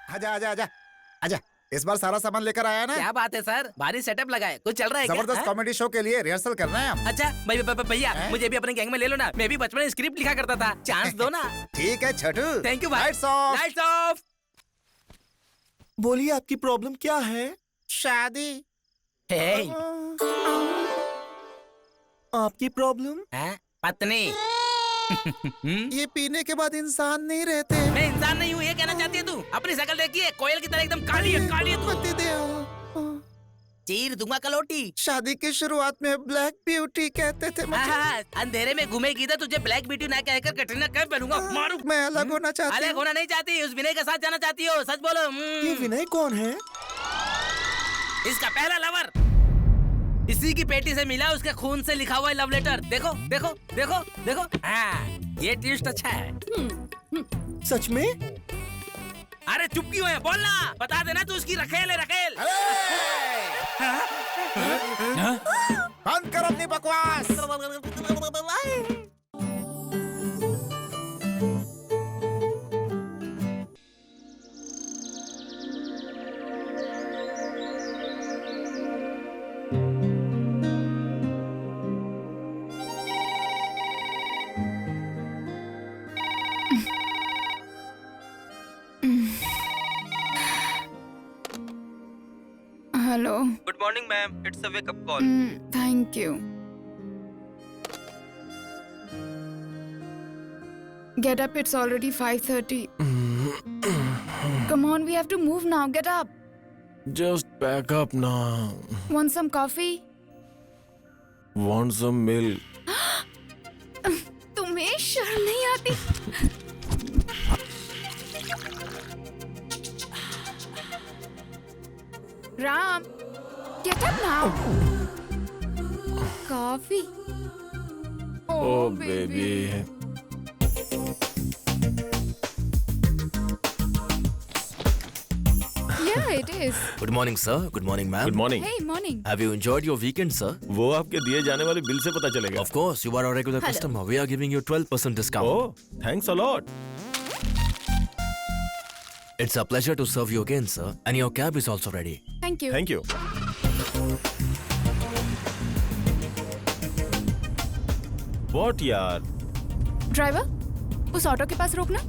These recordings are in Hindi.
आजा आजा आजा आजा। इस बार सारा सामान लेकर आया ना? क्या बात है सर, भारी सेटअप लगा है। कुछ चल रहा है क्या? जबरदस्त कॉमेडी शो के लिए रिहर्सल कर रहे हैं हम। अच्छा भैया मुझे भी अपने गैंग में ले लो ना। मैं भी बचपन में स्क्रिप्ट लिखा करता था, चांस दो ना। ठीक है छोटू। थैंक यू भाई। Lights off. Lights off. बोलिए आपकी प्रॉब्लम क्या है? शादी। हे, आपकी प्रॉब्लम? पत्नी। ये पीने के बाद इंसान नहीं रहते। मैं इंसान नहीं हूँ, ये कहना चाहती है तू? अपनी शक्ल देखिए, कोयल की तरह एकदम काली है तू। पति देव। चीर दूंगा कलोटी। शादी की शुरुआत में ब्लैक ब्यूटी कहते थे मुझे। अंधेरे में घूमेगी तो तुझे ब्लैक ब्यूटी ना कहकर कटरीना कैफ बनूंगा। मारू। मैं अलग होना चाहती अलग हूँ। होना नहीं चाहती, उस विनय के साथ जाना चाहती हो। सच बोलो। ये विनय कौन है? इसका पहला लवर। इसी की पेटी से मिला, उसके खून से लिखा हुआ लव लेटर। देखो देखो देखो देखो। ये ट्विस्ट अच्छा है। सच में? अरे चुप क्यों है, बोलना। बता देना तू उसकी रखेल है, रखेल। बंद करो अपनी बकवास। Hello. Good morning, ma'am. It's a wake-up call. Thank you. Get up, it's already 5:30. Come on, we have to move now. Get up. Just back up now. Want some coffee? Want some milk? तुम्हें शर्म नहीं आती? Ram, get up now. Coffee. Oh, baby. Yeah, it is. Good morning, sir. Good morning, ma'am. Good morning. Hey, morning. Have you enjoyed your weekend, sir? वो आपके दिए जाने वाले बिल से पता चलेगा। Of course, you are a regular Hello. customer. We are giving you 12% discount. Oh, thanks a lot. It's a pleasure to serve you again, sir. And your cab is also ready. Thank you. Thank you. What यार? ड्राइवर, उस ऑटो के पास रोकना।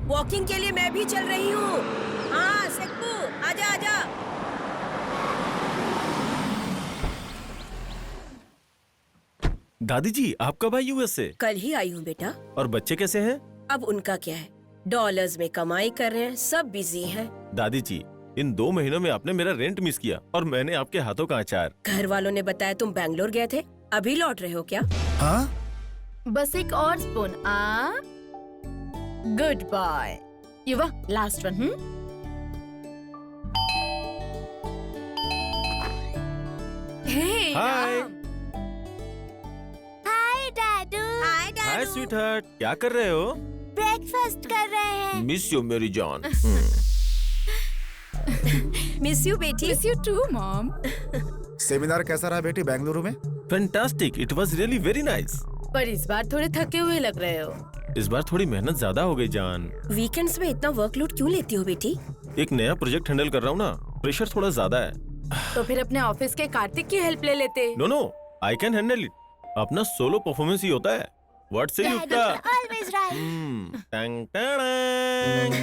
वॉकिंग के लिए मैं भी चल रही हूँ। हाँ सेक्कू, आजा आजा। दादी जी, आप कब आई यूएस से? कल ही आई हूँ बेटा। और बच्चे कैसे हैं? अब उनका क्या है, डॉलर्स में कमाई कर रहे हैं, सब बिजी हैं। दादी जी, इन 2 महीनों में आपने मेरा रेंट मिस किया और मैंने आपके हाथों का अचार। घर वालों ने बताया तुम बैंगलोर गए थे, अभी लौट रहे हो क्या? हाँ? बस एक और स्पून। Good boy. युवा, लास्ट वन। हे हाय। हाय डैडू। हाय हाय स्वीटहार्ट, क्या कर रहे हो? ब्रेकफास्ट कर रहे हैं। मिस यू मेरी जान। मिस यू बेटी। Miss you too mom. Seminar कैसा रहा बेटी बेंगलुरु में? Fantastic, it was really very nice. पर इस बार थोड़े थके हुए लग रहे हो। इस बार थोड़ी मेहनत ज्यादा हो गई जान। वीकेंड्स में इतना वर्कलोड क्यों लेती हो बेटी? एक नया प्रोजेक्ट हैंडल कर रहा हूँ ना, प्रेशर थोड़ा ज्यादा है। तो फिर अपने ऑफिस के कार्तिक की हेल्प ले लेते। No, I can handle it. अपना सोलो परफॉर्मेंस ही होता है। व्हाट से युक्ता? Always right. टंग टंग।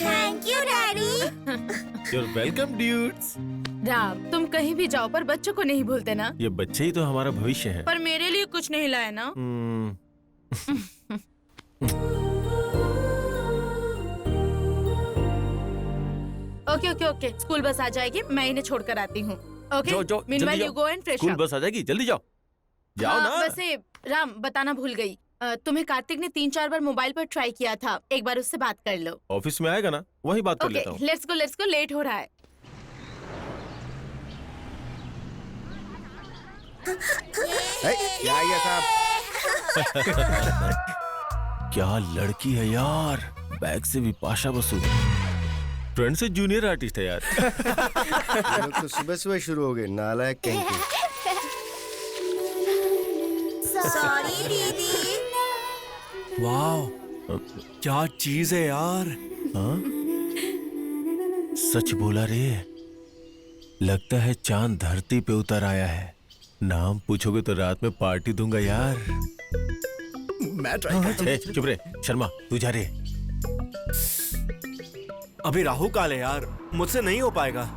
Thank you daddy. You're welcome, dudes. Ram, तुम कहीं भी जाओ पर बच्चों को नहीं भूलते ना। ये बच्चे ही तो हमारा भविष्य है। पर मेरे लिए कुछ नहीं लाए ना। ओके, स्कूल बस आ जाएगी, मैं इन्हें छोड़कर आती हूँ। Okay, meanwhile you go and fresh school up. बस आ जाएगी, जल्दी जाओ। जाओ ना। वैसे राम, बताना भूल गई, तुम्हें कार्तिक ने 3-4 बार मोबाइल पर ट्राई किया था, एक बार उससे बात कर लो। ऑफिस में आएगा ना, वहीं बात कर लेता हूँ। लेट्स गो, लेट हो रहा है। क्या ये सब? क्या लड़की है यार, बैग से भी पाशा बसु। फ्रेंड से जूनियर आर्टिस्ट है यार। लोग तो सुबह सुबह शुरू हो गए, नालायक कहीं के। सॉरी दीदी। वाह, क्या चीज है यार। हाँ? सच बोला रे, लगता है चांद धरती पे उतर आया है। नाम पूछोगे तो रात में पार्टी दूंगा यार। मैं ट्राई चुप रे शर्मा, तू जा रे। अभी राहु काल है यार, मुझसे नहीं हो पाएगा।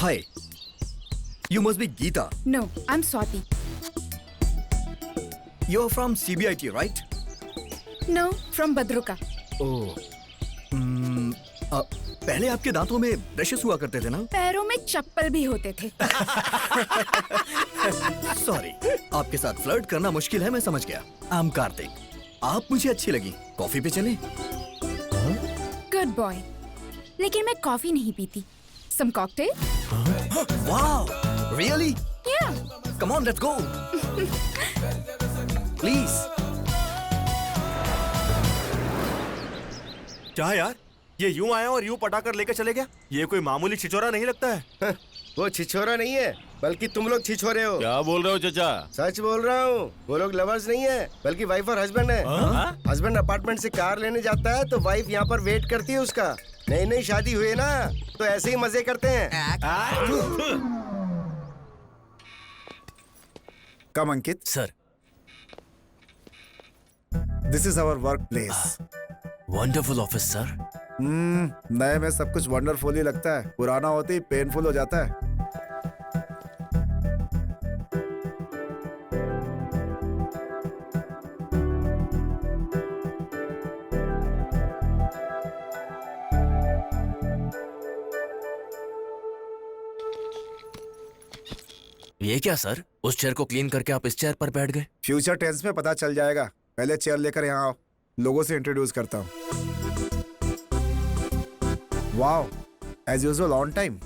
Hi, you must be Geeta. No, I'm Swati. You're from CBIT, right? No, from Badruka. Oh. पहले आपके दांतों में ब्रशेस हुआ करते थे ना? पैरों में चप्पल भी होते थे। सॉरी, आपके साथ फ्लर्ट करना मुश्किल है, मैं समझ गया। I'm कार्तिक। आप मुझे अच्छी लगी, कॉफी पे चलें? Good boy. लेकिन मैं कॉफी नहीं पीती। Some cocktail? Wow, really? Yeah. Come on, let's go. Please. क्या यार, ये यूं आया और यूं पटाकर लेकर चले गया। ये कोई मामूली छिछोरा नहीं लगता है। वो छिछोरा नहीं है, बल्कि तुम लोग छिछोरे हो। क्या बोल रहे हो चाचा? सच बोल रहा हूँ। वो लोग लवर्स नहीं है, बल्कि वाइफ और हस्बैंड है। हस्बैंड अपार्टमेंट से कार लेने जाता है तो वाइफ यहाँ पर वेट करती है उसका। नई नई शादी हुई ना, तो ऐसे ही मजे करते हैं। Come Ankit. Sir, this is our work place. Wonderful office sir. नए में सब कुछ वंडरफुल ही लगता है, पुराना होते ही पेनफुल हो जाता है। ये क्या सर, उस चेयर को क्लीन करके आप इस चेयर पर बैठ गए। फ्यूचर टेंस में पता चल जाएगा। पहले चेयर लेकर यहाँ आओ, लोगों से इंट्रोड्यूस करता हूँ। Wow, as usual on time.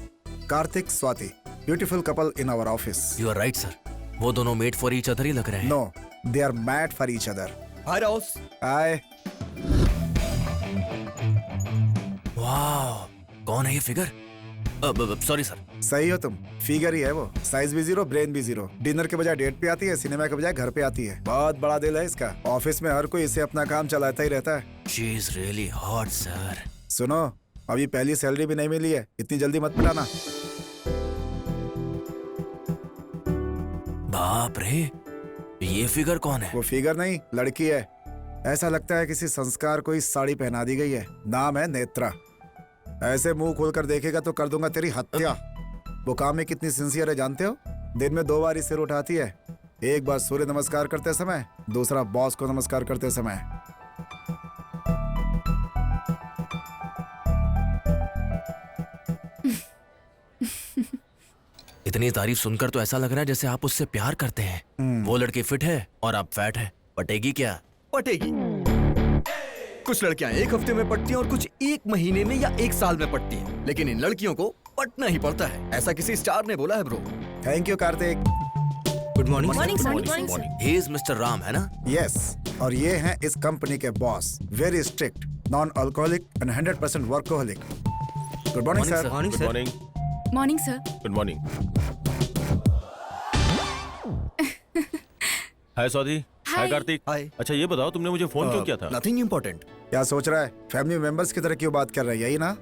Kartik, Swati, beautiful couple in our office. You are right sir, वो दोनों मेड फॉर ईच अदर ही लग रहे हैं। No, they are mad for each other. Hi Ross. Hi. वाह, कौन है ये फिगर? Sorry sir. सही हो तुम, फिगर ही है वो। साइज भी जीरो, ब्रेन भी जीरो। डिनर के बजाय डेट पे आती है, सिनेमा के बजाय घर पे आती है। बहुत बड़ा दिल है इसका। ऑफिस में हर कोई इसे अपना काम चलाता ही रहता है। She is really hot sir. सुनो, अभी पहली सैलरी भी नहीं मिली है, इतनी जल्दी मत पिटाना। बाप रे, ये फिगर कौन है? वो फिगर नहीं, लड़की है। ऐसा लगता है किसी संस्कार को इस साड़ी पहना दी गई है। नाम है नेत्रा। ऐसे मुंह खोलकर देखेगा तो कर दूंगा तेरी हत्या। वो काम में कितनी सिंसियर है जानते हो? दिन में 2 बार सिर उठाती है। एक बार सूर्य नमस्कार करते समय, दूसरा बॉस को नमस्कार करते समय। इतनी तारीफ सुनकर तो ऐसा लग रहा है जैसे आप उससे प्यार करते हैं। वो लड़की फिट है और आप फैट है, पटेगी क्या? पटेगी। कुछ लड़कियां 1 हफ्ते में पटती हैं और कुछ 1 महीने में या 1 साल में पटती हैं। लेकिन इन लड़कियों को पटना ही पड़ता है, ऐसा किसी स्टार ने बोला है bro. Thank you Kartik. Good morning. Morning. He is mister Ram, है ना? यस, और ये हैं इस कंपनी के boss. Very strict, non alcoholic and 100% workaholic. Good morning sir. Good morning. Morning sir. Good morning. Hi Swati. Hi Kartik. Hi. अच्छा ये बताओ, तुमने मुझे फोन क्यों किया था? Nothing important. क्या सोच रहा है? फैमिली मेंबर्स की तरह क्यों बात कर रहा है, यही ना?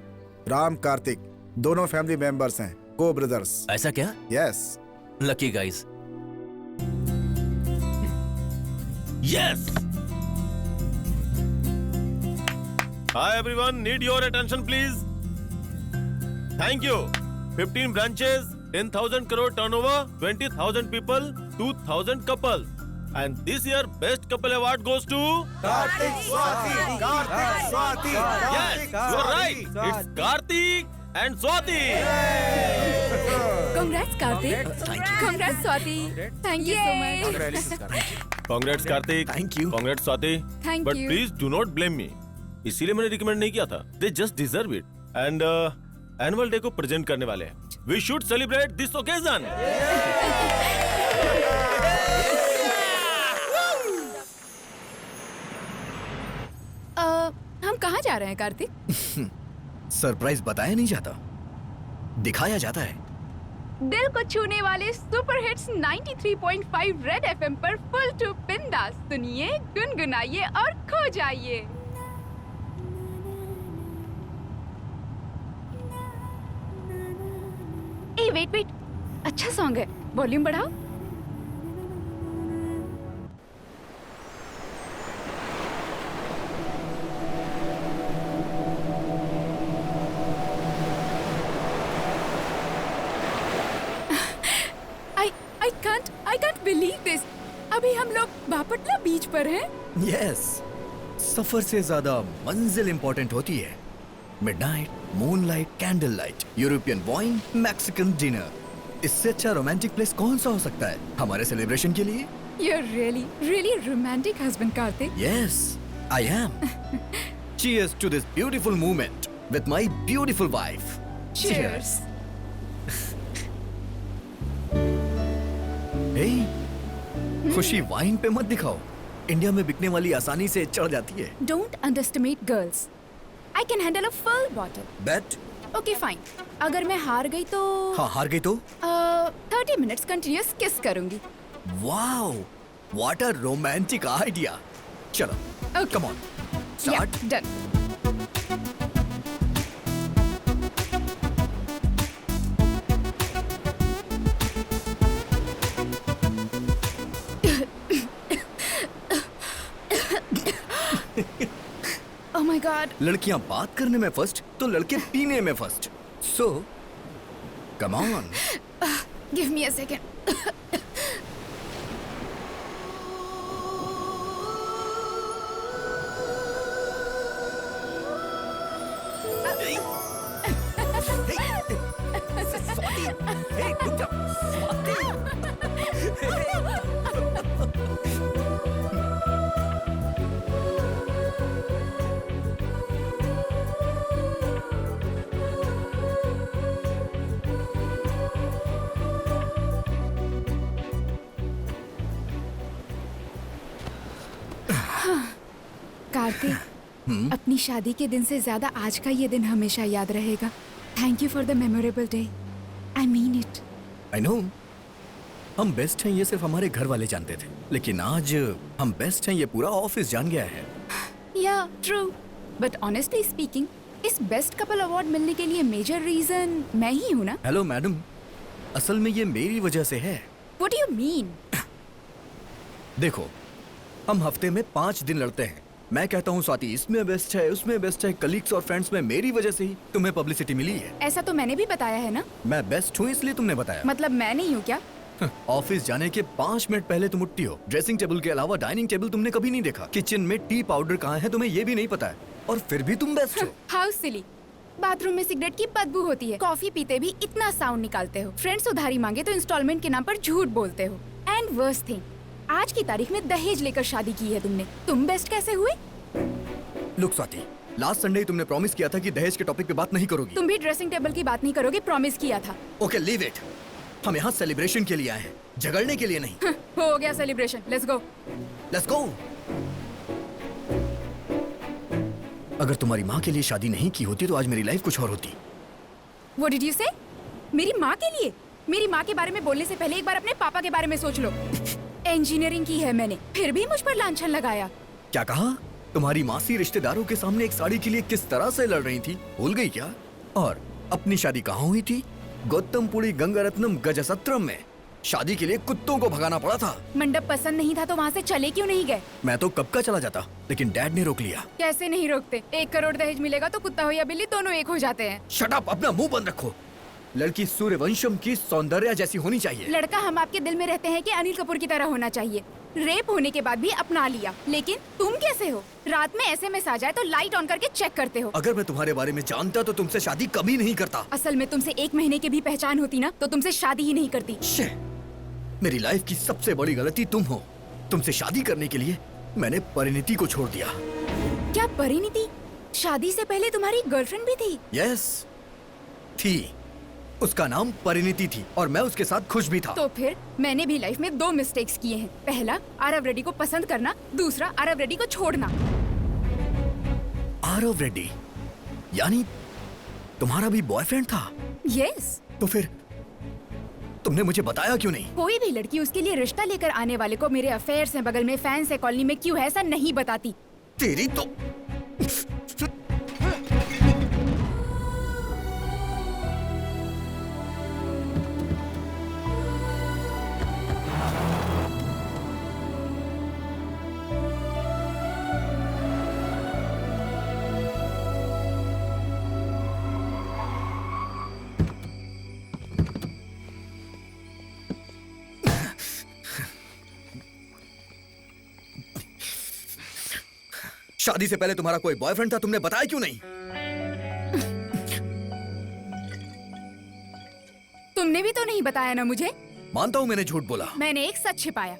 राम कार्तिक दोनों फैमिली मेंबर्स हैं, को ब्रदर्स। ऐसा क्या? Yes. Lucky guys. Yes. Hi everyone, need your attention please. Thank you. 15 branches, 10,000 crore turnover, 20,000 people, 2,000 couples. And this year best couple award goes to Kartik Swati. Kartik Swati. Yes, you're right. It's Karthik and Swati. Congrats Kartik. Congrats Swati. Thank you so much. Congrats Karthik. Thank you. Congrats Swati. Thank But you. please do not blame me. इसीलिए मैंने रिकमेंड नहीं किया था. They just deserve it. And annual day को प्रेजेंट करने वाले हैं। We should celebrate this occasion. हम कहाँ जा रहे हैं कार्तिक? सरप्राइज बताया नहीं जाता, दिखाया जाता है। दिल को छूने वाले सुपर हिट्स 93.5 रेड एफएम पर फुल टू बिंदास सुनिए, गुनगुनाइए और खो जाइए। ए वेट, अच्छा सॉन्ग है, वॉल्यूम बढ़ाओ। I can't believe this. अभी हम लोग बापटला बीच पर हैं। यस, सफर से ज्यादा मंजिल इंपॉर्टेंट होती है। Midnight, moonlight, candle light, European wine, Mexican dinner. इससे अच्छा रोमांटिक प्लेस कौन सा हो सकता है हमारे सेलिब्रेशन के लिए? You're really romantic husband, Karthik. Yes, I am. Cheers to this beautiful moment with my beautiful wife. Cheers. Hey, खुशी वाइन पे मत दिखाओ। इंडिया में बिकने वाली आसानी से चढ़ जाती है। Don't underestimate girls. I can handle a full bottle. Bet? Okay, fine. अगर मैं हार गई तो? हाँ, हार गई तो? 30 minutes continuous kiss करूंगी। Wow, what a romantic idea. चलो, Okay. come on, start. Yeah, done. Oh my God. लड़कियां बात करने में फर्स्ट तो लड़के पीने में first. So, come on. Give me a second. Hey, रुक जा। कार्तिक, अपनी शादी के दिन से ज्यादा आज का ये दिन हमेशा याद रहेगा। Thank you for the memorable day. I mean it. I know. हम बेस्ट हैं ये सिर्फ हमारे घर वाले जानते थे, लेकिन आज हम बेस्ट हैं ये पूरा ऑफिस जान गया है। या ट्रू, बट ऑनेस्टली स्पीकिंग, इस बेस्ट कपल अवार्ड मिलने के लिए मेजर रीजन मैं ही हूँ ना। हेलो मैडम, असल में ये मेरी वजह से है। What do you mean? देखो, हम हफ्ते में 5 दिन लड़ते हैं। मैं कहता हूँ स्वाति इसमें बेस्ट है, उसमें बेस्ट है, कलीग्स और फ्रेंड्स में मेरी वजह से ही तुम्हें पब्लिसिटी मिली है। ऐसा तो मैंने भी बताया है ना। मैं बेस्ट हूँ इसलिए तुमने बताया। मतलब मैं नहीं हूँ क्या? ऑफिस जाने के 5 मिनट पहले तुम उठती हो। ड्रेसिंग टेबल के अलावा डाइनिंग टेबल तुमने कभी नहीं देखा। किचन में टी पाउडर कहाँ है तुम्हें ये भी नहीं पता है, और फिर भी तुम बेस्ट हो। How silly. बाथरूम में सिगरेट की बदबू होती है, कॉफी पीते भी इतना साउंड निकालते हो, फ्रेंड्स उधारी मांगे तो इंस्टॉलमेंट के नाम पर झूठ बोलते हो, एंड वर्स्ट थिंग, आज की तारीख में दहेज लेकर शादी की है तुमने। तुम बेस्ट कैसे हुए? लुक स्वाति, लास्ट संडे तुमने प्रॉमिस किया था कि दहेज के टॉपिक पे बात नहीं करोगी। तुम भी ड्रेसिंग टेबल की बात नहीं करोगे, प्रॉमिस किया था। Okay, leave it. हम यहाँ सेलिब्रेशन के लिए आए हैं, झगड़ने के लिए नहीं। हो गया celebration, let's go. Let's go. अगर तुम्हारी माँ के लिए शादी नहीं की होती तो आज मेरी लाइफ कुछ और होती। What did you say? मेरी माँ के लिए? मेरी माँ के बारे में बोलने से पहले एक बार अपने पापा के बारे में सोच लो। इंजीनियरिंग की है मैंने, फिर भी मुझ पर लांछन लगाया। क्या कहा? तुम्हारी मासी रिश्तेदारों के सामने एक साड़ी के लिए किस तरह से लड़ रही थी, भूल गई क्या? और अपनी शादी कहाँ हुई थी? गौतमपुरी गंगारत्नम गजसत्रम में। शादी के लिए कुत्तों को भगाना पड़ा था। मंडप पसंद नहीं था तो वहाँ से चले क्यों नहीं गए? मैं तो कब का चला जाता, लेकिन डैड ने रोक लिया। कैसे नहीं रोकते? 1 करोड़ दहेज मिलेगा तो कुत्ता हो या बिल्ली दोनों एक हो जाते हैं। शट अप, अपना मुंह बंद रखो। लड़की सूर्यवंशम की सौंदर्य जैसी होनी चाहिए। लड़का हम आपके दिल में रहते हैं कि अनिल कपूर की तरह होना चाहिए। रेप होने के बाद भी अपना लिया, लेकिन तुम कैसे हो? रात में एसएमएस आ जाए तो लाइट ऑन करके चेक करते हो। अगर मैं तुम्हारे बारे में जानता तो तुमसे शादी कभी नहीं करता। असल में तुमसे 1 महीने की भी पहचान होती ना तो तुमसे शादी ही नहीं करती। मेरी लाइफ की सबसे बड़ी गलती तुम हो। तुमसे शादी करने के लिए मैंने परिणीति को छोड़ दिया। क्या परिणीति? शादी से पहले तुम्हारी गर्लफ्रेंड भी थी? यस, थी, उसका नाम परिणीति थी और मैं उसके साथ खुश भी था। तो फिर मैंने भी लाइफ में 2 मिस्टेक्स किए हैं। पहला, आरव रेड्डी को पसंद करना, दूसरा आरव रेड्डी को छोड़ना। आरव रेड्डी यानी तुम्हारा भी बॉयफ्रेंड था? यस। तो फिर तुमने मुझे बताया क्यों नहीं? कोई भी लड़की उसके लिए रिश्ता लेकर आने वाले को मेरे अफेयर्स हैं, बगल में फैंस है, कॉलोनी में क्यों है, ऐसा नहीं बताती। तेरी तो शादी से पहले तुम्हारा कोई बॉयफ्रेंड था, तुमने बताया क्यों नहीं? तुमने भी तो नहीं बताया ना मुझे। मानता हूं मैंने झूठ बोला। मैंने एक सच छिपाया।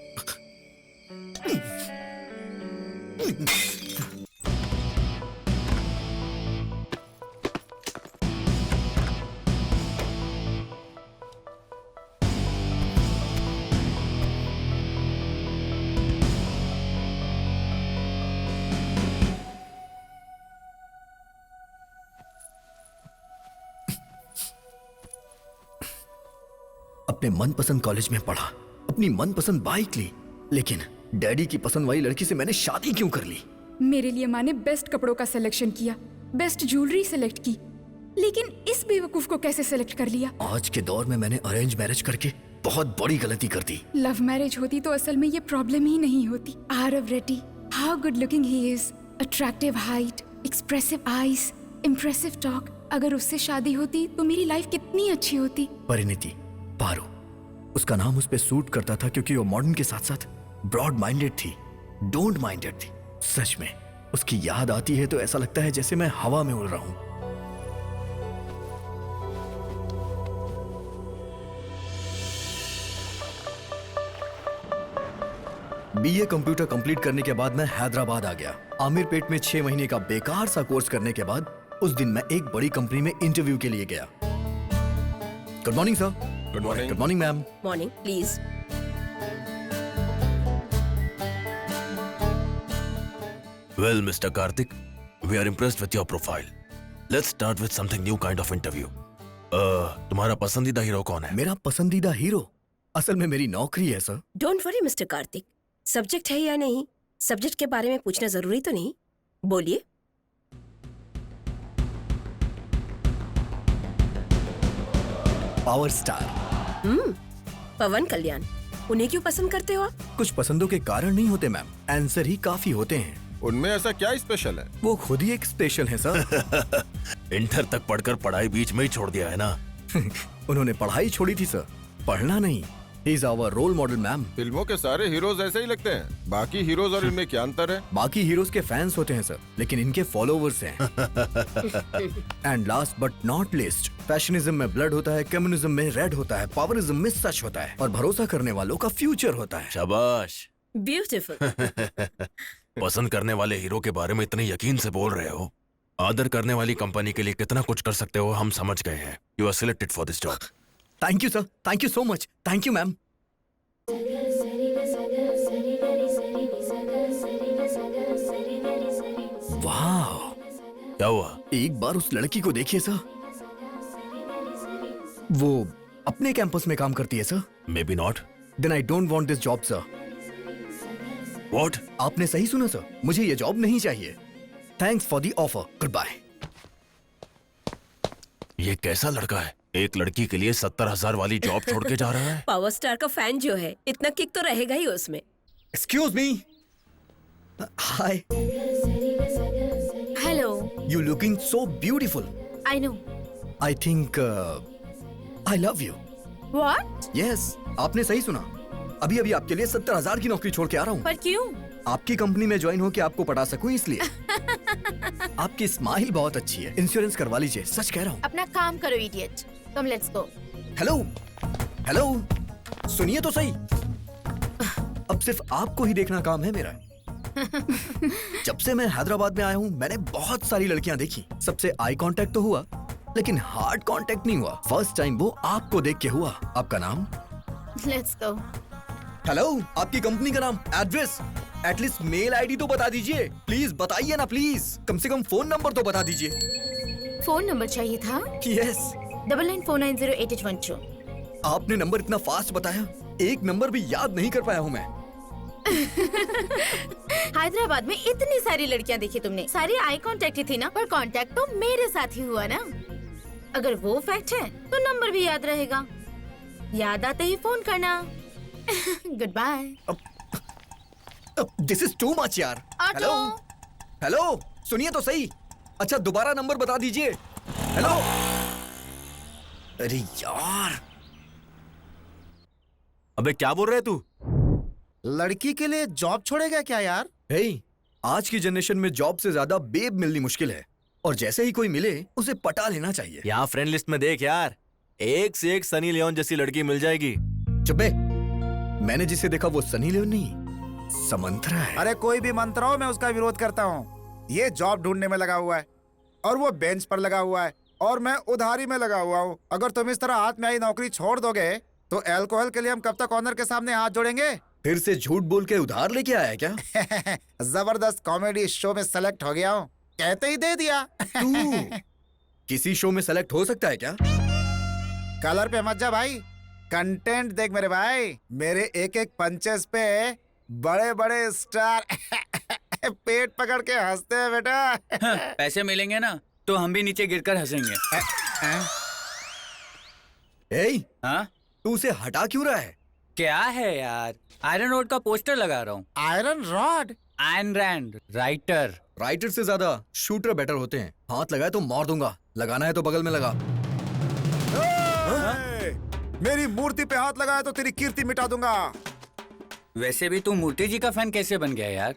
अपने मनपसंद कॉलेज में पढ़ा, अपनी मनपसंद बाइक ली, लेकिन डैडी की पसंद वाली लड़की से मैंने शादी क्यों कर ली? मेरे लिए माँ ने बेस्ट कपड़ों का सिलेक्शन किया, बेस्ट ज्वेलरी सिलेक्ट की, लेकिन इस बेवकूफ को कैसे सिलेक्ट कर लिया? आज के दौर में मैंने अरेंज मैरिज करके बहुत बड़ी गलती कर दी। लव मैरिज होती तो असल में ये प्रॉब्लम ही नहीं होती। Aarav Reddy, how good looking he is, attractive height, expressive eyes, impressive talk. अगर उससे शादी होती तो मेरी लाइफ कितनी अच्छी होती। परिणीति, पारो, उसका नाम उस पे सूट करता था क्योंकि वो मॉडर्न के साथ साथ ब्रॉड माइंडेड थी, डोंट माइंडेड थी। सच में उसकी याद आती है तो ऐसा लगता है जैसे मैं हवा में उड़ रहा हूं। बीए कंप्यूटर कंप्लीट करने के बाद मैं हैदराबाद आ गया। आमिर पेट में 6 महीने का बेकार सा कोर्स करने के बाद उस दिन मैं एक बड़ी कंपनी में इंटरव्यू के लिए गया। Good morning sir. Good morning. Good morning ma'am. Morning, please. Well, Mr. Karthik, we are impressed with your profile. Let's start with something new kind of interview. तुम्हारा पसंदीदा हीरो कौन है? मेरा पसंदीदा हीरो असल में मेरी नौकरी है sir. Don't worry mister Kartik, subject है या नहीं, सब्जेक्ट के बारे में पूछना जरूरी तो नहीं। बोलिए। Power star. पवन कल्याण। उन्हें क्यों पसंद करते हो आप? कुछ पसंदों के कारण नहीं होते मैम, आंसर ही काफी होते हैं। उनमें ऐसा क्या स्पेशल है? वो खुद ही एक स्पेशल है सर। इंटर तक पढ़कर पढ़ाई बीच में ही छोड़ दिया है ना? उन्होंने पढ़ाई छोड़ी थी सर, पढ़ना नहीं। He is our role model ma'am. फिल्मों के सारे हीरोज ऐसे ही लगते हैं, बाकी हीरोज और इनमें क्या अंतर है? बाकी हीरोज के फैंस होते हैं सर, लेकिन इनके फॉलोवर्स हैं। And last but not least, fashionism में ब्लड होता है, कम्युनिज्म में रेड होता है, पावरिज्म में सच होता है, और भरोसा करने वालों का फ्यूचर होता है। शाबाश। ब्यूटीफुल। पसंद करने वाले हीरो के बारे में इतने यकीन से बोल रहे हो। आदर करने वाली कंपनी के लिए कितना कुछ कर सकते हो हम समझ गए हैं। You are selected for this job. Thank you sir, thank you so much, thank you ma'am. वाह, क्या हुआ? एक बार उस लड़की को देखिए सर, वो अपने कैंपस में काम करती है sir. Maybe not. Then I don't want this job sir. What? आपने सही सुना सर, मुझे ये जॉब नहीं चाहिए। Thanks for the offer, goodbye. ये कैसा लड़का है? एक लड़की के लिए 70,000 वाली जॉब छोड़ के जा रहा है। पावर स्टार का फैन जो है, इतना किक तो रहेगा ही उसमें। Excuse me. Hi. Hello. You looking so beautiful. I know. I think I love you. What? Yes, आपने सही सुना। अभी अभी आपके लिए 70,000 की नौकरी छोड़ के आ रहा हूँ। पर क्यों? आपकी कंपनी में ज्वाइन हो के आपको पटा सकूं इसलिए। आपकी स्माइल बहुत अच्छी है, इंश्योरेंस करवा लीजिए, सच कह रहा हूँ। अपना काम करो idiot. Come let's go. Hello hello, सुनिए तो सही। अब सिर्फ आपको ही देखना काम है मेरा। जब से मैं हैदराबाद में आया हूँ मैंने बहुत सारी लड़कियां देखी, सबसे आई कांटेक्ट तो हुआ, लेकिन हार्ड कांटेक्ट नहीं हुआ। फर्स्ट टाइम वो आपको देख के हुआ। आपका नाम? Let's go. हेलो, आपकी कंपनी का नाम, एड्रेस, एटलीस्ट मेल आईडी तो बता दीजिए। प्लीज बताइए ना, प्लीज। कम से कम फोन नंबर तो बता दीजिए। फोन नंबर चाहिए था? यस। 99490812। आपने नंबर इतना फास्ट बताया, एक नंबर भी याद नहीं कर पाया हूँ मैं। हैदराबाद में इतनी सारी लड़कियां देखी तुमने, सारी आई कांटेक्ट ही थी ना, पर कांटेक्ट तो मेरे साथ ही हुआ ना। अगर वो फैक्ट है तो नंबर भी याद रहेगा। याद आते ही फोन करना। Goodbye. This is too much यार। हेलो हेलो, सुनिए तो सही। अच्छा दोबारा नंबर बता दीजिए। हेलो। अरे यार, अबे क्या बोल रहे तू? लड़की के लिए जॉब छोड़ेगा क्या यार? हे, आज की जनरेशन में जॉब से ज्यादा बेब मिलनी मुश्किल है, और जैसे ही कोई मिले उसे पटा लेना चाहिए। यहाँ फ्रेंड लिस्ट में देख यार, एक से एक सनी लियोन जैसी लड़की मिल जाएगी। चुप बे। मैंने जिसे देखा वो सनी लियोन नहीं, समंत्रा है। अरे कोई भी मंत्रा हो, मैं उसका विरोध करता हूँ। ये जॉब ढूंढने में लगा हुआ है और वो बेंच पर लगा हुआ है और मैं उधारी में लगा हुआ हूँ। अगर तुम इस तरह हाथ में आई नौकरी छोड़ दोगे तो अल्कोहल के लिए हम कब तक ऑनर के सामने हाथ जोड़ेंगे? फिर से झूठ बोल के उधार लेके आया क्या? जबरदस्त कॉमेडी शो में सेलेक्ट हो गया हूँ, कहते ही दे दिया। तू किसी शो में सेलेक्ट हो सकता है क्या? कलर पे मत जा भाई, कंटेंट देख मेरे भाई। मेरे एक एक पंचेस पे बड़े बड़े स्टार पेट पकड़ के हंसते हैं बेटा। पैसे मिलेंगे ना तो हम भी नीचे गिरकर हंसेंगे। हाँ? तू उसे हटा क्यों रहा है? क्या है यार, आयरन रोड का पोस्टर लगा रहा हूँ। Iron rod? Iron Rand, writer से ज्यादा शूटर बेटर होते हैं। हाथ लगाए तो मार दूंगा, लगाना है तो बगल में लगा। मेरी मूर्ति पे हाथ लगाया तो तेरी कीर्ति मिटा दूंगा। वैसे भी तू मूर्ति जी का फैन कैसे बन गया यार?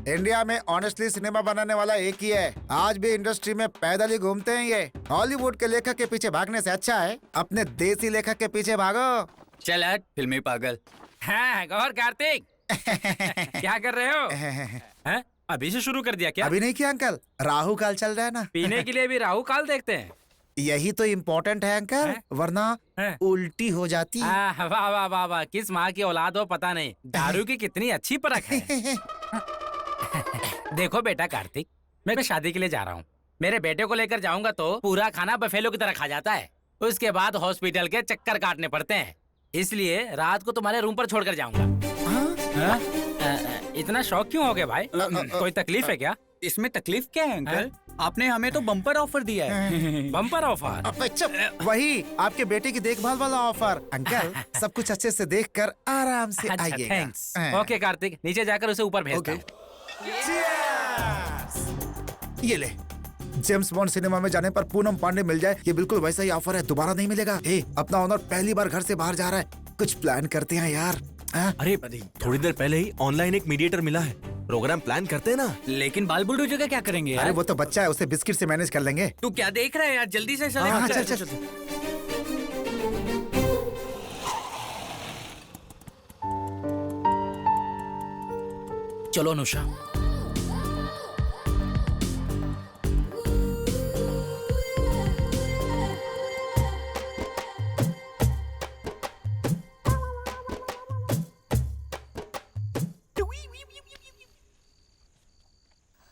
इंडिया में ऑनेस्टली सिनेमा बनाने वाला एक ही है। आज भी इंडस्ट्री में पैदल ही घूमते हैं ये। हॉलीवुड के लेखक के पीछे भागने से अच्छा है अपने देसी लेखक के पीछे भागो। चल हट फिल्मी पागल। हाँ गौर कार्तिक, क्या कर रहे हो? हैं? अभी से शुरू कर दिया क्या? अभी नहीं किया अंकल, राहु काल चल रहा है ना। पीने के लिए भी राहु काल देखते हैं? यही तो इम्पोर्टेंट है अंकल, वरना उल्टी हो जाती। वाह वाह वाह वाह, किस माँ की औलाद हो पता नहीं, दारू की कितनी अच्छी परख है। देखो बेटा कार्तिक, मैं शादी के लिए जा रहा हूँ। मेरे बेटे को लेकर जाऊंगा तो पूरा खाना बफेलो की तरह खा जाता है, उसके बाद हॉस्पिटल के चक्कर काटने पड़ते हैं, इसलिए रात को तुम्हारे रूम पर छोड़कर जाऊंगा। इतना शौक क्यों हो गया भाई? कोई तकलीफ है क्या? इसमें तकलीफ क्या है अंकल? आपने हमें तो बम्पर ऑफर दिया है। Bumper offer? वही आपके बेटे की देखभाल वाला ऑफर। अंकल सब कुछ अच्छे से देखकर आराम से आइएगा। थैंक्स। ओके कार्तिक, नीचे जाकर उसे ऊपर भेजता हूँ। ये ले, जेम्स बॉन्ड सिनेमा में जाने पर पूनम पांडे मिल जाए, ये बिल्कुल वैसा ही ऑफर है, दोबारा नहीं मिलेगा। अपना ऑनर पहली बार घर से बाहर जा रहा है, कुछ प्लान करते हैं यार। अरे थोड़ी देर पहले ही ऑनलाइन एक मीडिएटर मिला है, प्रोग्राम प्लान करते हैं ना। लेकिन बाल बुलडोजर का क्या करेंगे यार? अरे वो तो बच्चा है, उसे बिस्किट से मैनेज कर लेंगे। तू क्या देख रहा है यार, जल्दी से चल। चलो अनुषा।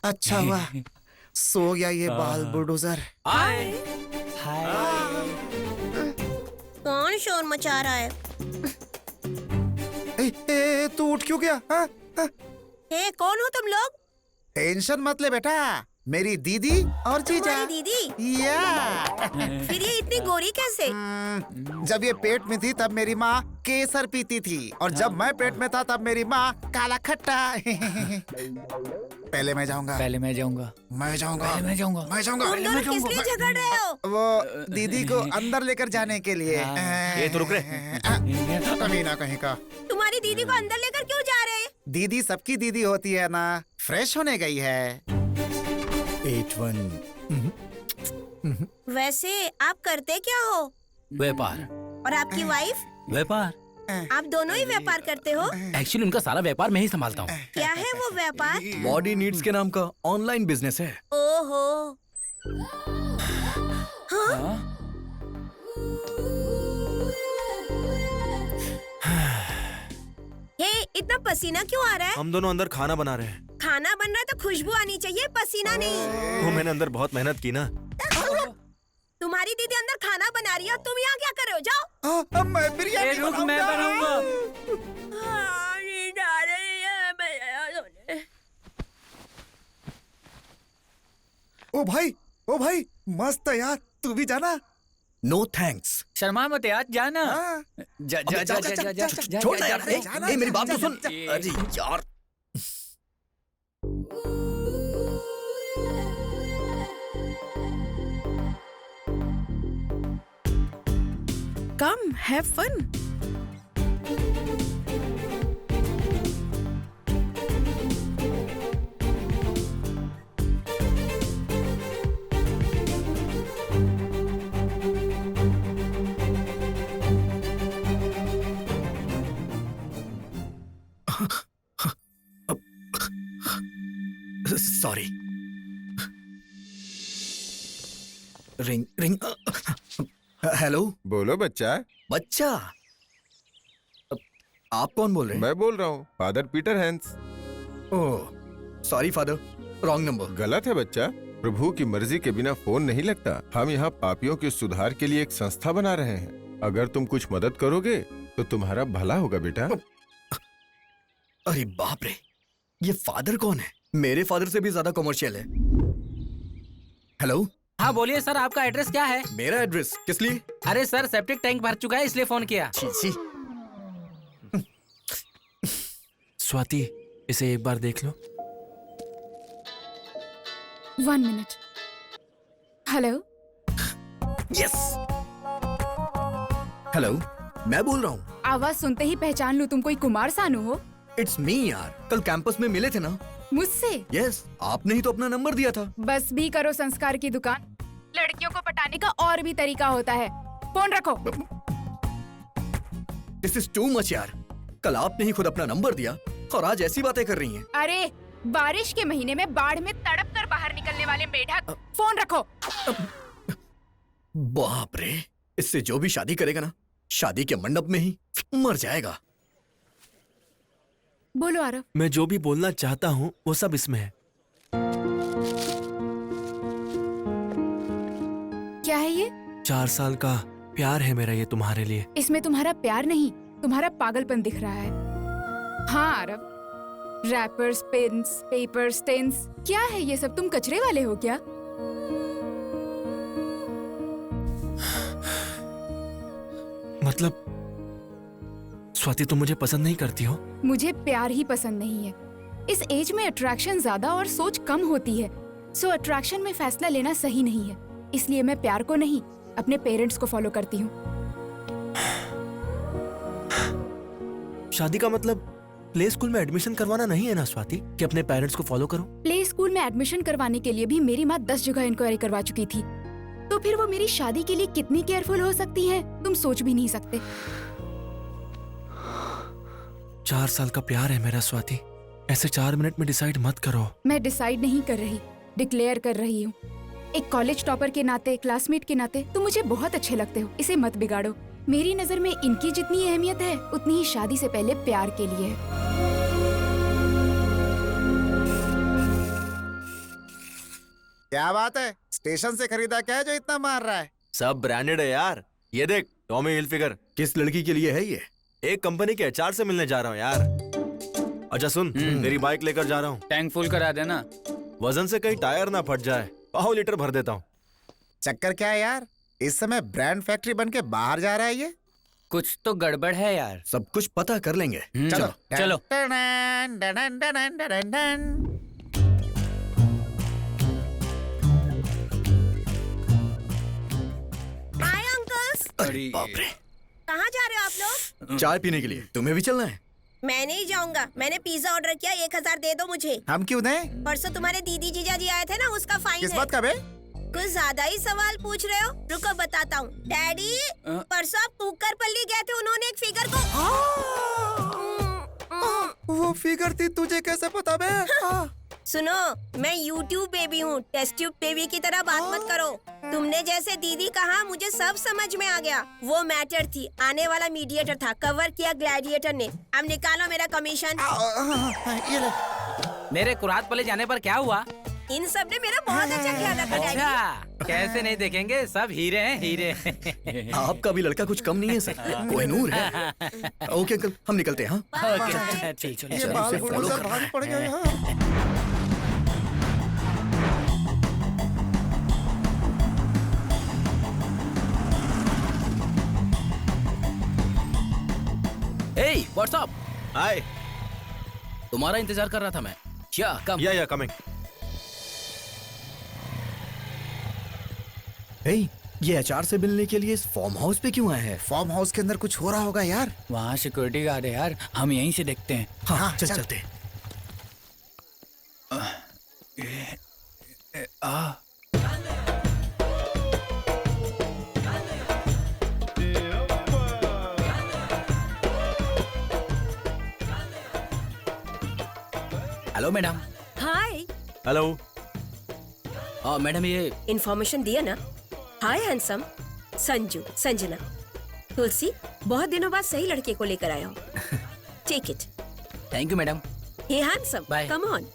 अच्छा हुआ सो गया ये बाल बुलडोजर। कौन शोर मचा रहा है? तू उठ क्यों गया? कौन हो तुम लोग? टेंशन मत ले बेटा, मेरी दीदी और जीजा। दीदी? या फिर ये इतनी गोरी कैसे? जब ये पेट में थी तब मेरी माँ केसर पीती थी, और जब मैं पेट में था तब मेरी माँ काला खट्टा। पहले मैं जाऊंगा। किस लिए झगड़ रहे हो? वो दीदी को अंदर लेकर जाने के लिए। ये तो रुक रहे। कमीना कहीं का। तुम्हारी दीदी को अंदर लेकर क्यों जा रहे हैं? दीदी सबकी दीदी होती है ना, फ्रेश होने गई है। 81। वैसे आप करते क्या हो? व्यापार। और आपकी वाइफ? व्यापार। आप दोनों ही व्यापार करते हो? एक्चुअली उनका सारा व्यापार मैं ही संभालता हूँ। क्या है वो व्यापार? बॉडी नीड्स के नाम का ऑनलाइन बिजनेस है। ओहो। हे, इतना पसीना क्यों आ रहा है? हम दोनों अंदर खाना बना रहे हैं। खाना बन रहा है तो खुशबू आनी चाहिए, पसीना नहीं। वो मैंने अंदर बहुत मेहनत की ना। तुम्हारी दीदी अंदर खाना बना रही है, तुम यहाँ क्या कर रहे हो? जाओ। मैं बिरयानी रुक, मैं बनाऊंगा। ओ भाई मस्त है यार, तू भी जाना। No thanks. शर्मा मत यार, जाना। हाँ। जा जा जा जा जा जा छोड़ ना यार। जाना, ए, मेरी बात तो जा, सुन। जा, अरे यार। Come, have fun. Sorry. Ring ring. Hello. बोलो बच्चा। बच्चा? आप कौन बोल रहे हैं? मैं बोल रहा हूँ, father Peter Hans. Oh sorry father, wrong number. गलत है बच्चा, प्रभु की मर्जी के बिना फोन नहीं लगता। हम यहाँ पापियों के सुधार के लिए एक संस्था बना रहे हैं। अगर तुम कुछ मदद करोगे तो तुम्हारा भला होगा बेटा। अरे बाप रे, ये फादर कौन है? मेरे फादर से भी ज्यादा कमर्शियल है। हेलो। हाँ बोलिए सर, आपका एड्रेस क्या है? मेरा एड्रेस किस लिए? अरे सर, सेप्टिक टैंक भर चुका है इसलिए फोन किया। छी छी। स्वाति, इसे एक बार देख लो। 1 मिनट। हेलो। यस। हेलो, मैं बोल रहा हूँ। आवाज सुनते ही पहचान लूं तुम कोई कुमार सानू हो? इट्स मी यार, कल कैंपस में मिले थे ना। मुझसे? यस, आपने ही तो अपना नंबर दिया था। बस भी करो संस्कार की दुकान। लड़कियों को पटाने का और भी तरीका होता है। फोन रखो। दिस इज टू मच यार। कल आपने ही खुद अपना नंबर दिया और आज ऐसी बातें कर रही हैं। अरे बारिश के महीने में बाढ़ में तड़प कर बाहर निकलने वाले मेढक। फोन रखो। बाप रे, इससे जो भी शादी करेगा ना, शादी के मंडप में ही मर जाएगा। बोलो आरव। मैं जो भी बोलना चाहता हूँ वो सब इसमें है। क्या है ये? 4 साल का प्यार है मेरा ये तुम्हारे लिए। इसमें तुम्हारा प्यार नहीं, तुम्हारा पागलपन दिख रहा है। हाँ Aarav, wrappers, pens, paper, stains, क्या है ये सब? तुम कचरे वाले हो क्या? मतलब स्वाति, तुम मुझे पसंद नहीं करती हो? मुझे प्यार ही पसंद नहीं है। इस एज में अट्रैक्शन ज्यादा और सोच कम होती है। सो अट्रैक्शन में फैसला लेना सही नहीं है। इसलिए मैं प्यार को नहीं, अपने पेरेंट्स को फॉलो करती हूँ। शादी का मतलब प्ले स्कूल में एडमिशन करवाना नहीं है ना स्वाति, कि अपने पेरेंट्स को फॉलो करो? प्ले स्कूल में एडमिशन करवाने के लिए भी मेरी माँ 10 जगह इंक्वायरी करवा चुकी थी। तो फिर वो मेरी शादी के लिए कितनी केयरफुल हो सकती है, तुम सोच भी नहीं सकते। 4 साल का प्यार है मेरा स्वाति, ऐसे 4 मिनट में डिसाइड मत करो। मैं डिसाइड नहीं कर रही, डिक्लेयर कर रही हूँ। एक कॉलेज टॉपर के नाते, क्लासमेट के नाते तुम मुझे बहुत अच्छे लगते हो। इसे मत बिगाड़ो। मेरी नजर में इनकी जितनी अहमियत है उतनी ही शादी से पहले प्यार के लिए है। क्या बात है, स्टेशन से खरीदा क्या है जो इतना मार रहा है? सब ब्रांडेड है यार। ये देख, टॉमी हिलफिगर। किस लड़की के लिए है ये? एक कंपनी के एचआर से मिलने जा रहा हूँ यार। अच्छा सुन, तेरी बाइक लेकर जा रहा हूँ। टैंक फुल करा देना। वजन से कहीं टायर ना फट जाए। 5 लीटर भर देता हूँ। चक्कर क्या है यार, इस समय ब्रांड फैक्ट्री बन के बाहर जा रहा है ये? कुछ तो गड़बड़ है यार। सब कुछ पता कर लेंगे। चलो चलो। हाय अंकल्स। अरे बाप रे, कहाँ जा रहे हो आप लोग? चाय पीने के लिए। तुम्हें भी चलना है? मैं नहीं जाऊंगा। मैंने पिज्जा ऑर्डर किया, 1000 दे दो मुझे। हम क्यों दें? परसों तुम्हारे दीदी जीजा जी आए थे ना, उसका फाइन किस है। बात का बे? कुछ ज्यादा ही सवाल पूछ रहे हो। रुको बताता हूँ। डैडी, परसों आप कुकरपल्ली गए थे, उन्होंने एक फिगर को वो फिगर थी, तुझे कैसे पता बे? सुनो, मैं YouTube बेबी हूँ, टेस्ट ट्यूब बेबी की तरह बात मत करो। तुमने जैसे दीदी कहा मुझे सब समझ में आ गया। वो मैटर थी, आने वाला मीडिएटर था, कवर किया ग्लैडिएटर ने। अब निकालो मेरा कमीशन। मेरे कुरात पले जाने पर क्या हुआ? इन सब ने मेरा बहुत अच्छा ख्याल रखा डैडी। अच्छा, कैसे नहीं देखेंगे, सब हीरे हैं हीरे। आपका भी लड़का कुछ कम नहीं है सर, कोहिनूर है। ओके अंकल, हम निकलते हैं। हाँ ओके, ठीक ये बाल उसे बूढ़ follow सर करना भारी है। पड़ गया यहाँ। Hey, what's up? हाय तुम्हारा इंतजार कर रहा था मैं। क्या कम? या कमिंग। हे, ये एचआर से मिलने के लिए इस फार्म हाउस पे क्यों आए हैं? फार्म हाउस के अंदर कुछ हो रहा होगा यार। वहाँ सिक्योरिटी गार्ड है यार, हम यहीं से देखते हैं। हाँ, चलते। Hello madam. Hi, hello. Madam ये इन्फॉर्मेशन दिया ना? हाय हैंडसम, संजू, संजना, तुलसी, बहुत दिनों बाद सही लड़के को लेकर आया हूँ। Take it. Thank you madam. Hey handsome, Bye. Come on.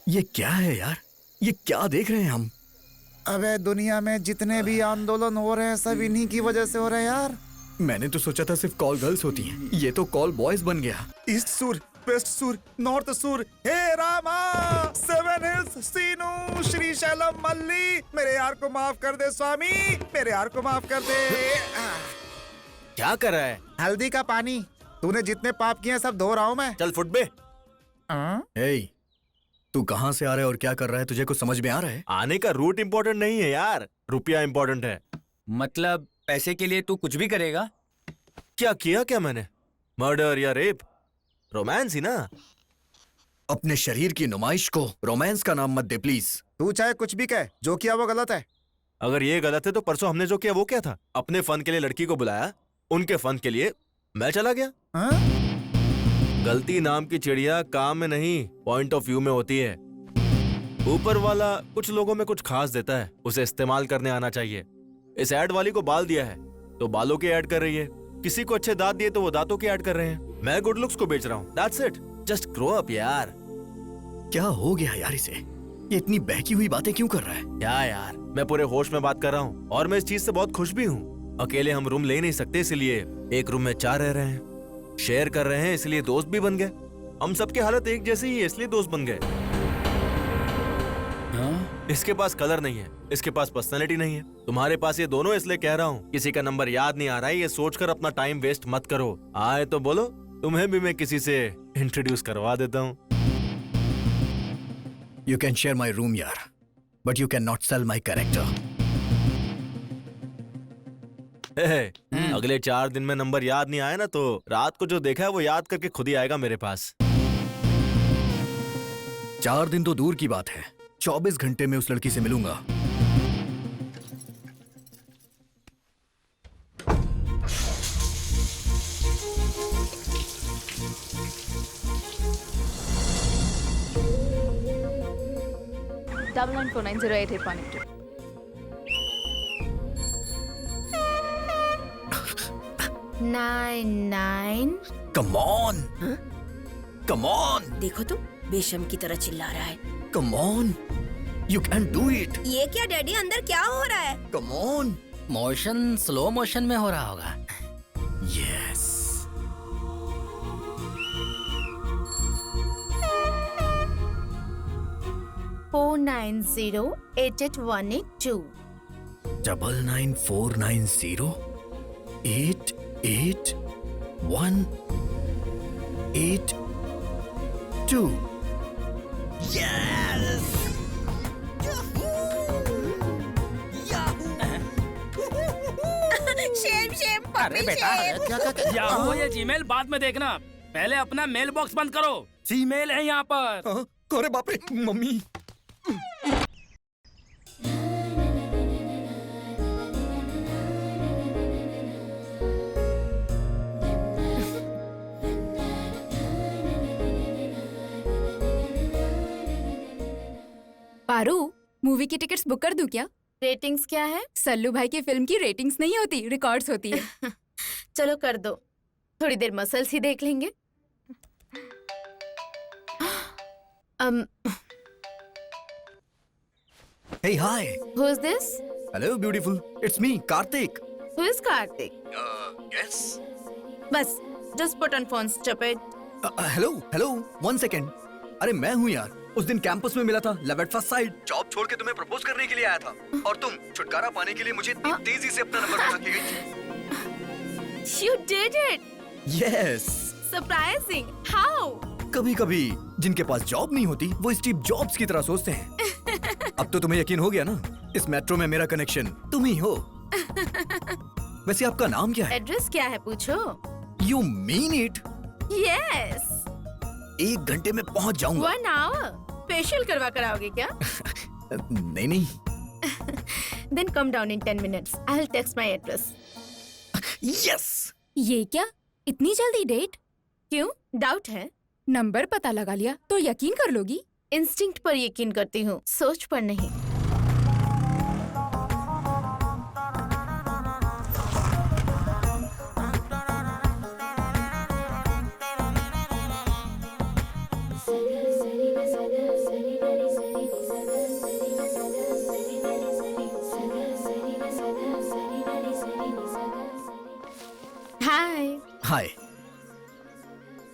ये क्या है यार? ये क्या देख रहे हैं हम? अबे दुनिया में जितने भी आंदोलन हो रहे हैं सब इन्हीं की वजह से हो रहे हैं यार। मैंने तो सोचा था सिर्फ कॉल गर्ल्स होती हैं, ये तो कॉल बॉयज बन गया। ईस्ट सुर, वेस्ट सुर, नॉर्थ सुर, हे रामा, सेवन हिल्स, सीनू, श्रीशैलम, मल्ली, मेरे यार को माफ कर दे स्वामी, मेरे यार को माफ कर दे। क्या कर रहा है? हल्दी का पानी, तूने जितने पाप किए हैं सब धो रहा हूँ मैं। चल फुट बे। हे, तू कहाँ से आ रहा है और क्या कर रहा है, तुझे कुछ समझ में आ रहा है? आने का रूट इम्पोर्टेंट नहीं है यार, रुपया इम्पोर्टेंट है। मतलब पैसे के लिए तू कुछ भी करेगा? क्या किया क्या मैंने? मर्डर या रेप? रोमांस ही ना। अपने शरीर की नुमाइश को रोमांस का नाम मत दे प्लीज। तू चाहे कुछ भी कह, जो किया वो गलत है। अगर ये गलत है तो परसों हमने जो किया वो क्या था? अपने फन के लिए लड़की को बुलाया, उनके फन के लिए मैं चला गया। गलती नाम की चिड़िया काम में नहीं, पॉइंट ऑफ व्यू में होती है। ऊपर वाला कुछ लोगों में कुछ खास देता है, उसे इस्तेमाल करने आना चाहिए। इस ऐड वाली को बाल दिया है तो बालों की ऐड कर रही है, किसी को अच्छे दांत दिए तो वो दांतों की ऐड कर रहे हैं। मैं गुड लुक्स को बेच रहा हूँ। That's it, just grow up यार। क्या हो गया यार इसे? ये इतनी बहकी हुई बातें क्यों कर रहा है? क्या यार, मैं पूरे होश में बात कर रहा हूँ और मैं इस चीज से बहुत खुश भी हूँ। अकेले हम रूम ले नहीं सकते, इसलिए एक रूम में 4 रह रहे हैं। शेयर कर रहे हैं इसलिए दोस्त भी बन गए। हम सबकी हालत एक जैसी ही है इसलिए दोस्त बन गए। इसके पास कलर नहीं है, इसके पास पर्सनालिटी नहीं है, तुम्हारे पास ये दोनों, इसलिए कह रहा हूँ किसी का नंबर याद नहीं आ रहा है ये सोचकर अपना टाइम वेस्ट मत करो। आए तो बोलो, तुम्हें भी मैं किसी से इंट्रोड्यूस करवा देता हूँ। You can share my room यार, but you cannot sell my character. अगले 4 दिन में नंबर याद नहीं आया ना तो रात को जो देखा है वो याद करके खुद ही आएगा मेरे पास। 4 दिन तो दूर की बात है, 24 घंटे में उस लड़की से मिलूंगा। Double 949088182. Nine. Come on, come on, देखो तुम, बेशम की तरह चिल्ला रहा है। come on, you can do it. ये क्या डैडी, अंदर क्या हो रहा है? Come on. Motion slow motion में हो रहा होगा। Yes. Four 9088182. 99490881882. Yes. शेम अरे बेटा, क्या हुआ ये जीमेल बाद में देखना, पहले अपना मेल बॉक्स बंद करो, जीमेल है यहाँ पर। अरे बाप रे, मम्मी। पारू, मूवी की टिकट्स बुक कर दूं क्या? रेटिंग्स क्या है? सल्लू भाई की फिल्म की रेटिंग्स नहीं होती, रिकॉर्ड्स होती है। चलो कर दो, थोड़ी देर मसल्स ही देख लेंगे। Hey, hi. Who is this? Hello, beautiful. It's me, Karthik. Who is Karthik? Yes. बस, just put on phone, stupid. Hello. 1 second. अरे मैं हूँ यार। उस दिन कैंपस में मिला था, love at first sight. Job छोड़ के तुम्हें प्रपोज करने के लिए आया था, और तुम छुटकारा पाने के लिए मुझे इतनी तेजी से अपना नंबर बता के गई थी। You did it. Yes. Surprising. How? कभी-कभी जिनके पास जॉब नहीं होती, वो स्टीव जॉब्स की तरह सोचते हैं। अब तो तुम्हें यकीन हो गया ना, इस मेट्रो में मेरा कनेक्शन तुम ही हो। वैसे आपका नाम क्या है? एड्रेस क्या है पूछो? You mean it? Yes. 1 घंटे में पहुंच जाऊंगा। 1 hour. फेशियल करवा कर आओगे क्या? नहीं। Then come down in 10 minutes. I'll text my address. Yes. ये क्या? इतनी जल्दी डेट? क्यों? डाउट है? नंबर पता लगा लिया तो यकीन कर लोगी? इंस्टिंक्ट पर यकीन करती हूँ, सोच पर नहीं। हाय।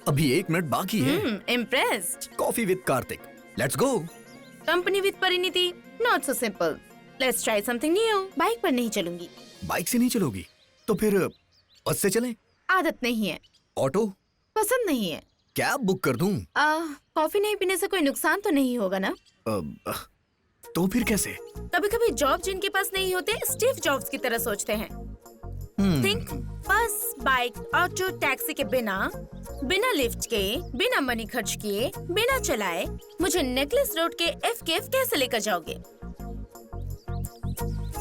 अभी 1 मिनट बाकी है। Impressed. Coffee with Kartik. Let's go. Company with Parineeti, not so simple. Let's try something new. Bike पर नहीं चलूंगी। बाइक से नहीं चलोगी तो फिर बस से चलें? आदत नहीं है। ऑटो? पसंद नहीं है। कैब बुक कर दूं? कॉफी नहीं पीने से कोई नुकसान तो नहीं होगा ना? तो फिर कैसे? कभी कभी जॉब जिनके पास नहीं होते स्टीव जॉब्स की तरह सोचते हैं। थिंक बस, बाइक, ऑटो, टैक्सी के बिना लिफ्ट के, बिना मनी खर्च किए, बिना चलाए मुझे नेकलेस रोड के FKF कैसे लेकर जाओगे?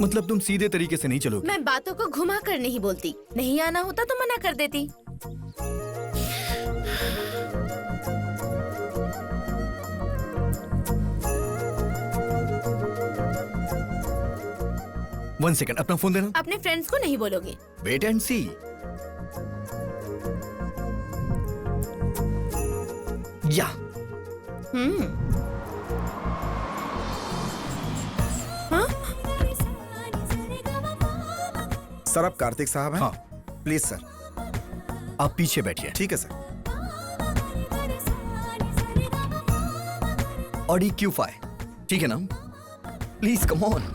मतलब तुम सीधे तरीके से नहीं चलोगे? मैं बातों को घुमा कर नहीं बोलती। नहीं आना होता तो मना कर देती। वन सेकंड, अपना फोन देना। अपने फ्रेंड्स को नहीं बोलोगे? वेट एंड सी। या। सर, आप कार्तिक साहब हैं? हाँ। Please sir. आप पीछे बैठिए। ठीक है सर। ऑडी Q5, ठीक है ना? Please come on.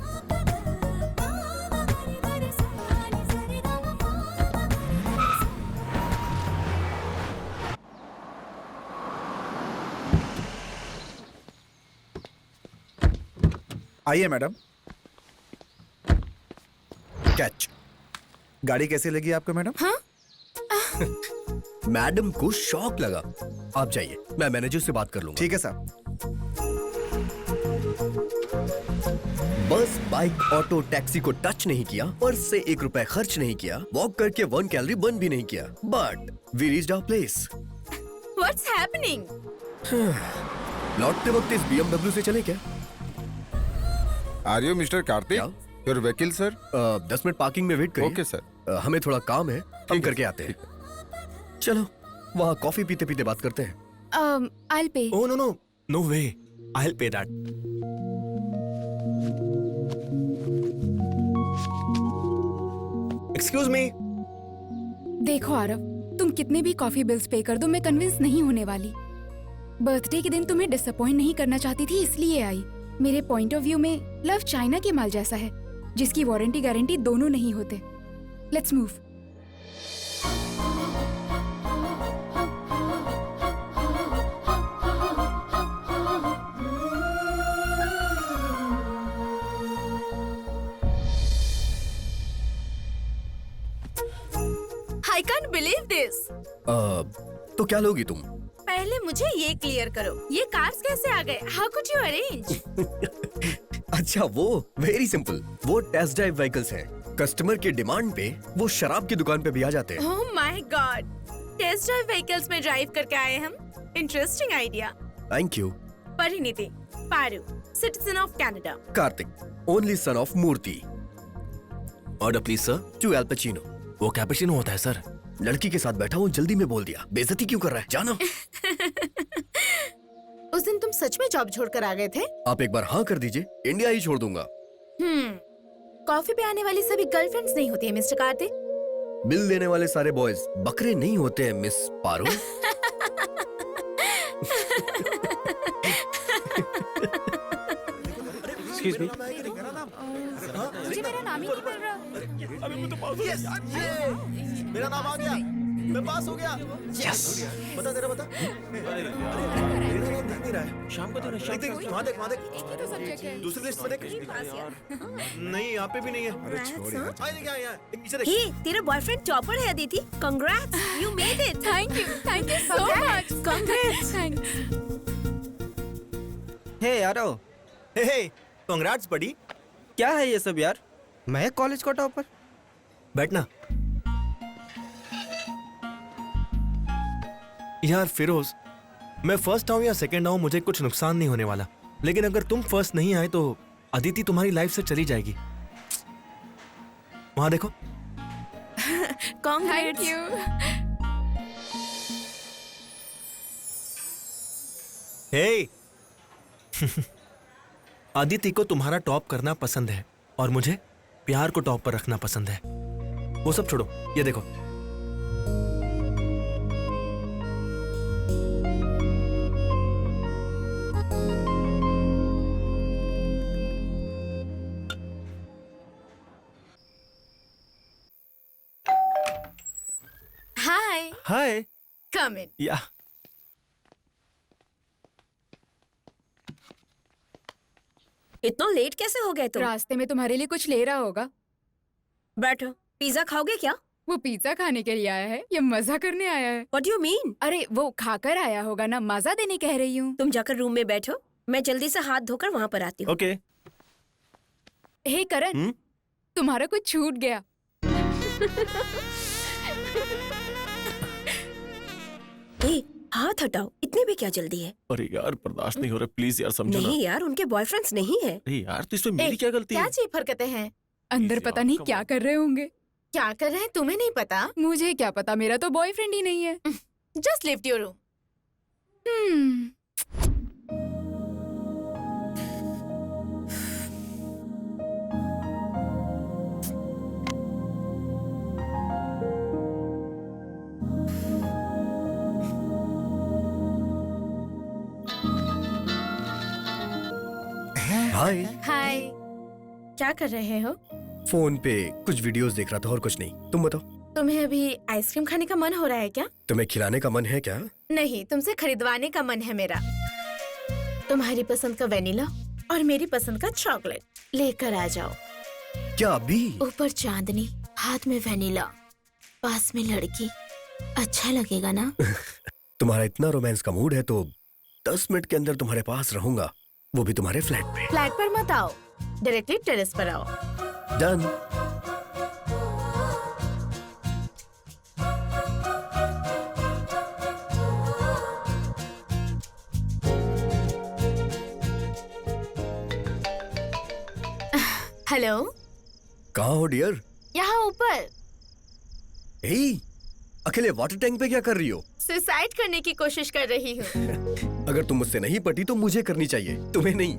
आइए मैडम। कैच। गाड़ी कैसी लगी आपको मैडम? हाँ? मैडम को शॉक लगा। आप जाइए, मैं मैनेजर से बात कर लूंगा। ठीक है साहब। बस, बाइक, ऑटो, टैक्सी को टच नहीं किया, पर्स से 1 रुपए खर्च नहीं किया, वॉक करके 1 कैलोरी बर्न भी नहीं किया, but we reached our place. What's happening? लौटते वक्त इस BMW से चले क्या? Are you mister Kartik? Your vehicle sir? 10 minute parking में वेट करिए। Okay sir. हमें थोड़ा काम है, हम करके आते हैं। चलो, वहाँ कॉफी पीते पीते बात करते हैं। I'll pay. Oh no way. I'll pay that. Excuse me. देखो आरव, तुम कितने भी कॉफी बिल्स पे कर दो, मैं कन्विंस नहीं होने वाली। बर्थडे के दिन तुम्हें डिसअपॉइंट नहीं करना चाहती थी, इसलिए आई। मेरे पॉइंट ऑफ व्यू में लव चाइना के माल जैसा है, जिसकी वारंटी गारंटी दोनों नहीं होते। Let's move. I can't believe this. तो क्या लोगी तुम? पहले मुझे ये क्लियर करो, ये कार्स कैसे आ गए? How could you arrange? अच्छा, वो वेरी सिंपल। वो टेस्ट ड्राइव व्हीकल्स हैं। कस्टमर की डिमांड पे वो शराब की दुकान पे भी आ जाते हैं। Oh my God! Test drive vehicles में ड्राइव करके आए हम। Interesting idea. Thank you. Parineeti, Paru, citizen of Canada. Kartik, only son of Murthy. Order please sir. 2 Al Pacino. वो कैपेचिनो होता है सर। लड़की के साथ बैठा हूँ, जल्दी में बोल दिया। बेइज्जती क्यों कर रहा है? जानो। उस दिन तुम सच में जॉब छोड़कर आ गए थे? आप एक बार हाँ कर दीजिए, इंडिया ही छोड़ दूंगा। कॉफी पे आने वाली सभी गर्लफ्रेंड्स नहीं होती है मिस्टर कार्तिक। बिल देने वाले सारे बॉयज बकरे नहीं होते हैं मिस पारो। Excuse me. मुझे मेरा नाम ही नहीं मिल रहा। अभी मैं तो पास हो गया। मेरा नाम आ गया, मैं पास हो गया। यस। बता तेरा बता। मेरा नाम दिख नहीं रहा है। शाम को तो वहाँ देख तो सब्जेक्ट है। दूसरी लिस्ट में देख। नहीं यहाँ पे भी नहीं है। हे, तेरा बॉयफ्रेंड टॉपर है Aditi. Congrats, you made it. Thank you so much. Congrats. हे यारो, हे कांग्रेट्स बडी। क्या है ये सब यार? मैं कॉलेज का टॉपर। बैठना। यार फिरोज, मैं फर्स्ट आऊं या सेकंड आऊं मुझे कुछ नुकसान नहीं होने वाला, लेकिन अगर तुम फर्स्ट नहीं आए तो अदिति तुम्हारी लाइफ से चली जाएगी। वहां देखो। Thank you. हे अदिति को तुम्हारा टॉप करना पसंद है और मुझे प्यार को टॉप पर रखना पसंद है। वो सब छोड़ो, ये देखो। हाय, हाय। कम इन। या इतना लेट कैसे हो गए तुम? रास्ते में तुम्हारे लिए कुछ ले रहा होगा। बैठो। पिज्जा खाओगे क्या? वो पिज्जा खाने के लिए आया है या मजा करने आया है? What do you mean? अरे वो खाकर आया होगा ना, मजा देने कह रही हूँ। तुम जाकर रूम में बैठो, मैं जल्दी से हाथ धोकर वहाँ पर आती हूँ। ओके। हे करण, तुम्हारा कुछ छूट गया। ए, हाथ हटाओ, इतनी भी क्या जल्दी है? अरे यार बर्दाश्त नहीं हो रहा, प्लीज यार समझो ना। नहीं यार, उनके बॉयफ्रेंड्स नहीं है। अरे यार तो इसमें मेरी क्या गलती है? क्या चीप हरकतें हैं? अंदर पता नहीं क्या कर रहे होंगे। क्या कर रहे हैं तुम्हें नहीं पता? मुझे क्या पता, मेरा तो बॉयफ्रेंड ही नहीं है। Just lift your room. Hi. Hi, क्या कर रहे हो? फोन पे कुछ वीडियोस देख रहा था और कुछ नहीं। तुम बताओ। तुम्हें अभी आइसक्रीम खाने का मन हो रहा है क्या? तुम्हें खिलाने का मन है क्या? नहीं, तुमसे खरीदवाने का मन है मेरा। तुम्हारी पसंद का वेनिला और मेरी पसंद का चॉकलेट लेकर आ जाओ। क्या अभी? ऊपर चांदनी, हाथ में वेनिला, पास में लड़की। अच्छा लगेगा ना? तुम्हारा इतना रोमांस का मूड है तो 10 मिनट के अंदर तुम्हारे पास रहूंगा, वो भी तुम्हारे फ्लैट पे। फ्लैट पर मत आओ, डायरेक्टली टेरेस पर आओ। डन। हेलो, कहाँ हो डियर? यहाँ ऊपर। हे, अकेले वाटर टैंक पे क्या कर रही हो? सुसाइड करने की कोशिश कर रही हूँ। अगर तुम मुझसे नहीं पटी तो मुझे करनी चाहिए, तुम्हें नहीं।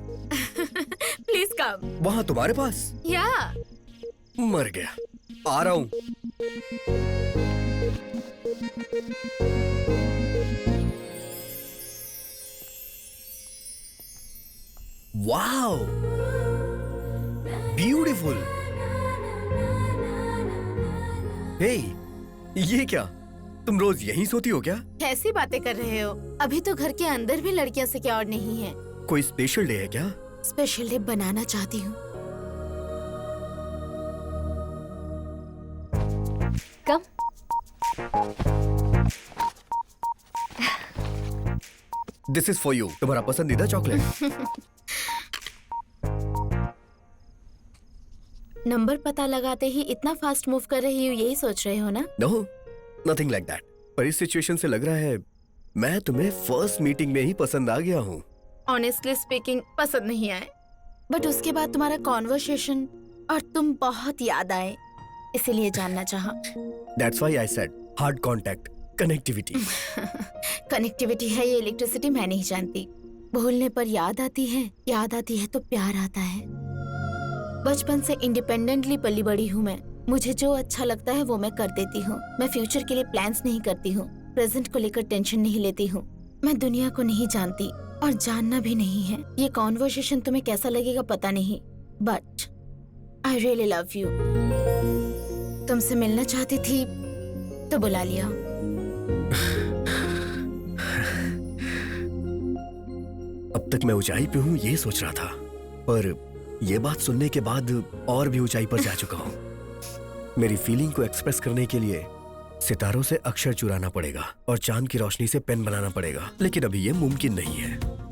Please come. वहाँ तुम्हारे पास? या। मर गया, आ रहा हूँ। Wow, beautiful. हे, ये क्या? तुम रोज यहीं सोती हो क्या? कैसी बातें कर रहे हो? अभी तो घर के अंदर भी लड़कियां सिक्योर नहीं है। कोई स्पेशल डे है क्या? स्पेशल डे बनाना चाहती हूँ। कम। दिस इज फॉर यू, तुम्हारा पसंदीदा चॉकलेट। नंबर पता लगाते ही इतना फास्ट मूव कर रही हूँ, यही सोच रहे हो ना? No, nothing like that. पर इस सिचुएशन से लग रहा है मैं तुम्हें फर्स्ट मीटिंग में ही पसंद आ गया हूँ। ऑनेस्टली स्पीकिंग पसंद नहीं आए, बट उसके बाद तुम्हारा कॉन्वर्सेशन और तुम बहुत याद आए, इसीलिए जानना चाहा। That's why I said hard contact, connectivity. Connectivity है ये इलेक्ट्रिसिटी मैं नहीं जानती। भूलने पर याद आती है तो प्यार आता है। बचपन से इंडिपेंडेंटली पली बड़ी हूँ मैं। मुझे जो अच्छा लगता है वो मैं कर देती हूँ। मैं फ्यूचर के लिए प्लान्स नहीं करती हूँ, प्रेजेंट को लेकर टेंशन नहीं लेती हूँ। मैं दुनिया को नहीं जानती और जानना भी नहीं है। ये कॉन्वर्सेशन तुम्हें कैसा लगेगा पता नहीं, but I really love you. तुमसे मिलना चाहती थी तो बुला लिया। अब तक मैं ऊंचाई पे हूँ ये सोच रहा था, पर ये बात सुनने के बाद और भी ऊंचाई पर जा चुका हूँ। मेरी फीलिंग को एक्सप्रेस करने के लिए सितारों से अक्षर चुराना पड़ेगा और चांद की रोशनी से पेन बनाना पड़ेगा, लेकिन अभी ये मुमकिन नहीं है।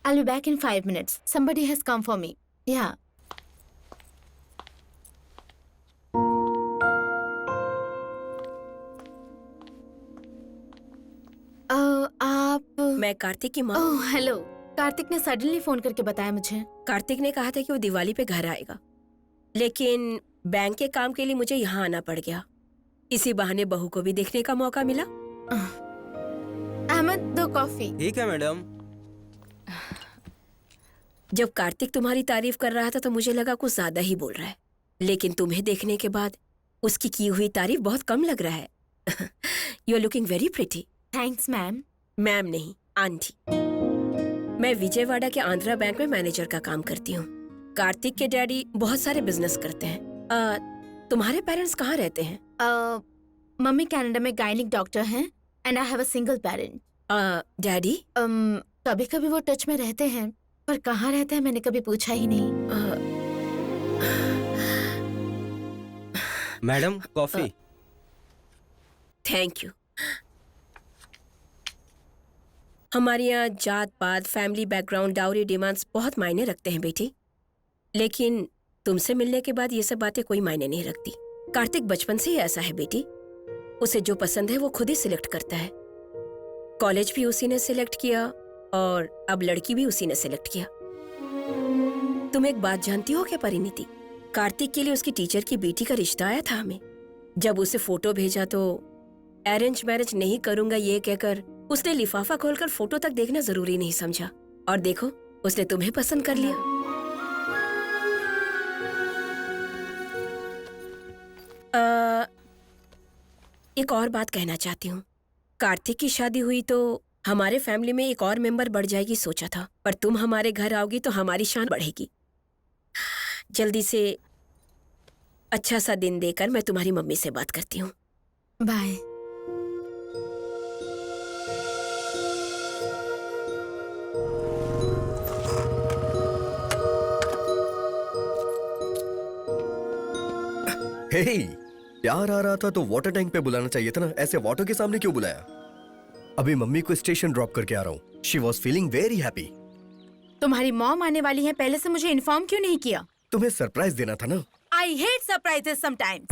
I'll be back in 5 minutes. Somebody has come for me. Yeah. आप मैं कार्तिक की माँ। Oh hello. कार्तिक ने सडनली फोन करके बताया मुझे। कार्तिक ने कहा था कि वो दिवाली पे घर आएगा, लेकिन बैंक के काम के लिए मुझे यहाँ आना पड़ गया। इसी बहाने बहू को भी देखने का मौका मिला। अहमद 2 कॉफी। ठीक है मैडम। जब कार्तिक तुम्हारी तारीफ कर रहा था तो मुझे लगा कुछ ज्यादा ही बोल रहा है, लेकिन तुम्हें देखने के बाद उसकी की हुई तारीफ बहुत कम लग रहा है। You are looking very pretty. Thanks ma'am. Ma'am नहीं, आंटी। मैं विजयवाड़ा के आंध्रा बैंक में मैनेजर का काम करती हूँ। कार्तिक के डैडी बहुत सारे बिजनेस करते हैं। तुम्हारे पेरेंट्स कहाँ रहते हैं? मम्मी कनाडा में गायनिक डॉक्टर हैं and I have a single parent. Daddy? कभी कभी वो टच में रहते हैं, पर कहाँ रहते हैं मैंने कभी पूछा ही नहीं। Madam coffee. Thank you. हमारे यहाँ जात पात, फैमिली बैकग्राउंड, डाउरी डिमांड्स बहुत मायने रखते हैं बेटी, लेकिन तुमसे मिलने के बाद ये सब बातें कोई मायने नहीं रखती। कार्तिक बचपन से ही ऐसा है बेटी। उसे जो पसंद है वो खुद ही सिलेक्ट करता है। कॉलेज भी उसी ने सिलेक्ट किया और अब लड़की भी उसी ने सिलेक्ट किया। तुम एक बात जानती हो क्या परिणीति? कार्तिक के लिए उसकी टीचर की बेटी का रिश्ता आया था हमें। जब उसे फोटो भेजा तो अरेंज मैरिज नहीं करूंगा ये कहकर उसने लिफाफा खोलकर फोटो तक देखना जरूरी नहीं समझा, और देखो उसने तुम्हें पसंद कर लिया। एक और बात कहना चाहती हूँ। कार्तिक की शादी हुई तो हमारे फैमिली में एक और मेंबर बढ़ जाएगी सोचा था, पर तुम हमारे घर आओगी तो हमारी शान बढ़ेगी। जल्दी से अच्छा सा दिन देकर मैं तुम्हारी मम्मी से बात करती हूँ। बाय। हे, प्यार आ रहा था तो वाटर टैंक पे बुलाना चाहिए था ना, ऐसे वाटर के सामने क्यों बुलाया? अभी मम्मी को स्टेशन ड्रॉप करके आ रहा हूँ। She was feeling very happy. तुम्हारी मॉम आने वाली है, पहले से मुझे इन्फॉर्म क्यों नहीं किया? तुम्हें सरप्राइज देना था ना। I hate surprises sometimes.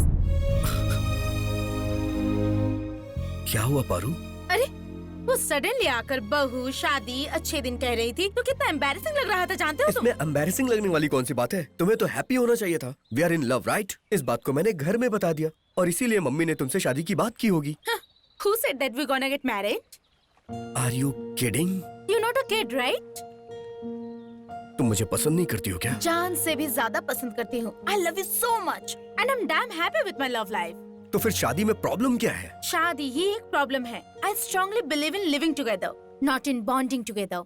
क्या हुआ पारू? अरे वो सडनली आकर बहू, शादी, अच्छे दिन कह रही थी तो कितना एम्बैरेसिंग लग रहा था, जानते हो तुम? इसमें एम्बैरेसिंग लगने वाली कौन सी बात है? तुम्हें तो हैप्पी होना चाहिए था। We are in love, right? इस बात को मैंने घर में बता दिया और इसीलिए मम्मी ने तुमसे शादी की बात की होगी। Who said that we're gonna get married? Are you kidding? You're not a kid, right? तुम मुझे पसंद नहीं करती हो क्या? जान से भी ज्यादा पसंद करती हूँ। I love you so much and I'm damn happy with my love life. तो फिर शादी में प्रॉब्लम क्या है? शादी ही एक प्रॉब्लम है। I strongly believe in living together, not in bonding together.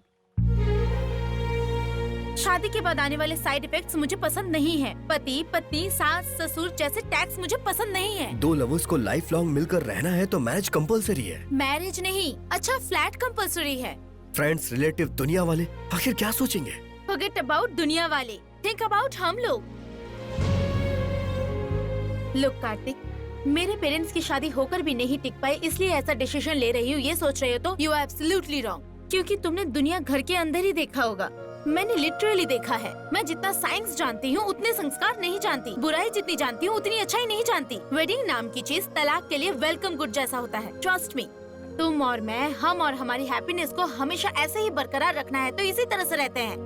शादी के बाद आने वाले साइड इफेक्ट्स मुझे पसंद नहीं है। पति, पत्नी, सास, ससुर जैसे टैक्स मुझे पसंद नहीं है। दो लवर्स को लाइफ लॉन्ग मिलकर रहना है तो मैरिज कंपलसरी है। मैरिज नहीं, अच्छा फ्लैट कंपलसरी है। फ्रेंड्स, रिलेटिव, दुनिया वाले आखिर क्या सोचेंगे? Forget about दुनिया वाले, think about हम लोग। Look कार्तिक, मेरे पेरेंट्स की शादी होकर भी नहीं टिक पाए, इसलिए ऐसा डिसीजन ले रही हूँ। ये सोच रहे हो तो यू आर एब्सोल्युटली रॉन्ग, क्योंकि तुमने दुनिया घर के अंदर ही देखा होगा। मैंने लिटरली देखा है। मैं जितना साइंस जानती हूँ उतने संस्कार नहीं जानती, बुराई जितनी जानती हूँ उतनी अच्छाई नहीं जानती। वेडिंग नाम की चीज तलाक के लिए वेलकम गुड जैसा होता है। ट्रस्ट मी, तुम और मैं, हम और हमारी हैप्पीनेस को हमेशा ऐसे ही बरकरार रखना है तो इसी तरह से रहते हैं।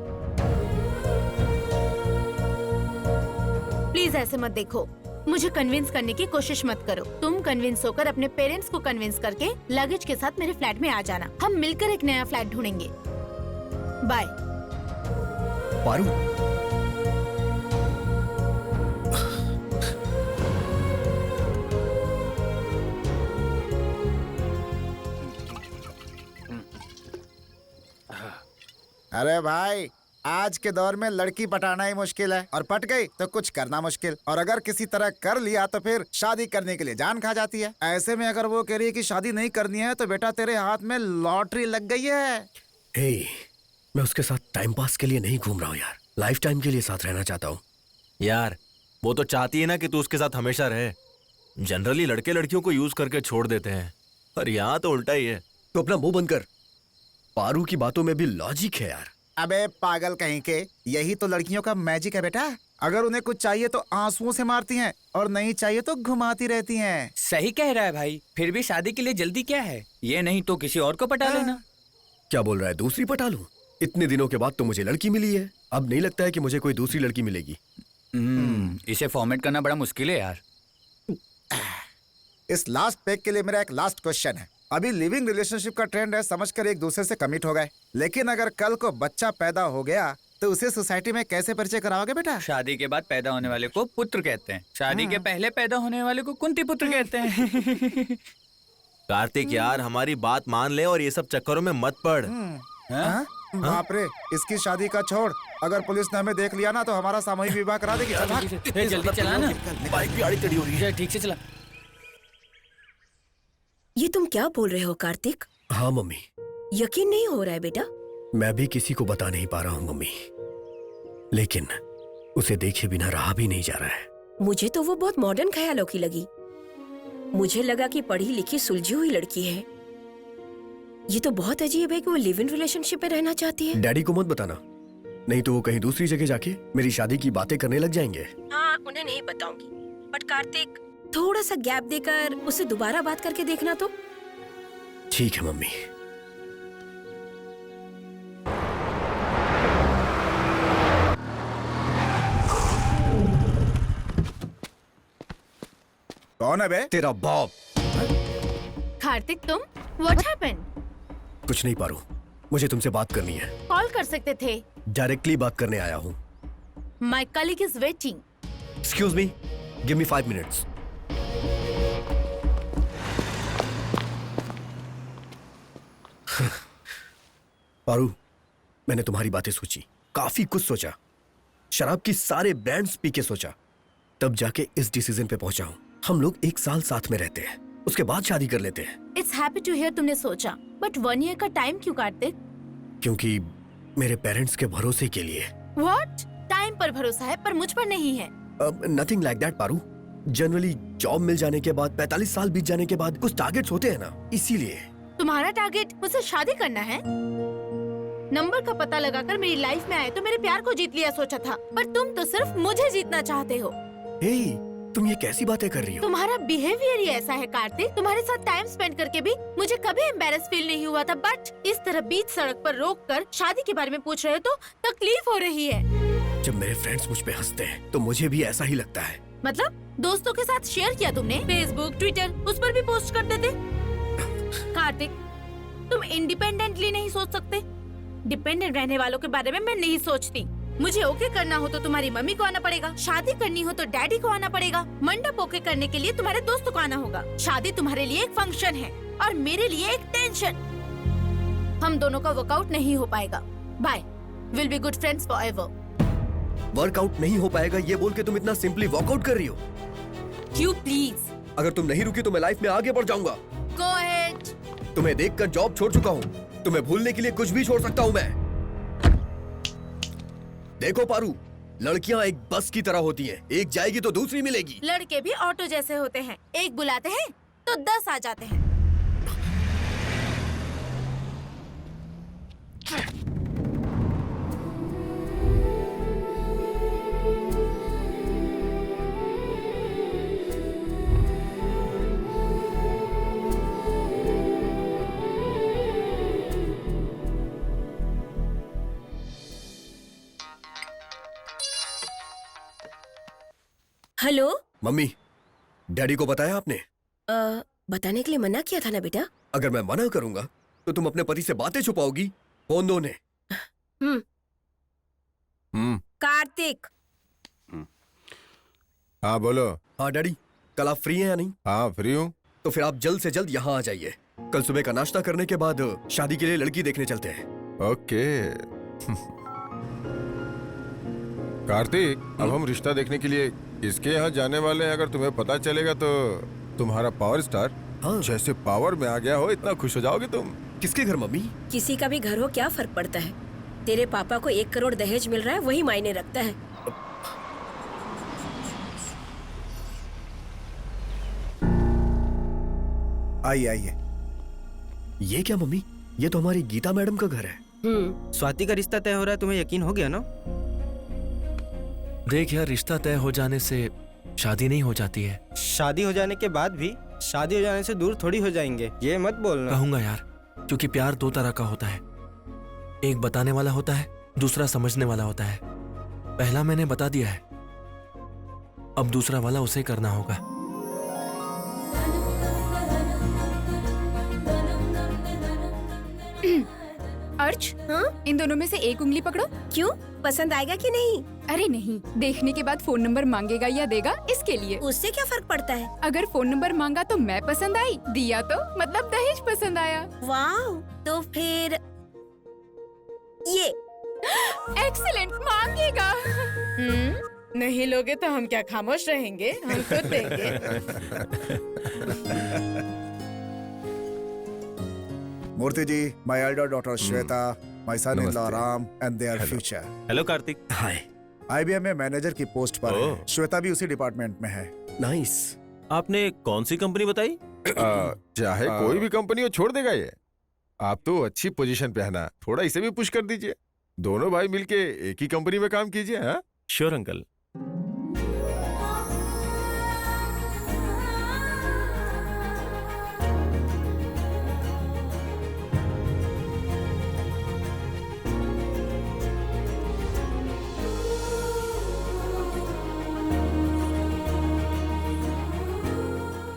प्लीज ऐसे मत देखो, मुझे कन्विंस करने की कोशिश मत करो। तुम कन्विंस होकर अपने पेरेंट्स को कन्विंस करके लगेज के साथ मेरे फ्लैट में आ जाना। हम मिलकर एक नया फ्लैट ढूंढेंगे। बाय। पारू, अरे भाई, आज के दौर में लड़की पटाना ही मुश्किल है, और पट गई तो कुछ करना मुश्किल, और अगर किसी तरह कर लिया तो फिर शादी करने के लिए जान खा जाती है। ऐसे में अगर वो कह रही है कि शादी नहीं करनी है तो बेटा तेरे हाथ में लॉटरी लग गई है। हे, मैं उसके साथ टाइम पास के लिए नहीं घूम रहा हूँ यार, लाइफ टाइम के लिए साथ रहना चाहता हूँ। यार वो तो चाहती है ना कि तू उसके साथ हमेशा रहे। जनरली लड़के लड़कियों को यूज करके छोड़ देते हैं, पर यहाँ तो उल्टा ही है। तो अपना मुंह बंद कर, पारू की बातों में भी लॉजिक है यार। अबे पागल कहीं के, यही तो लड़कियों का मैजिक है बेटा। अगर उन्हें कुछ चाहिए तो आंसुओं से मारती हैं, और नहीं चाहिए तो घुमाती रहती हैं। सही कह रहा है भाई, फिर भी शादी के लिए जल्दी क्या है? ये नहीं तो किसी और को पटा लेना। क्या बोल रहा है, दूसरी पटा लूं? इतने दिनों के बाद तो मुझे लड़की मिली है, अब नहीं लगता है कि मुझे कोई दूसरी लड़की मिलेगी। इसे फॉर्मेट करना बड़ा मुश्किल है यार। इस लास्ट पेग के लिए मेरा एक लास्ट क्वेश्चन है। अभी लिविंग रिलेशनशिप का ट्रेंड है, समझकर एक दूसरे से कमिट हो गए, लेकिन अगर कल को बच्चा पैदा हो गया तो उसे सोसाइटी में कैसे परिचय कराओगे बेटा? शादी के बाद पैदा होने वाले को पुत्र कहते हैं, शादी के पहले पैदा होने वाले को कुंती पुत्र कहते हैं। कार्तिक यार, हमारी बात मान ले और ये सब चक्करों में मत पड़। बाप रे, इसकी शादी का छोड़, अगर पुलिस ने हमें देख लिया ना तो हमारा सामूहिक विवाह करा देगी। जल्दी चला ना, बाइक भी आड़ी टेढ़ी हो रही है। ठीक से चला। ये तुम क्या बोल रहे हो कार्तिक? हाँ मम्मी, यकीन नहीं हो रहा है बेटा। मैं भी किसी को बता नहीं पा रहा हूँ मम्मी, लेकिन उसे देखे बिना रहा भी नहीं जा रहा है। मुझे तो वो बहुत मॉडर्न ख्यालों की लगी। मुझे लगा कि पढ़ी लिखी सुलझी हुई लड़की है। ये तो बहुत अजीब है कि वो लिव इन रिलेशनशिप में रहना चाहती है। डैडी को मत बताना, नहीं तो वो कहीं दूसरी जगह जाके मेरी शादी की बातें करने लग जाएंगे। हाँ, उन्हें नहीं बताऊंगी, बट कार्तिक थोड़ा सा गैप देकर उसे दोबारा बात करके देखना तो। ठीक है मम्मी। कौन है बे? तेरा बाप। कार्तिक, तुम? What happened? कुछ नहीं पारू, मुझे तुमसे बात करनी है। कॉल कर सकते थे। डायरेक्टली बात करने आया हूँ। My colleague is waiting. Excuse me, give me 5 minutes. Paru, मैंने तुम्हारी बातें सोची, काफी कुछ सोचा, शराब की सारे ब्रांड्स पी के सोचा, तब जाके इस डिसीजन पे पहुंचा हूँ। हम लोग 1 साल साथ में रहते हैं, उसके बाद शादी कर लेते हैं। It's happy to hear तुमने सोचा, but 1 year का टाइम क्यों कार्तिक? क्योंकि मेरे पेरेंट्स के भरोसे के लिए। What? टाइम पर भरोसा है पर मुझ पर नहीं है। Nothing like that Paru. Generally job मिल जाने के बाद 45 साल बीत जाने के बाद कुछ टारगेट्स होते हैं ना, इसीलिए। तुम्हारा टारगेट मुझसे शादी करना है? नंबर का पता लगाकर मेरी लाइफ में आए तो मेरे प्यार को जीत लिया सोचा था, पर तुम तो सिर्फ मुझे जीतना चाहते हो। हे, तुम ये कैसी बातें कर रही हो? तुम्हारा बिहेवियर ही ऐसा है कार्तिक। तुम्हारे साथ टाइम स्पेंड करके भी मुझे कभी एम्बैरेस फील नहीं हुआ था, बट इस तरह बीच सड़क पर रोककर शादी के बारे में पूछ रहे हो तो तकलीफ हो रही है। जब मेरे फ्रेंड्स मुझ पे हंसते हैं तो मुझे भी ऐसा ही लगता है। मतलब दोस्तों के साथ शेयर किया तुमने, फेसबुक, ट्विटर, उस पर भी पोस्ट कर देते। कार्तिक, तुम इंडिपेंडेंटली नहीं सोच सकते? डिपेंडेंट रहने वालों के बारे में मैं नहीं सोचती। मुझे ओके करना हो तो तुम्हारी मम्मी को आना पड़ेगा, शादी करनी हो तो डैडी को आना पड़ेगा, मंडप ओके करने के लिए तुम्हारे दोस्तों को आना होगा। शादी तुम्हारे लिए एक फंक्शन है और मेरे लिए एक टेंशन। हम दोनों का वर्कआउट नहीं हो पाएगा। Bye, will be good friends forever. Workout नहीं हो पाएगा ये बोल के तुम इतना सिंपली वॉकआउट कर रही हो? You please. अगर तुम नहीं रुकी तो मैं लाइफ में आगे बढ़ जाऊंगा। Go ahead. तुम्हें देखकर जॉब छोड़ चुका हूँ, तुम्हें भूलने के लिए कुछ भी छोड़ सकता हूँ मैं। देखो पारू, लड़कियां एक बस की तरह होती हैं, एक जाएगी तो दूसरी मिलेगी। लड़के भी ऑटो जैसे होते हैं, एक बुलाते हैं तो 10 आ जाते हैं। हेलो मम्मी, डैडी को बताया आपने? बताने के लिए मना किया था ना बेटा। अगर मैं मना करूंगा तो तुम अपने पति से बातें छुपाओगी। फोन दो ने। कार्तिक। हाँ बोलो। हाँ डैडी, कल आप फ्री हैं या नहीं? हाँ फ्री हूँ। तो फिर आप जल्द से जल्द यहाँ आ जाइए। कल सुबह का नाश्ता करने के बाद शादी के लिए लड़की देखने चलते हैं। ओके। कार्तिक, अब हम रिश्ता देखने के लिए इसके यहाँ जाने वाले हैं। अगर तुम्हें पता चलेगा तो तुम्हारा पावर स्टार जैसे पावर में आ गया हो, इतना खुश हो जाओगे तुम। किसके घर मम्मी? किसी का भी घर हो, क्या फर्क पड़ता है। तेरे पापा को 1 करोड़ दहेज मिल रहा है, वही मायने रखता है। आइए आइए। ये क्या मम्मी? ये तो हमारी गीता मैडम का घर है। स्वाति का रिश्ता तय हो रहा है, तुम्हें यकीन हो गया ना? देख यार, रिश्ता तय हो जाने से शादी नहीं हो जाती है। शादी हो जाने के बाद भी शादी हो जाने से दूर थोड़ी हो जाएंगे, ये मत बोलना। कहूंगा यार, क्योंकि प्यार 2 तरह का होता है। एक बताने वाला होता है, दूसरा समझने वाला होता है। पहला मैंने बता दिया है, अब दूसरा वाला उसे करना होगा। अर्च, इन दोनों में से एक उंगली पकड़ो। क्यों? पसंद आएगा कि नहीं? अरे नहीं, देखने के बाद फोन नंबर मांगेगा या देगा इसके लिए। उससे क्या फर्क पड़ता है? अगर फोन नंबर मांगा तो मैं पसंद आई, दिया तो मतलब दहेज पसंद आया। वाह, तो फिर ये एक्सीलेंट, मांगेगा। नहीं लोगे तो हम क्या खामोश रहेंगे? हम खुद देंगे। मूर्ति जी, my elder daughter Shweta, my son-in-law Ram, and their future. Hello Kartik. Hi. IBM में मैनेजर की पोस्ट पर है। श्वेता भी उसी डिपार्टमेंट में है। नाइस। आपने कौन सी कंपनी बताई? चाहे कोई भी कंपनी हो, छोड़ देगा ये। आप तो अच्छी पोजीशन पे है ना, थोड़ा इसे भी पुश कर दीजिए। दोनों भाई मिलके एक ही कंपनी में काम कीजिए। हाँ, श्योर अंकल।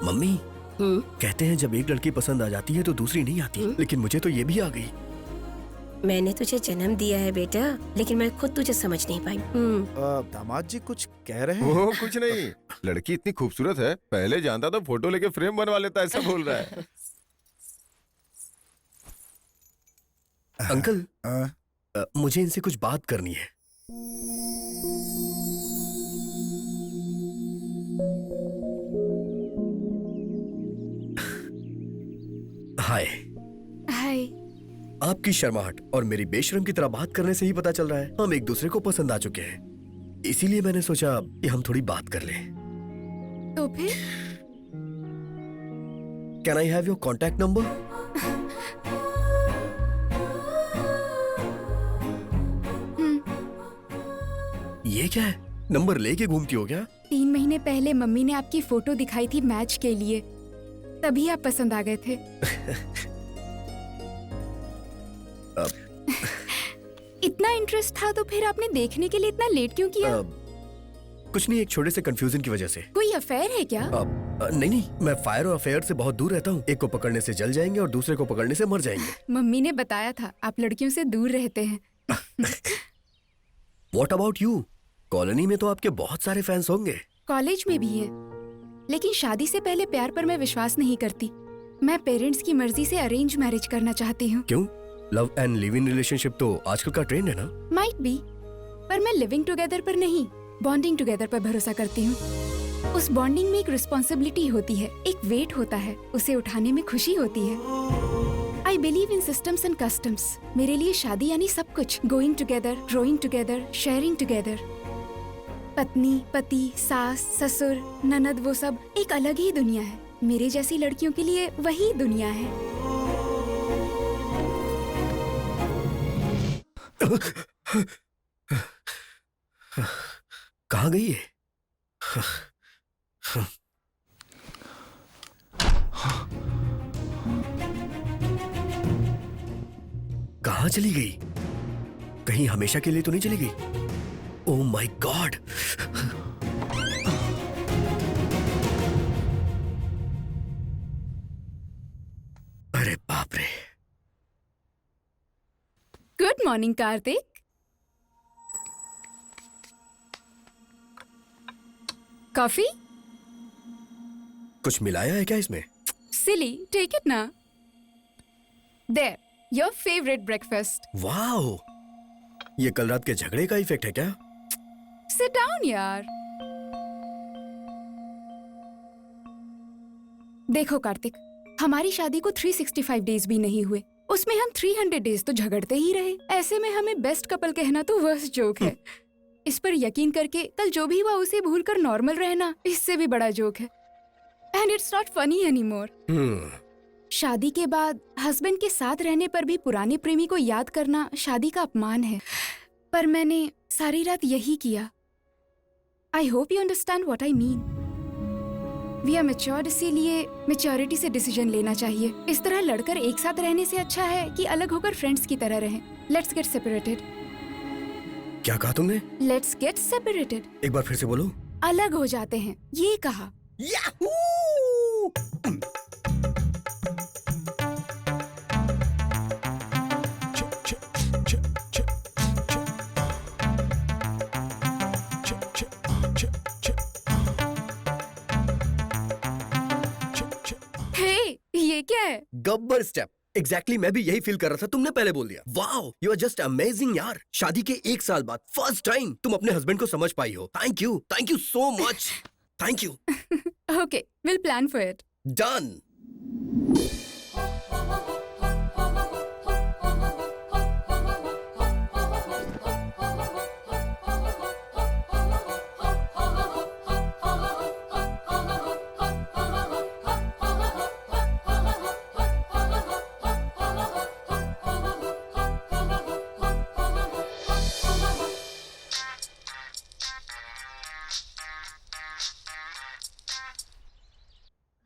मम्मी, कहते हैं जब एक लड़की पसंद आ जाती है तो दूसरी नहीं आती। लेकिन मुझे तो ये भी आ गई। मैंने तुझे जन्म दिया है बेटा, लेकिन मैं खुद तुझे समझ नहीं पाई। दामाद जी कुछ कह रहे हैं? वो कुछ नहीं, लड़की इतनी खूबसूरत है, पहले जानता तो फोटो लेके फ्रेम बनवा लेता, ऐसा बोल रहा है। अंकल, मुझे इनसे कुछ बात करनी है। हाय। हाय। आपकी शर्माहट और मेरी बेशरम की तरह बात करने से ही पता चल रहा है हम एक दूसरे को पसंद आ चुके हैं। इसीलिए मैंने सोचा कि हम थोड़ी बात कर लें। तो फिर? Can I have your contact number? ये क्या है? नंबर लेके घूमती हो क्या? 3 महीने पहले मम्मी ने आपकी फोटो दिखाई थी मैच के लिए, तभी आप पसंद आ गए थे। इतना इंटरेस्ट था तो फिर आपने देखने के लिए इतना लेट क्यों किया? कुछ नहीं, एक छोटे से कंफ्यूजन की वजह से। कोई अफेयर है क्या? नहीं नहीं, मैं फायर और अफेयर से बहुत दूर रहता हूँ। एक को पकड़ने से जल जाएंगे और दूसरे को पकड़ने से मर जाएंगे। मम्मी ने बताया था आप लड़कियों से दूर रहते हैं। What about you? कॉलोनी में तो आपके बहुत सारे फैंस होंगे। कॉलेज में भी है, लेकिन शादी से पहले प्यार पर मैं विश्वास नहीं करती। मैं पेरेंट्स की मर्जी से अरेंज मैरिज करना चाहती हूँ। क्यों? Love and live in relationship तो आजकल का ट्रेंड है ना। माइट बी, पर मैं लिविंग टुगेदर पर नहीं, बॉन्डिंग टुगेदर पर भरोसा करती हूँ। उस बॉन्डिंग में एक रिस्पॉन्सिबिलिटी होती है, एक वेट होता है, उसे उठाने में खुशी होती है। I believe in systems and customs. मेरे लिए शादी यानी सब कुछ, going together, growing together, sharing together. पत्नी, पति, सास, ससुर, ननद, वो सब एक अलग ही दुनिया है। मेरे जैसी लड़कियों के लिए वही दुनिया है। कहाँ गई है? कहाँ चली गई? कहीं हमेशा के लिए तो नहीं चली गई? Oh my God! अरे बाप रे! Good morning Kartik. कॉफी? कुछ मिलाया है क्या इसमें? सिली, टेक इट ना। There, your favourite breakfast. Wow! ये कल रात के झगड़े का इफेक्ट है क्या? सिट डाउन यार। देखो कार्तिक, हमारी शादी को 365 डेज भी नहीं हुए, उसमें हम 300 डेज तो झगड़ते ही रहे। ऐसे में हमें बेस्ट कपल कहना तो वर्स्ट जोक है। इस पर यकीन करके कल जो भी हुआ उसे भूलकर नॉर्मल रहना इससे भी बड़ा जोक है। And it's not funny anymore. शादी के बाद हस्बैंड के साथ रहने पर भी पुराने प्रेमी को याद करना शादी का अपमान है, पर मैंने सारी रात यही किया। I hope you understand what I mean. We are matured, इसीलिए मैच्योरिटी से डिसीजन लेना चाहिए। इस तरह लड़कर एक साथ रहने से अच्छा है कि अलग होकर फ्रेंड्स की तरह रहें। Let's get separated. क्या कहा तुमने? Let's get separated. एक बार फिर से बोलो। अलग हो जाते हैं, ये कहा। ये क्या है? गब्बर स्टेप। एग्जैक्टली मैं भी यही फील कर रहा था, तुमने पहले बोल दिया। Wow, you are just amazing यार। शादी के 1 साल बाद फर्स्ट टाइम तुम अपने हस्बैंड को समझ पाई हो। Thank you so much. Thank you. Okay, will plan for it. Done.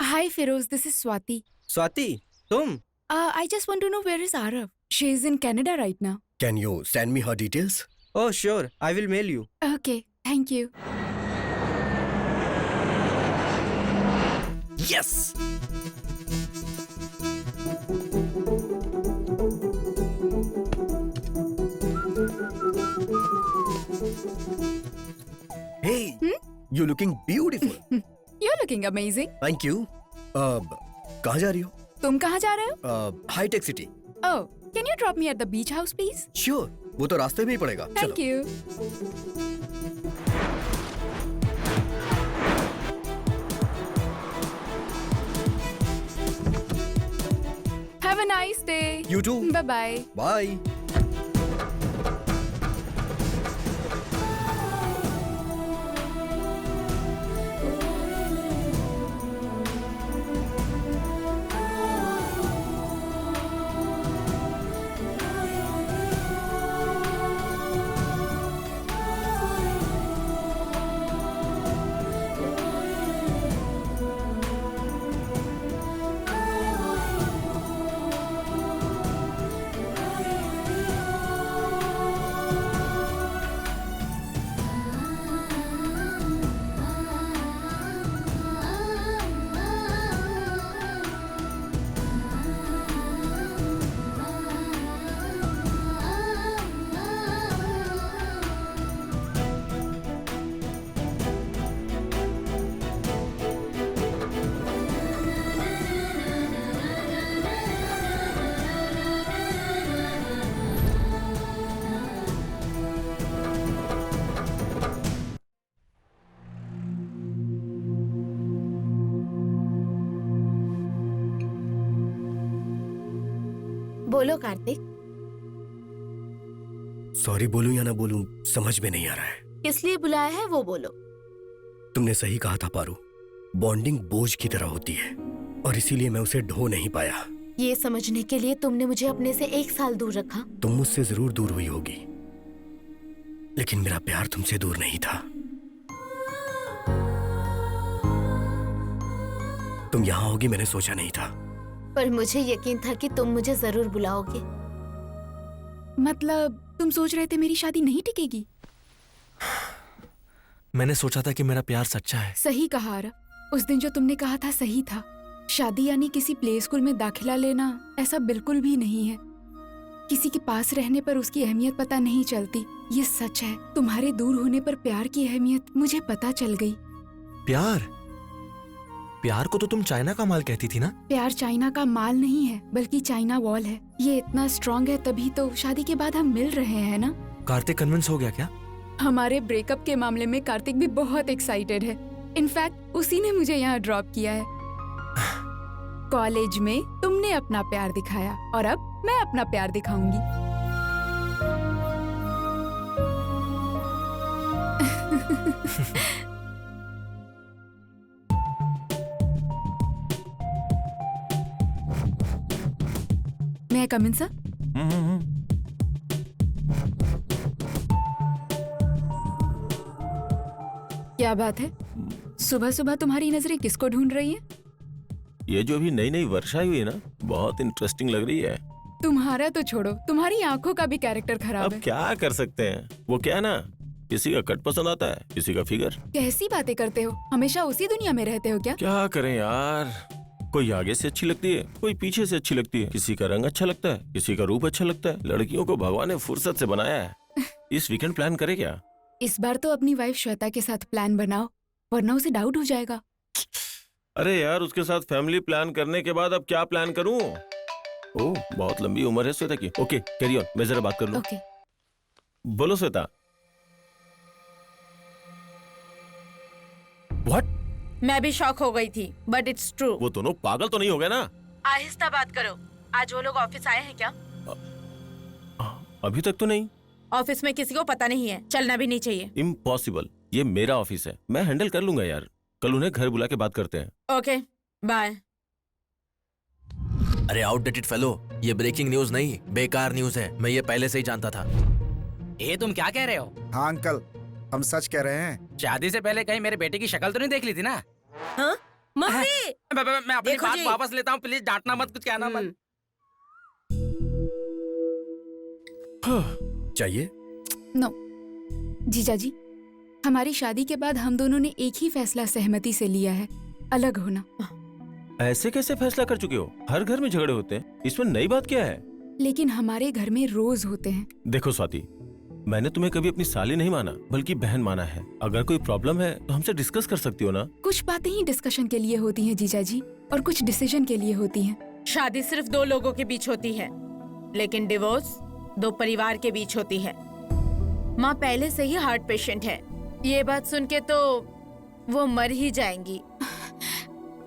Hi Feroz, this is Swati. Swati, तुम? I just want to know where is Arav? She is in Canada right now. Can you send me her details? Oh sure, I will mail you. Okay, thank you. Yes. Hey, you looking beautiful. You're looking amazing. Thank you. कहाँ जा रही हो? तुम कहाँ जा रहे हो? Hi tech city. Oh, can you drop me at the beach house, please? Sure, वो तो रास्ते में ही पड़ेगा। Thank you. Have a nice day. You too. Bye bye. Bye. बोलो कार्तिक, सॉरी बोलूं या ना बोलूं समझ में नहीं आ रहा है। किस लिए बुलाया है वो बोलो। तुमने सही कहा था पारू, बॉन्डिंग बोझ की तरह होती है और इसीलिए मैं उसे ढो नहीं पाया। ये समझने के लिए तुमने मुझे अपने से 1 साल दूर रखा। तुम मुझसे जरूर दूर हुई होगी, लेकिन मेरा प्यार तुमसे दूर नहीं था। तुम यहाँ होगी मैंने सोचा नहीं था। पर मुझे यकीन था कि तुम मुझे जरूर बुलाओगे। मतलब तुम सोच रहे थे मेरी शादी नहीं टिकेगी? मैंने सोचा था कि मेरा प्यार सच्चा है। सही कहा आरव, उस दिन जो तुमने कहा था सही था। शादी यानी किसी प्ले स्कूल में दाखिला लेना, ऐसा बिल्कुल भी नहीं है। किसी के पास रहने पर उसकी अहमियत पता नहीं चलती, ये सच है। तुम्हारे दूर होने पर प्यार की अहमियत मुझे पता चल गई। प्यार? प्यार को तो तुम चाइना का माल कहती थी ना? प्यार चाइना का माल नहीं है, बल्कि चाइना वॉल है। ये इतना स्ट्रॉन्ग है तभी तो शादी के बाद हम मिल रहे हैं ना। कार्तिक कन्विंस हो गया क्या? हमारे ब्रेकअप के मामले में कार्तिक भी बहुत एक्साइटेड है। इनफैक्ट उसी ने मुझे यहाँ ड्रॉप किया है। कॉलेज में तुमने अपना प्यार दिखाया और अब मैं अपना प्यार दिखाऊंगी। मैं कम इन सर? क्या बात है, सुबह सुबह तुम्हारी नजरें किसको ढूंढ रही हैं? ये जो अभी नई नई वर्षा हुई है ना, बहुत इंटरेस्टिंग लग रही है। तुम्हारा तो छोड़ो, तुम्हारी आंखों का भी कैरेक्टर खराब अब है। क्या कर सकते हैं, वो क्या है ना, किसी का कट पसंद आता है, किसी का फिगर। कैसी बातें करते हो, हमेशा उसी दुनिया में रहते हो क्या? क्या करें यार, कोई आगे से अच्छी लगती है, कोई पीछे से अच्छी लगती है, किसी का रंग अच्छा लगता है, किसी का रूप अच्छा लगता है। लड़कियों को भगवान ने फुर्सत से बनाया है। इस वीकेंड प्लान करे क्या? इस बार तो अपनी वाइफ श्वेता के साथ प्लान बनाओ, वरना उसे डाउट हो जाएगा। अरे यार, उसके साथ फैमिली प्लान करने के बाद अब क्या प्लान करूं? ओह, बहुत लंबी उम्र है श्वेता की। ओके कैरी ऑन, मैं जरा बात कर लूं। ओके। बोलो श्वेता। व्हाट? मैं भी शॉक हो गई थी, बट इट्स ट्रू। वो दोनों पागल तो नहीं हो गए ना? आहिस्ता बात करो। आज वो लोग ऑफिस आए हैं क्या? अभी तक तो नहीं। ऑफिस में किसी को पता नहीं है, चलना भी नहीं चाहिए। इम्पॉसिबल, ये मेरा ऑफिस है, मैं हैंडल कर लूंगा यार। कल उन्हें घर बुला के बात करते हैं। Okay bye. अरे आउटडेटेड फेलो, ये ब्रेकिंग न्यूज नहीं, बेकार न्यूज है। मैं ये पहले से ही जानता था। ये तुम क्या कह रहे हो? हाँ अंकल, हम सच कह रहे हैं। शादी से पहले कहीं मेरे बेटे की शक्ल तो नहीं देख ली थी ना? हाँ? मम्मी! मैं अपनी देखो बात जी। वापस लेता हूँ, प्लीज डांटना मत, कुछ कहना मत। चाहिए? नो जीजा जी, हमारी शादी के बाद हम दोनों ने एक ही फैसला सहमति से लिया है, अलग होना। ऐसे कैसे फैसला कर चुके हो? हर घर में झगड़े होते हैं, इसमें नई बात क्या है? लेकिन हमारे घर में रोज होते हैं। देखो स्वाति, मैंने तुम्हें कभी अपनी साली नहीं माना, बल्कि बहन माना है। अगर कोई प्रॉब्लम है तो हमसे डिस्कस कर सकती हो ना? कुछ बातें ही डिस्कशन के लिए होती हैं जीजा जी, और कुछ डिसीजन के लिए होती हैं। शादी सिर्फ 2 लोगों के बीच होती है, लेकिन डिवोर्स 2 परिवार के बीच होती है। माँ पहले से ही हार्ट पेशेंट है, ये बात सुन के तो वो मर ही जाएंगी।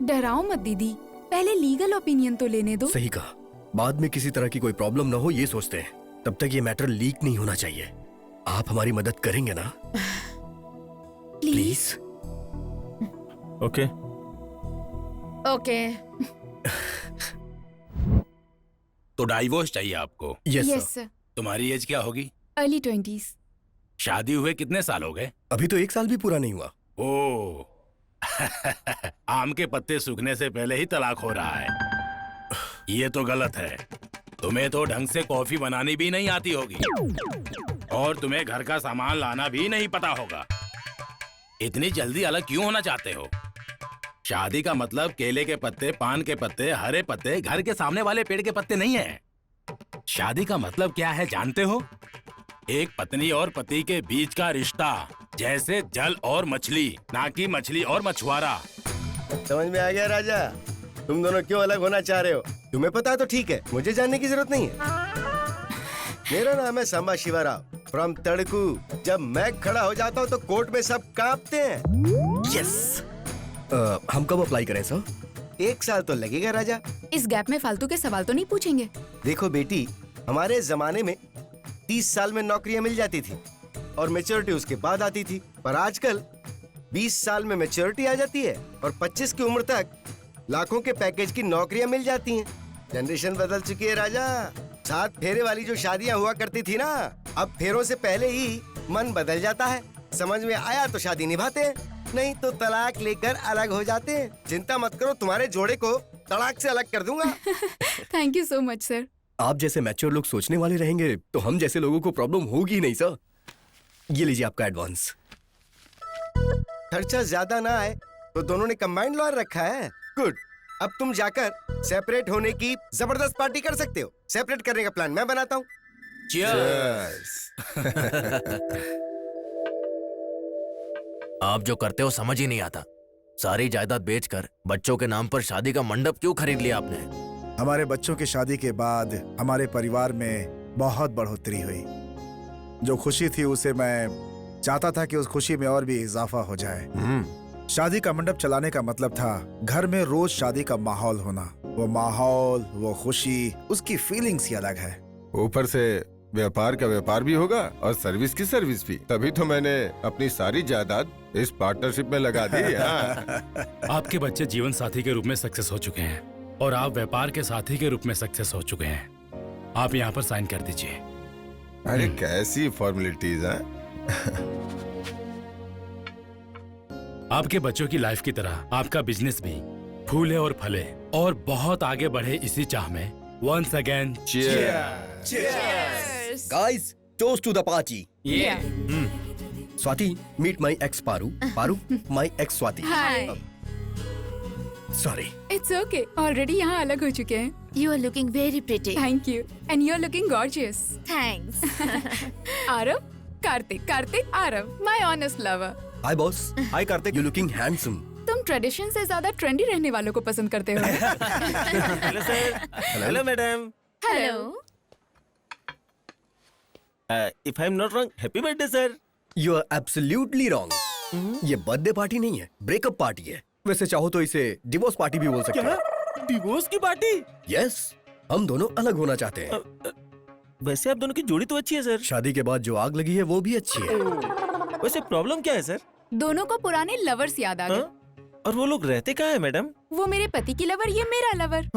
डराओ मत दीदी, पहले लीगल ओपिनियन तो लेने दो। सही कहा, बाद में किसी तरह की कोई प्रॉब्लम ना हो ये सोचते हैं। तब तक ये मैटर लीक नहीं होना चाहिए। आप हमारी मदद करेंगे ना? प्लीज। Okay okay. तो डाइवोर्स चाहिए आपको? Yes sir. तुम्हारी एज क्या होगी? Early 20s। शादी हुए कितने साल हो गए? अभी तो 1 साल भी पूरा नहीं हुआ। ओह आम के पत्ते सूखने से पहले ही तलाक हो रहा है, ये तो गलत है। तुम्हें तो ढंग से कॉफी बनानी भी नहीं आती होगी, और तुम्हें घर का सामान लाना भी नहीं पता होगा। इतनी जल्दी अलग क्यों होना चाहते हो? शादी का मतलब केले के पत्ते, पान के पत्ते, हरे पत्ते, घर के सामने वाले पेड़ के पत्ते नहीं है। शादी का मतलब क्या है जानते हो? एक पत्नी और पति के बीच का रिश्ता, जैसे जल और मछली, ना कि मछली और मछुआरा। समझ में आ गया राजा, तुम दोनों क्यों अलग होना चाह रहे हो? तुम्हें पता है तो ठीक है, मुझे जानने की जरूरत नहीं है। मेरा नाम है सांबा शिवाराव फ्रॉम तड़कू। जब मैं खड़ा हो जाता हूँ तो कोर्ट में सब कांपते हैं। यस। हम कब अप्लाई करें सर? 1 साल तो लगेगा राजा। इस गैप में फालतू के सवाल तो नहीं पूछेंगे? देखो बेटी, हमारे जमाने में 30 साल में नौकरियां मिल जाती थी और मैच्योरिटी उसके बाद आती थी, पर आजकल 20 साल में मैच्योरिटी आ जाती है और 25 की उम्र तक लाखों के पैकेज की नौकरियां मिल जाती हैं। जनरेशन बदल चुकी है राजा। 7 फेरे वाली जो शादियां हुआ करती थी ना, अब फेरों से पहले ही मन बदल जाता है। समझ में आया तो शादी निभाते हैं, नहीं तो तलाक लेकर अलग हो जाते हैं। चिंता मत करो, तुम्हारे जोड़े को तलाक से अलग कर दूंगा। Thank you so much sir. आप जैसे मैच्योर लोग सोचने वाले रहेंगे तो हम जैसे लोगों को प्रॉब्लम होगी नहीं सर। ये लीजिए आपका एडवांस। खर्चा ज्यादा ना आए तो दोनों ने कंबाइंड लॉयर रखा है। गुड। अब तुम जाकर सेपरेट होने की जबरदस्त पार्टी कर सकते हो। सेपरेट करने का प्लान मैं बनाता हूँ। आप जो करते हो समझ ही नहीं आता। सारी जायदाद बेचकर बच्चों के नाम पर शादी का मंडप क्यों खरीद लिया आपने? हमारे बच्चों की शादी के बाद हमारे परिवार में बहुत बढ़ोतरी हुई। जो खुशी थी उसे मैं चाहता था कि उस खुशी में और भी इजाफा हो जाए। शादी का मंडप चलाने का मतलब था घर में रोज शादी का माहौल होना। वो माहौल, वो खुशी, उसकी फीलिंग्स ही अलग है। ऊपर से व्यापार का व्यापार भी होगा और सर्विस की सर्विस भी। तभी तो मैंने अपनी सारी जायदाद इस पार्टनरशिप में लगा दी। आपके बच्चे जीवन साथी के रूप में सक्सेस हो चुके हैं और आप व्यापार के साथी के रूप में सक्सेस हो चुके हैं। आप यहाँ पर साइन कर दीजिए। अरे कैसी फॉर्मेलिटीज हैं। आपके बच्चों की लाइफ की तरह आपका बिजनेस भी फूले और फले और बहुत आगे बढ़े, इसी चाह में once again guys, toast to the party. Swati, meet my ex Paru, Paru my ex Swati. Hi. Sorry. It's okay, already यहाँ अलग हो चुके हैं। You are looking very pretty. Thank you, and you are looking gorgeous. Thanks. Aarav, Kartik, Aarav, my honest lover. Hi boss. Hi Kartik, you looking handsome. तुम ट्रेडिशन से ज्यादा ट्रेंडी रहने वालों को पसंद करते हो। Hello sir. Hello madam. Hello. If I am not wrong, happy birthday sir. You are absolutely wrong. ये बर्थडे पार्टी नहीं है, ब्रेकअप पार्टी है। वैसे चाहो तो इसे डिवोर्स पार्टी भी बोल सकते हैं। डिवोर्स की पार्टी? यस, हम दोनों अलग होना चाहते हैं। वैसे आप दोनों की जोड़ी तो अच्छी है सर। शादी के बाद जो आग लगी है वो भी अच्छी है। वैसे प्रॉब्लम क्या है सर? दोनों को पुराने लवर्स याद आ गए। और वो लोग रहते कहाँ है मैडम? वो मेरे पति की लवर, ये मेरा लवर।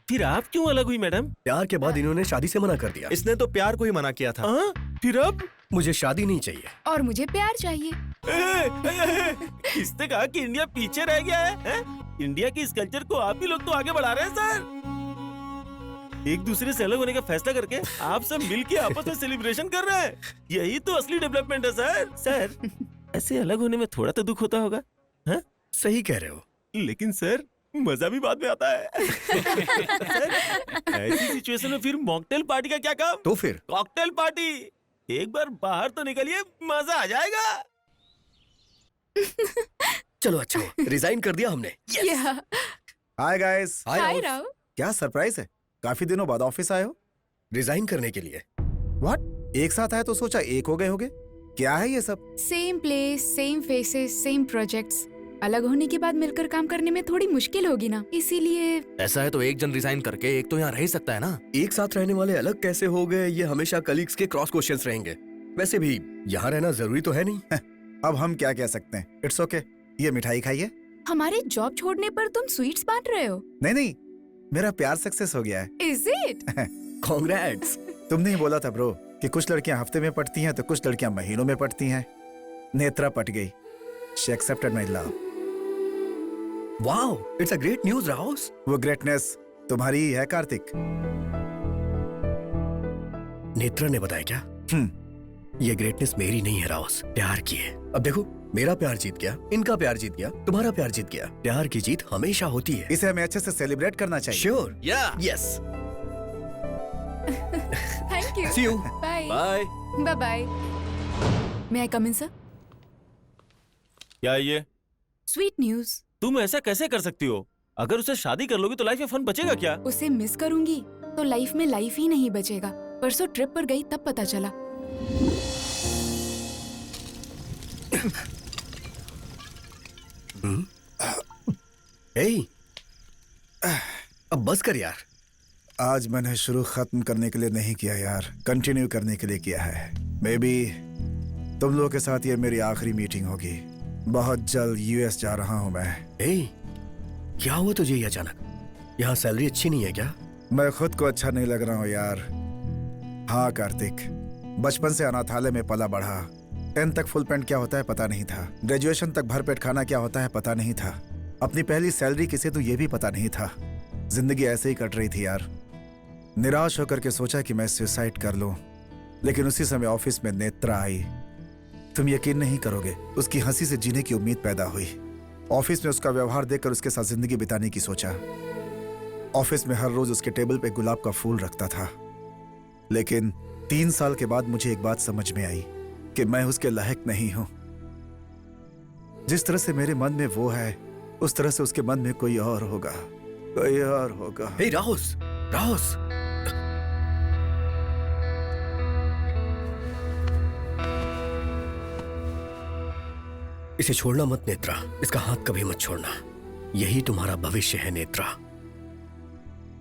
फिर आप क्यों अलग हुई मैडम? प्यार के बाद इन्होंने शादी से मना कर दिया। इसने तो प्यार को ही मना किया था। फिर अब? मुझे शादी नहीं चाहिए। और मुझे प्यार चाहिए। इसने कहा कि इंडिया पीछे रह गया है? इंडिया के इस कल्चर को आप ही लोग तो आगे बढ़ा रहे हैं सर। एक दूसरे से अलग होने का फैसला करके आप सब मिलके आपस में सेलिब्रेशन कर रहे हैं। यही तो असली डेवलपमेंट है सर। सर, ऐसे अलग होने में थोड़ा तो दुख होता होगा। हाँ? सही कह रहे हो। लेकिन सर, मजा भी बाद में आता है। सर, ऐसी सिचुएशन में फिर मॉकटेल पार्टी का क्या काम? तो फिर कॉकटेल पार्टी। एक बार बाहर तो निकलिए, मजा आ जाएगा। चलो अच्छा हुआ, रिजाइन कर दिया हमने। Hi guys. हाय राव। क्या सरप्राइज है, काफी दिनों बाद ऑफिस आए हो? रिजाइन करने के लिए। व्हाट? एक साथ आए तो सोचा एक हो गए होगे। क्या है ये सब? Same place, same faces, same projects. अलग होने के बाद मिलकर काम करने में थोड़ी मुश्किल होगी ना, इसीलिए। ऐसा है तो एक जन रिजाइन करके एक तो यहाँ रह ही सकता है ना। एक साथ रहने वाले अलग कैसे हो गए, ये हमेशा कलीग्स के क्रॉस क्वेश्चंस रहेंगे। वैसे भी यहाँ रहना जरूरी तो है नहीं। अब हम क्या कह सकते हैं। It's okay. ये मिठाई खाइए। हमारे जॉब छोड़ने पर तुम स्वीट्स बांट रहे हो? नहीं, मेरा प्यार सक्सेस हो गया है। Is it? कांग्रेट्स। तुमने ही बोला था ब्रो कि कुछ लड़कियां हफ्ते में पढ़ती हैं तो कुछ लड़कियां महीनों में पढ़ती हैं। नेत्रा पट गई। She accepted my love. Wow, it's a great news Rouse. वो ग्रेटनेस तुम्हारी ही है कार्तिक। नेत्रा ने बताया क्या? ये ग्रेटनेस मेरी नहीं है राउस, प्यार की है। अब देखो, मेरा प्यार जीत गया, इनका प्यार जीत गया, तुम्हारा प्यार जीत गया। प्यार की जीत हमेशा होती है। इसे हमें अच्छे से सेलिब्रेट करना चाहिए। Sure. Yes. Thank you. See you. Bye. Bye bye. May I come in sir? क्या ये? Sweet news. तुम ऐसा कैसे कर सकती हो? अगर उसे शादी कर लोगी तो लाइफ में फन बचेगा क्या? उसे मिस करूंगी तो लाइफ में लाइफ ही नहीं बचेगा। परसों ट्रिप पर गई तब पता चला। अब बस कर यार। आज मैंने शुरू खत्म करने के लिए नहीं किया यार, कंटिन्यू करने के लिए किया है। मे बी तुम लोगों के साथ ये मेरी आखिरी मीटिंग होगी। बहुत जल्द यूएस जा रहा हूँ मैं। क्या हुआ तुझे ये अचानक? यहाँ सैलरी अच्छी नहीं है क्या? मैं खुद को अच्छा नहीं लग रहा हूँ यार। हाँ कार्तिक, बचपन से अनाथालय में पला बढ़ा। 10 तक फुल पैंट क्या होता है पता नहीं था। ग्रेजुएशन तक भरपेट खाना क्या होता है पता नहीं था। अपनी पहली सैलरी किसे तो ये भी पता नहीं था। जिंदगी ऐसे ही कट रही थी यार। निराश होकर के सोचा कि मैं सुसाइड कर लूं, लेकिन उसी समय ऑफिस में नेत्रा आई। तुम यकीन नहीं करोगे, उसकी हंसी से जीने की उम्मीद पैदा हुई। ऑफिस में उसका व्यवहार देखकर उसके साथ जिंदगी बिताने की सोचा। ऑफिस में हर रोज उसके टेबल पे गुलाब का फूल रखता था। लेकिन 3 साल के बाद मुझे एक बात समझ में आई कि मैं उसके लायक नहीं हूं। जिस तरह से मेरे मन में वो है, उस तरह से उसके मन में कोई और होगा, कोई और होगा। राहुस, राहुस। इसे छोड़ना मत नेत्रा, इसका हाथ कभी मत छोड़ना। यही तुम्हारा भविष्य है नेत्रा।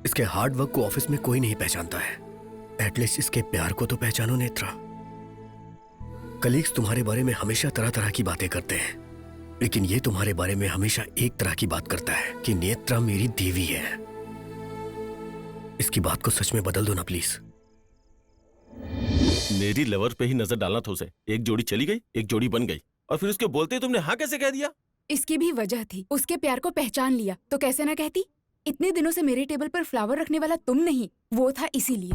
इसके हार्ड वर्क को ऑफिस में कोई नहीं पहचानता है। एटलीस्ट इसके प्यार को तो पहचानो नेत्रा। कलीग्स तुम्हारे बारे में हमेशा तरह तरह की बातें करते हैं, लेकिन ये तुम्हारे बारे में हमेशा एक तरह की बात करता है कि नेत्रा मेरी देवी है। इसकी बात को सच में बदल दो ना प्लीज। मेरी लवर पे ही नजर डालना था उसे। एक जोड़ी चली गई, एक जोड़ी बन गई, और फिर उसके बोलते ही तुमने हाँ कैसे कह दिया? इसकी भी वजह थी। उसके प्यार को पहचान लिया तो कैसे ना कहती। इतने दिनों से मेरे टेबल पर फ्लावर रखने वाला तुम नहीं, वो था इसीलिए।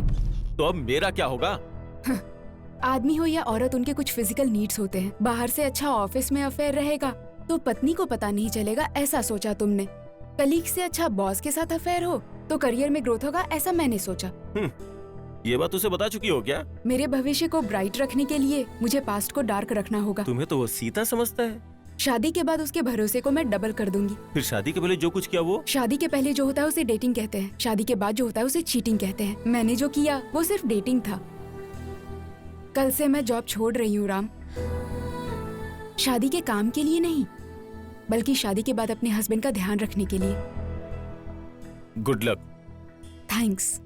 तो अब मेरा क्या होगा? आदमी हो या औरत, उनके कुछ फिजिकल नीड्स होते हैं। बाहर से अच्छा ऑफिस में अफेयर रहेगा तो पत्नी को पता नहीं चलेगा, ऐसा सोचा तुमने। कलीग से अच्छा बॉस के साथ अफेयर हो तो करियर में ग्रोथ होगा, ऐसा मैंने सोचा। ये बात उसे बता चुकी हो क्या? मेरे भविष्य को ब्राइट रखने के लिए मुझे पास्ट को डार्क रखना होगा। तुम्हें तो वो सीता समझता है। शादी के बाद उसके भरोसे को मैं डबल कर दूंगी। फिर शादी के पहले जो कुछ किया वो? शादी के पहले जो होता है उसे डेटिंग कहते हैं, शादी के बाद जो होता है उसे चीटिंग कहते हैं। मैंने जो किया वो सिर्फ डेटिंग था। कल से मैं जॉब छोड़ रही हूँ राम। शादी के काम के लिए नहीं, बल्कि शादी के बाद अपने हस्बैंड का ध्यान रखने के लिए। Good luck. थैंक्स।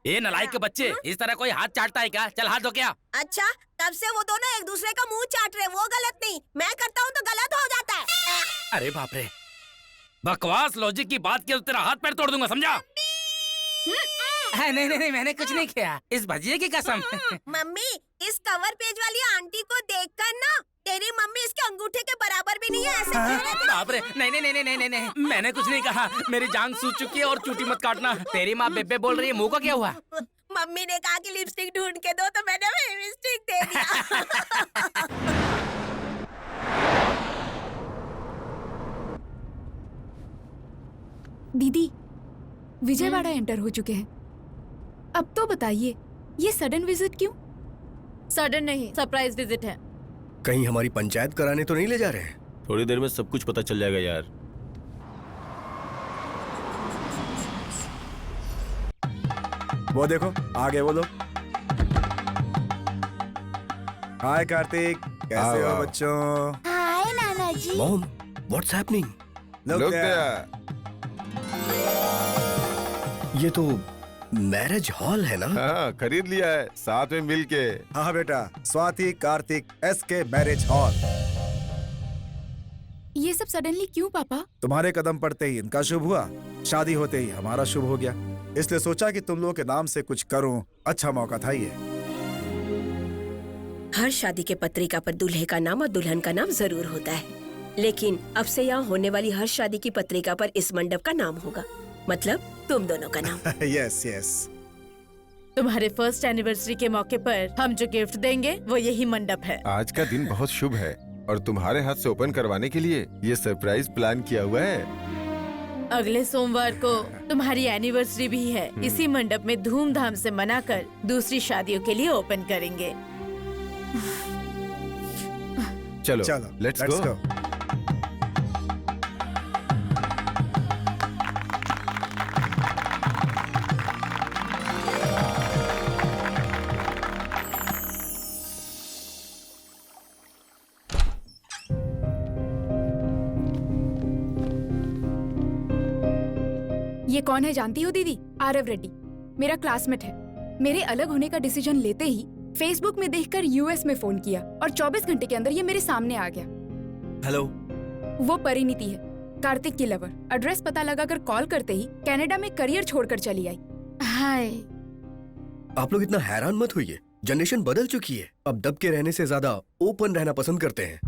ये नालायक के बच्चे, इस तरह कोई हाथ चाटता है क्या? चल हाथ धो क्या। अच्छा, तब से वो दोनों एक दूसरे का मुंह चाट रहे, वो गलत नहीं। मैं करता हूँ तो गलत हो जाता है। अरे बाप रे, बकवास लॉजिक की बात की तो तेरा हाथ पैर तोड़ दूंगा, समझा? नहीं नहीं नहीं, मैंने कुछ नहीं किया, इस भजिए की कसम। मम्मी, इस कवर पेज वाली आंटी को देखकर ना तेरी मम्मी इसके अंगूठे के बराबर भी नहीं है, ऐसे कह रहे थे। बाप रे, नहीं नहीं नहीं नहीं नहीं नहीं, मैंने कुछ नहीं कहा। मेरी जान सूज चुकी है और चूटी मत काटना। तेरी माँ बेबे बोल रही है, मुंह का क्या हुआ? मम्मी ने कहा कि लिपस्टिक ढूंढ के दो, तो मैंने लिपस्टिक दे दिया। दीदी, विजयवाड़ा एंटर हो चुके हैं। अब तो बताइए, ये सडन विजिट क्यों? सडन नहीं, सरप्राइज विजिट है। कहीं हमारी पंचायत कराने तो नहीं ले जा रहे हैं? थोड़ी देर में सब कुछ पता चल जाएगा यार। वो देखो आ गए वो लोग। हाय कार्तिक, कैसे हो बच्चों? हाय नाना जी। Mom, what's happening? Look there. ये तो मैरिज हॉल है ना? हाँ, खरीद लिया है साथ में मिलके। हाँ बेटा, Swati Kartik SK marriage hall. ये सब सडनली क्यों पापा? तुम्हारे कदम पड़ते ही इनका शुभ हुआ, शादी होते ही हमारा शुभ हो गया। इसलिए सोचा कि तुम लोगों के नाम से कुछ करूं, अच्छा मौका था ये। हर शादी के पत्रिका पर दूल्हे का नाम और दुल्हन का नाम जरूर होता है, लेकिन अब से यहाँ होने वाली हर शादी की पत्रिका पर इस मंडप का नाम होगा, मतलब तुम दोनों का नाम। Yes yes. तुम्हारे फर्स्ट एनिवर्सरी के मौके पर हम जो गिफ्ट देंगे वो यही मंडप है। आज का दिन बहुत शुभ है और तुम्हारे हाथ से ओपन करवाने के लिए ये सरप्राइज प्लान किया हुआ है। अगले सोमवार को तुम्हारी एनिवर्सरी भी है। इसी मंडप में धूमधाम से मनाकर दूसरी शादियों के लिए ओपन करेंगे। चलो लेट्स गो। ये कौन है जानती हो दीदी? आरव रेड्डी, मेरा क्लासमेट है। मेरे अलग होने का डिसीजन लेते ही फेसबुक में देखकर यूएस में फोन किया और 24 घंटे के अंदर ये मेरे सामने आ गया। हेलो। वो परिणीति है, कार्तिक की लवर। एड्रेस पता लगाकर कॉल करते ही कनाडा में करियर छोड़कर चली आई। हाय। आप लोग इतना हैरान मत होइए, जनरेशन बदल चुकी है। अब दब के रहने से ज्यादा ओपन रहना पसंद करते हैं।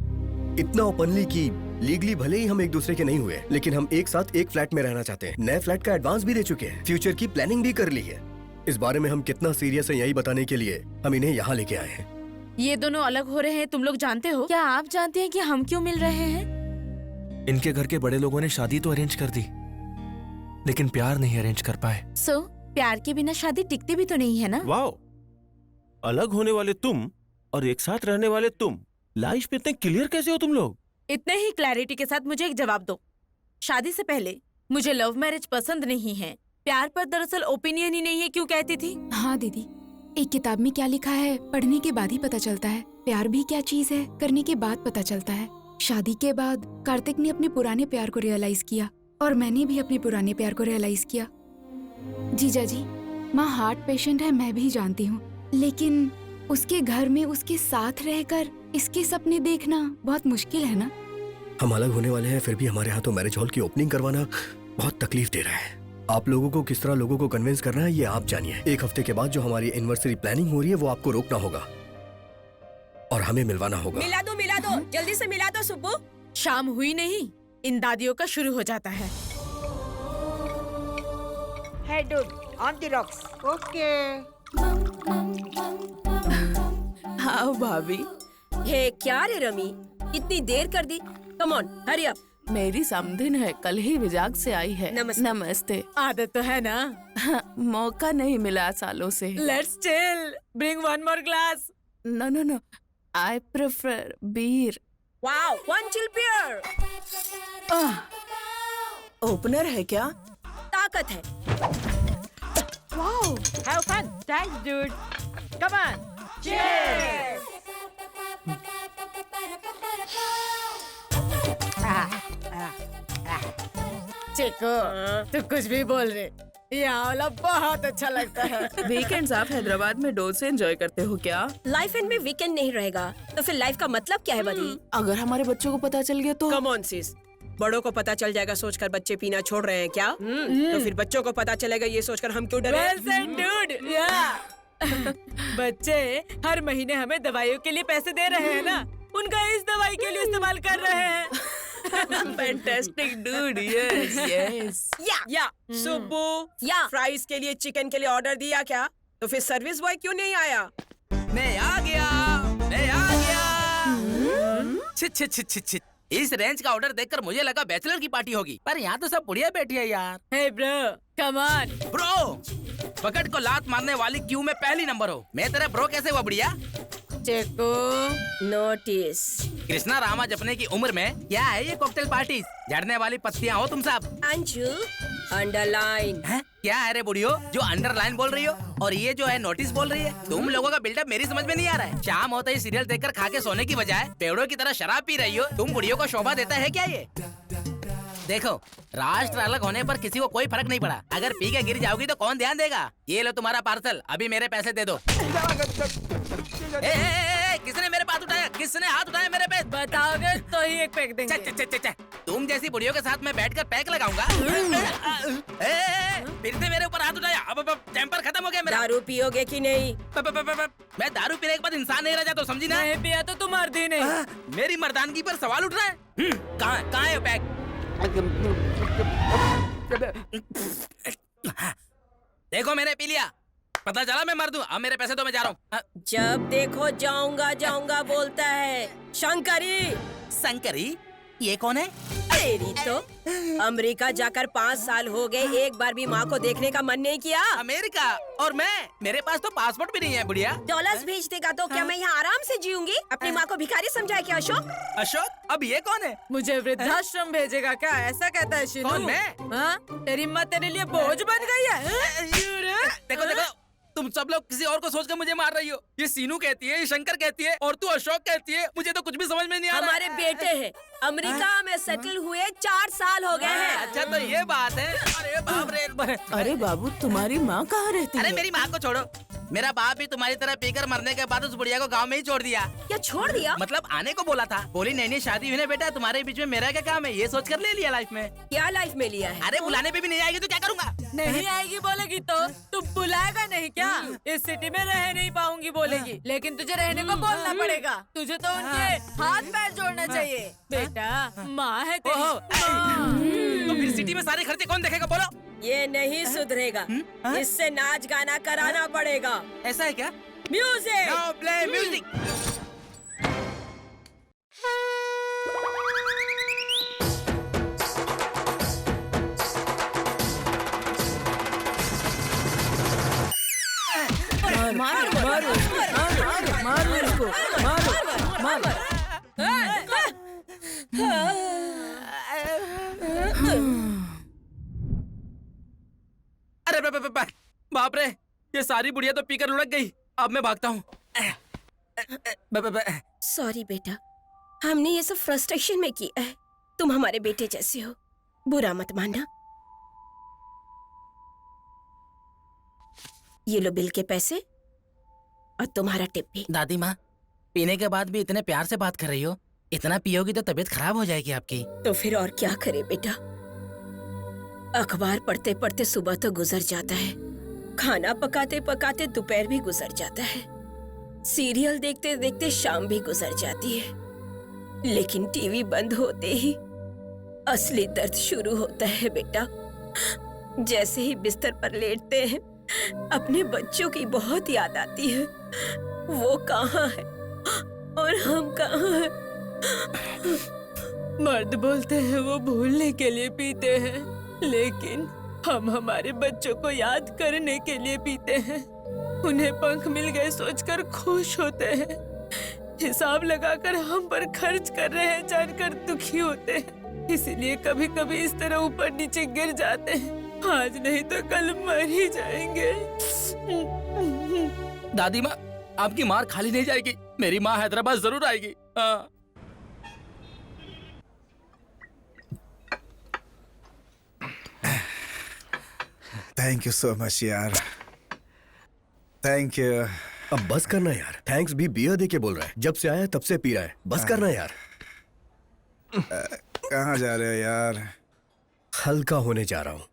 इतना ओपनली कि लीगली भले ही हम एक दूसरे के नहीं हुए, लेकिन हम एक साथ एक फ्लैट में रहना चाहते हैं। नए फ्लैट का एडवांस भी दे चुके हैं, फ्यूचर की प्लानिंग भी कर ली है। इस बारे में हम कितना सीरियस है यही बताने के लिए हम इन्हें यहाँ लेके आए हैं। ये दोनों अलग हो रहे हैं, तुम लोग जानते हो? क्या आप जानते हैं कि हम क्यों मिल रहे हैं? इनके घर के बड़े लोगों ने शादी तो अरेंज कर दी, लेकिन प्यार नहीं अरेंज कर पाए। सो प्यार के बिना शादी टिकती भी तो नहीं है ना? वाओ, अलग होने वाले तुम और एक साथ रहने वाले तुम, लाइफ में इतने क्लियर कैसे हो तुम लोग? इतने ही क्लैरिटी के साथ मुझे एक जवाब दो। शादी से पहले मुझे लव मैरिज पसंद नहीं है, प्यार पर दरअसल ओपिनियन ही नहीं है, क्यों कहती थी? हाँ दीदी, एक किताब में क्या लिखा है पढ़ने के बाद ही पता चलता है। प्यार भी क्या चीज है करने के बाद पता चलता है। शादी के बाद कार्तिक ने अपने पुराने प्यार को रियलाइज किया और मैंने भी अपने पुराने प्यार को रियलाइज किया। जीजा जी, माँ हार्ट पेशेंट है, मैं भी जानती हूँ, लेकिन उसके घर में उसके साथ रहकर इसके सपने देखना बहुत मुश्किल है ना। हम अलग होने वाले हैं, फिर भी हमारे हाथों मैरिज हॉल की ओपनिंग करवाना बहुत तकलीफ दे रहा है। आप लोगों को किस तरह लोगों को कन्विंस करना है ये आप जानिए। 1 हफ्ते के बाद जो हमारी एनिवर्सरी प्लानिंग हो रही है वो आपको रोकना होगा और हमें मिलवाना होगा। मिला दो, जल्दी से मिला दो सुब्बू। शाम हुई नहीं, इन दादियों का शुरू हो जाता है। Hey dude, on the rocks. Okay. हाँ भाभी। हे क्या रे रमी, इतनी देर कर दी। Come on, hurry up. मेरी समधिन है, कल ही विजाग से आई है। नमस्ते। नमस्ते। आदत तो है ना। मौका नहीं मिला सालों से। Let's chill. Bring one more glass. No. I prefer beer. Wow, one chill beer. Opener है क्या? ताकत है। Wow, have fun. Thanks, dude. Come on. Cheers. चिको, तू कुछ भी बोल रहे, यहाँ वाला बहुत अच्छा लगता है। वीकेंड्स आप हैदराबाद में डोल से एंजॉय करते हो क्या? लाइफ एंड में वीकेंड नहीं रहेगा तो फिर लाइफ का मतलब क्या है बदी? अगर हमारे बच्चों को पता चल गया तो? कम ऑन सिस, बड़ों को पता चल जाएगा सोचकर बच्चे पीना छोड़ रहे हैं क्या? तो फिर बच्चों को पता चलेगा ये सोचकर हम क्यों डरे? Well said, dude. Yeah. बच्चे हर महीने हमें दवाइयों के लिए पैसे दे रहे हैं ना, उनका इस दवाई के लिए इस्तेमाल कर रहे हैं। Fantastic dude, yes. या सुब्बू, या फ्राइज के लिए चिकन के लिए ऑर्डर दिया क्या? तो फिर सर्विस बॉय क्यों नहीं आया? मैं आ गया। छिट। इस रेंज का ऑर्डर देखकर मुझे लगा बैचलर की पार्टी होगी, पर यहाँ तो सब बुढ़िया बैठी है यार। Hey bro, come on. Bro, पकड़ को लात मारने वाली क्यू में पहली नंबर हो। मैं तेरा ब्रो कैसे हुआ बुढ़िया? Chico, notice. कृष्णा रामा जपने की उम्र में क्या है ये कॉकटेल पार्टी? झड़ने वाली पत्तियां हो तुम सब। अंशु, अंडरलाइन। क्या है रे बुढ़ियो जो अंडरलाइन बोल रही हो और ये जो है नोटिस बोल रही है? तुम लोगों का बिल्डअप मेरी समझ में नहीं आ रहा है। शाम होता ही सीरियल देखकर खा के सोने की बजाय पेड़ों की तरह शराब पी रही हो। तुम बुढ़ियों को शोभा देता है क्या ये? देखो, राष्ट्र अलग होने पर किसी को कोई फर्क नहीं पड़ा। अगर पी के गिर जाओगी तो कौन ध्यान देगा? ये लो तुम्हारा पार्सल, अभी मेरे पैसे दे दो। किसने मेरे पास उठाया? किसने हाथ उठाया मेरे पे? बताओगे तो ही एक पैक देंगे। तुम जैसी बुढ़ियों के साथ मैं बैठकर पैक लगाऊंगा। फिर से मेरे ऊपर हाथ उठाया। अब टेम्पर खत्म हो गया मेरा। दारू पियोगे कि नहीं? मैं दारू पीने के बाद इंसान नहीं रह जाता, समझी ना? नहीं पिया तो तुम मर्दी नहीं। मेरी मर्दानगी पर सवाल उठ रहा है। कहाँ है पैक? देखो मैंने पी लिया, पता चला मैं मर दूं। अब मेरे पैसे तो मैं जा रहा हूँ। जब देखो जाऊंगा बोलता है। शंकरी, ये कौन है? तेरी तो अमेरिका जाकर 5 साल हो गए, एक बार भी माँ को देखने का मन नहीं किया। अमेरिका? और मेरे पास तो पासपोर्ट भी नहीं है बुढ़िया। डॉलर्स भेज देगा तो क्या मैं यहाँ आराम से जीऊंगी? अपनी माँ को भिखारी समझा क्या अशोक? अशोक, अब ये कौन है? मुझे वृद्धाश्रम भेजेगा क्या? ऐसा कहता है शीनू। कौन मैं? हाँ, तेरी माँ तेरे लिए बोझ बन गई है। देखो, तुम सब लोग किसी और को सोचकर मुझे मार रही हो। ये सीनू कहती है, ये शंकर कहती है और तू अशोक कहती है। मुझे तो कुछ भी समझ में नहीं आ रहा। हमारे बेटे हैं, अमेरिका में सेटल हुए 4 साल हो गए हैं। अच्छा तो ये बात है। अरे बाप रे। अरे बाबू, तुम्हारी माँ कहाँ रहती अरे है? मेरी माँ को छोड़ो, मेरा बाप भी तुम्हारी तरह पीकर मरने के बाद उस बुढ़िया को गांव में ही छोड़ दिया। क्या छोड़ दिया? मतलब आने को बोला था, बोली नई नई शादी हुई ना बेटा, तुम्हारे बीच में मेरा क्या काम है, ये सोच कर ले लिया लाइफ में। क्या लाइफ में लिया है? अरे बुलाने पे भी नहीं आएगी तो क्या करूँगा? नहीं आएगी बोलेगी तो तू बुलाएगा नहीं क्या? इस सिटी में रह नहीं पाऊंगी बोलेगी, लेकिन तुझे रहने को बोलना पड़ेगा। तुझे तो उनके हाथ पैर जोड़ना चाहिए। बेटा माँ है तेरी। तो फिर सिटी में सारे खर्चे कौन देखेगा बोलो? ये नहीं सुधरेगा, इससे नाच गाना कराना पड़ेगा। ऐसा है क्या? म्यूजिक! Now play music! मारो इसको, मारो। अरे बाप रे, ये सारी बुढ़िया तो पीकर लुढ़क गई। अब मैं भागता हूँ। सॉरी बेटा, हमने ये सब फ्रस्ट्रेशन में किया है। तुम हमारे बेटे जैसे हो, बुरा मत मानना। ये लो बिल के पैसे और तुम्हारा टिप भी। दादी माँ, पीने के बाद भी इतने प्यार से बात कर रही हो, इतना पियोगी तो तबीयत खराब हो जाएगी आपकी। तो फिर और क्या करे बेटा, अखबार पढ़ते पढ़ते सुबह तो गुजर जाता है, खाना पकाते पकाते दोपहर भी गुजर जाता है, सीरियल देखते देखते शाम भी गुजर जाती है, लेकिन टीवी बंद होते ही असली दर्द शुरू होता है बेटा। जैसे ही बिस्तर पर लेटते हैं, अपने बच्चों की बहुत याद आती है। वो कहाँ है और हम कहाँ हैं? मर्द बोलते हैं वो भूलने के लिए पीते हैं, लेकिन हम हमारे बच्चों को याद करने के लिए पीते हैं। उन्हें पंख मिल गए सोचकर खुश होते हैं, हिसाब लगाकर हम पर खर्च कर रहे हैं जानकर दुखी होते हैं। इसीलिए कभी कभी इस तरह ऊपर नीचे गिर जाते हैं। आज नहीं तो कल मर ही जाएंगे। दादी माँ, आपकी मार खाली नहीं जाएगी, मेरी माँ हैदराबाद जरूर आएगी। थैंक यू सो मच यार, थैंक यू। अब बस करना यार, थैंक्स भी बियर दे के बोल रहा है, जब से आया तब से पी रहा है। बस करना यार। कहाँ जा रहे हो यार? हल्का होने जा रहा हूँ।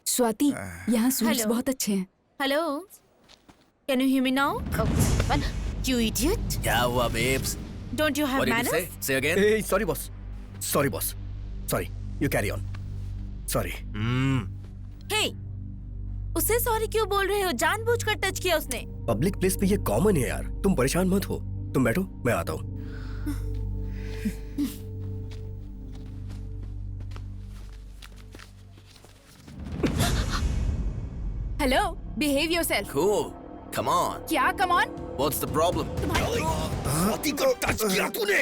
स्वाति, यहाँ स्वीट्स Hello. बहुत अच्छे हैं। Hello, can you hear me now? You idiot! क्या हुआ babes? Don't you have manners? Say again. Hey, sorry boss. Sorry boss. Sorry. You carry on. Sorry. Hey, उसे सॉरी क्यों बोल रहे हो? जानबूझकर टच किया उसने। पब्लिक प्लेस पे ये कॉमन है यार, तुम परेशान मत हो। तुम बैठो, मैं आता हूँ। Hello, behave yourself. Cool. Come on. क्या come on? What's the problem? Swati को टच किया तूने।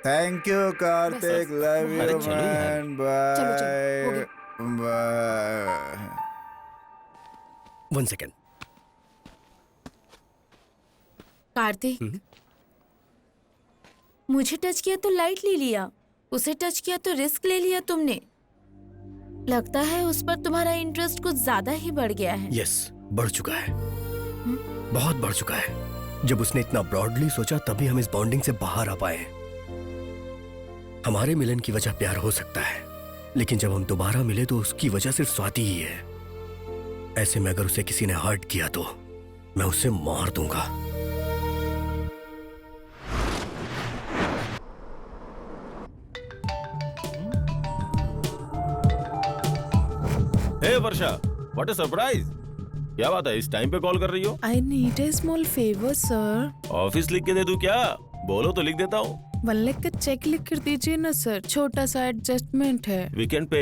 थैंक यू कार्तिक, लव अरे यू चलो यार। मैन, चलो, हो बाय। 1 second. कार्तिक, मुझे टच किया तो लाइटली लिया, उसे टच किया तो रिस्क ले लिया तुमने। लगता है उस पर तुम्हारा इंटरेस्ट कुछ ज्यादा ही बढ़ गया है। यस, बढ़ चुका है, बहुत बढ़ चुका है। जब उसने इतना ब्रॉडली सोचा तभी हम इस बॉन्डिंग से बाहर आ पाए। हमारे मिलन की वजह प्यार हो सकता है, लेकिन जब हम दोबारा मिले तो उसकी वजह सिर्फ स्वाति ही है। ऐसे में अगर उसे किसी ने हर्ट किया तो मैं उसे मार दूंगा। हे वर्षा, व्हाट अ सरप्राइज! क्या बात है, इस टाइम पे कॉल कर रही हो? I need a small favor, sir. Office लिख के दे दूं क्या? बोलो तो लिख देता हूँ। 1 लाख का चेक लिख कर दीजिए ना सर, छोटा सा एडजस्टमेंट है। वीकेंड पे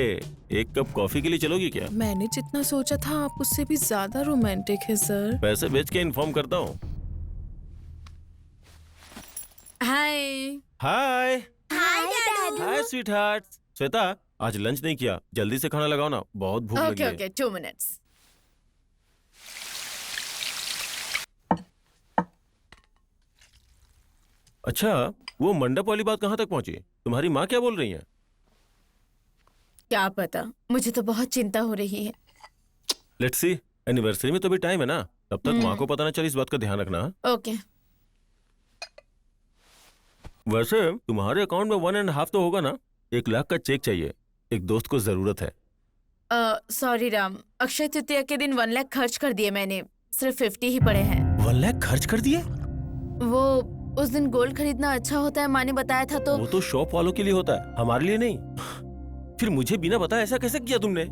1 कप कॉफी के लिए चलोगी क्या? मैंने जितना सोचा था आप उससे भी ज्यादा रोमांटिक है सर। पैसे भेज के इन्फॉर्म करता हूँ। हाय। हाय हाय डैड। हाय स्वीट हार्ट। श्वेता, आज लंच नहीं किया, जल्दी से खाना लगाओ ना, बहुत भूख लगी ओके है। Okay 2 minutes. अच्छा, वो मंडप वाली बात कहाँ तक पहुंची? तुम्हारी माँ क्या बोल रही है? क्या पता, मुझे तो बहुत चिंता हो रही है। लेट्स सी, एनिवर्सरी में तो भी टाइम है ना, तब तक माँ को पता ना चले, इस बात का ध्यान रखना। ओके। वैसे तुम्हारे अकाउंट में 1.5 तो होगा ना? 1 लाख का चेक चाहिए, एक दोस्त को जरूरत है। सॉरी राम, अक्षय तृतीया के दिन 1 लाख खर्च कर दिए मैंने, सिर्फ 50 ही पड़े हैं। 1 लाख खर्च कर दिए? वो उस दिन गोल्ड खरीदना अच्छा होता है, माँ ने बताया था तो। वो तो शॉप वालों के लिए होता है, हमारे लिए नहीं। फिर मुझे बिना बताए ऐसा कैसे किया तुमने?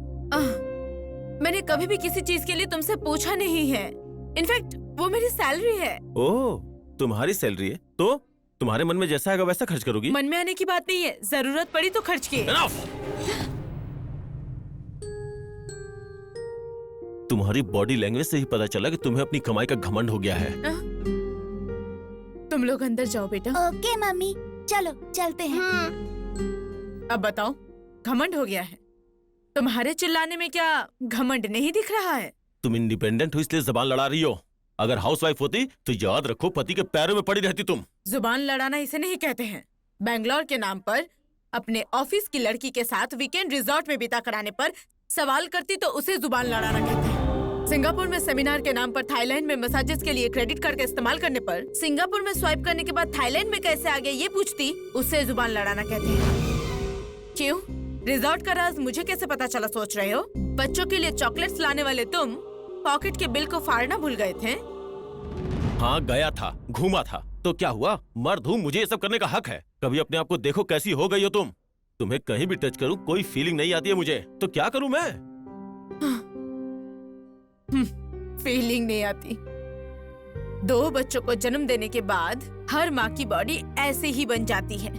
मैंने कभी भी किसी चीज के लिए तुमसे पूछा नहीं है। इनफैक्ट वो मेरी सैलरी है। ओह, तुम्हारी सैलरी है तो तुम्हारे मन में जैसा आएगा वैसा खर्च करोगी? मन में आने की बात नहीं है, जरूरत पड़ी तो खर्च किए। तुम्हारी बॉडी लैंग्वेज से ही पता चला कि तुम्हें अपनी कमाई का घमंड हो गया है। तुम लोग अंदर जाओ बेटा। ओके मम्मी, चलो चलते हैं। अब बताओ, घमंड हो गया है? तुम्हारे चिल्लाने में क्या घमंड नहीं दिख रहा है? तुम इंडिपेंडेंट हो इसलिए जबान लड़ा रही हो, अगर हाउसवाइफ होती तो याद रखो पति के पैरों में पड़ी रहती तुम। जुबान लड़ाना इसे नहीं कहते हैं। बैंगलोर के नाम पर अपने ऑफिस की लड़की के साथ वीकेंड रिजॉर्ट में बिता कराने पर सवाल करती तो उसे जुबान लड़ाना कहते हैं। सिंगापुर में सेमिनार के नाम पर थाईलैंड में मसाजेस के लिए क्रेडिट कार्ड का इस्तेमाल करने पर सिंगापुर में स्वाइप करने के बाद थाईलैंड में कैसे आ गया ये पूछती, उसे जुबान लड़ाना कहते हैं। क्यों? रिजॉर्ट का राज मुझे कैसे पता चला सोच रहे हो? बच्चों के लिए चॉकलेट्स लाने वाले तुम पॉकेट के बिल को फाड़ना भूल गए थे। हाँ गया था, घूमा था, तो क्या हुआ? मर्द हूँ, मुझे ये सब करने का हक है। कभी अपने आप को देखो कैसी हो गई हो तुम। तुम्हें कहीं भी टच करूँ कोई फीलिंग नहीं आती है मुझे, तो क्या करूँ मैं? फीलिंग नहीं आती। 2 बच्चों को जन्म देने के बाद हर माँ की बॉडी ऐसे ही बन जाती है।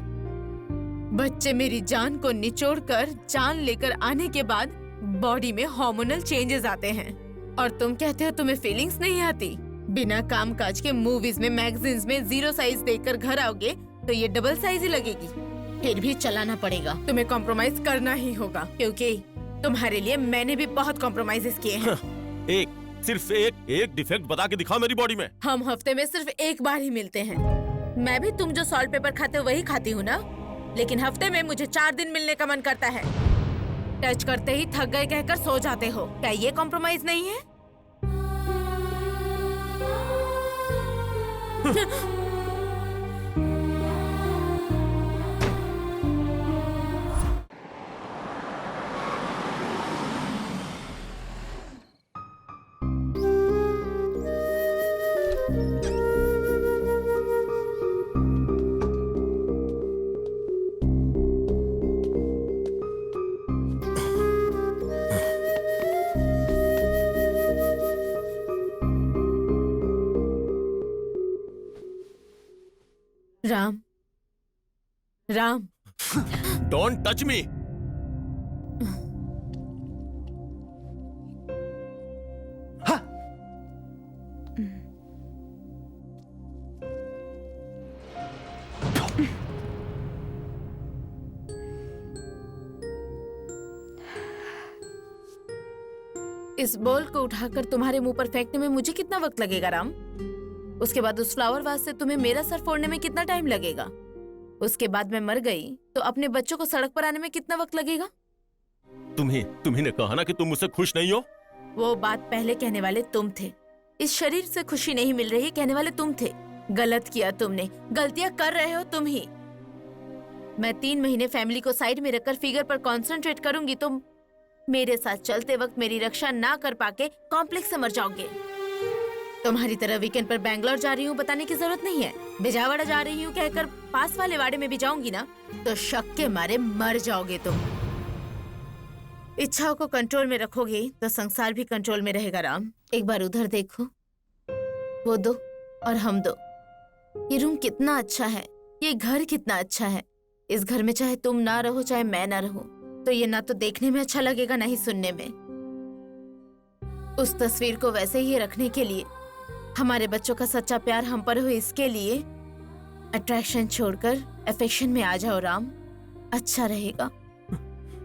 बच्चे मेरी जान को निचोड़कर जान लेकर आने के बाद बॉडी में हार्मोनल चेंजेस आते हैं, और तुम कहते हो तुम्हें फीलिंग्स नहीं आती? बिना काम काज के मूवीज में मैगजीन्स में 0 साइज देखकर घर आओगे तो ये डबल साइज ही लगेगी। फिर भी चलाना पड़ेगा, तुम्हें कॉम्प्रोमाइज करना ही होगा, क्योंकि तुम्हारे लिए मैंने भी बहुत कॉम्प्रोमाइजेस किए हैं। सिर्फ एक डिफेक्ट बता के दिखाओ मेरी बॉडी में। हम हफ्ते में सिर्फ 1 बार ही मिलते हैं। मैं भी तुम जो सॉल्ट पेपर खाते हो वही खाती हूँ ना, लेकिन हफ्ते में मुझे 4 दिन मिलने का मन करता है। टच करते ही थक गए कहकर सो जाते हो, क्या ये कॉम्प्रोमाइज नहीं है? Ram, Ram, don't touch me. इस बॉल को उठाकर तुम्हारे मुंह पर फेंकने में मुझे कितना वक्त लगेगा राम? उसके बाद उस फ्लावर वास से तुम्हें मेरा सर फोड़ने में कितना टाइम लगेगा? उसके बाद मैं मर गई तो अपने बच्चों को सड़क पर आने में कितना वक्त लगेगा? तुम्ही ने कहा ना कि तुम मुझसे खुश नहीं हो। वो बात पहले कहने वाले तुम थे। इस शरीर से खुशी नहीं मिल रही कहने वाले तुम थे। गलत किया तुमने, गलतियां कर रहे हो तुम ही। मैं 3 महीने फैमिली को साइड में रखकर फिगर पर कंसंट्रेट करूंगी तो मेरे साथ चलते वक्त मेरी रक्षा ना कर पाके कॉम्प्लेक्स से मर जाओगे। तुम्हारी तरह वीकेंड पर बैंगलोर जा रही हूँ बताने की जरूरत नहीं है। बिजावाड़ा जा रही हूँ कहकर पास वाले वाड़े में भी जाऊंगी ना तो शक के मारे मर जाओगे तुम। इच्छाओं को कंट्रोल में रखोगे तो संसार भी कंट्रोल में रहेगा राम। एक बार उधर देखो, वो 2 और हम 2। ये रूम कितना अच्छा है, ये घर कितना अच्छा है। इस घर में चाहे तुम ना रहो चाहे मैं ना रहूं तो ये ना तो देखने में अच्छा लगेगा ना ही सुनने में। उस तस्वीर को वैसे ही रखने के लिए, हमारे बच्चों का सच्चा प्यार हम पर हो इसके लिए अट्रैक्शन छोड़कर अफेक्शन में आ जाओ राम, अच्छा रहेगा।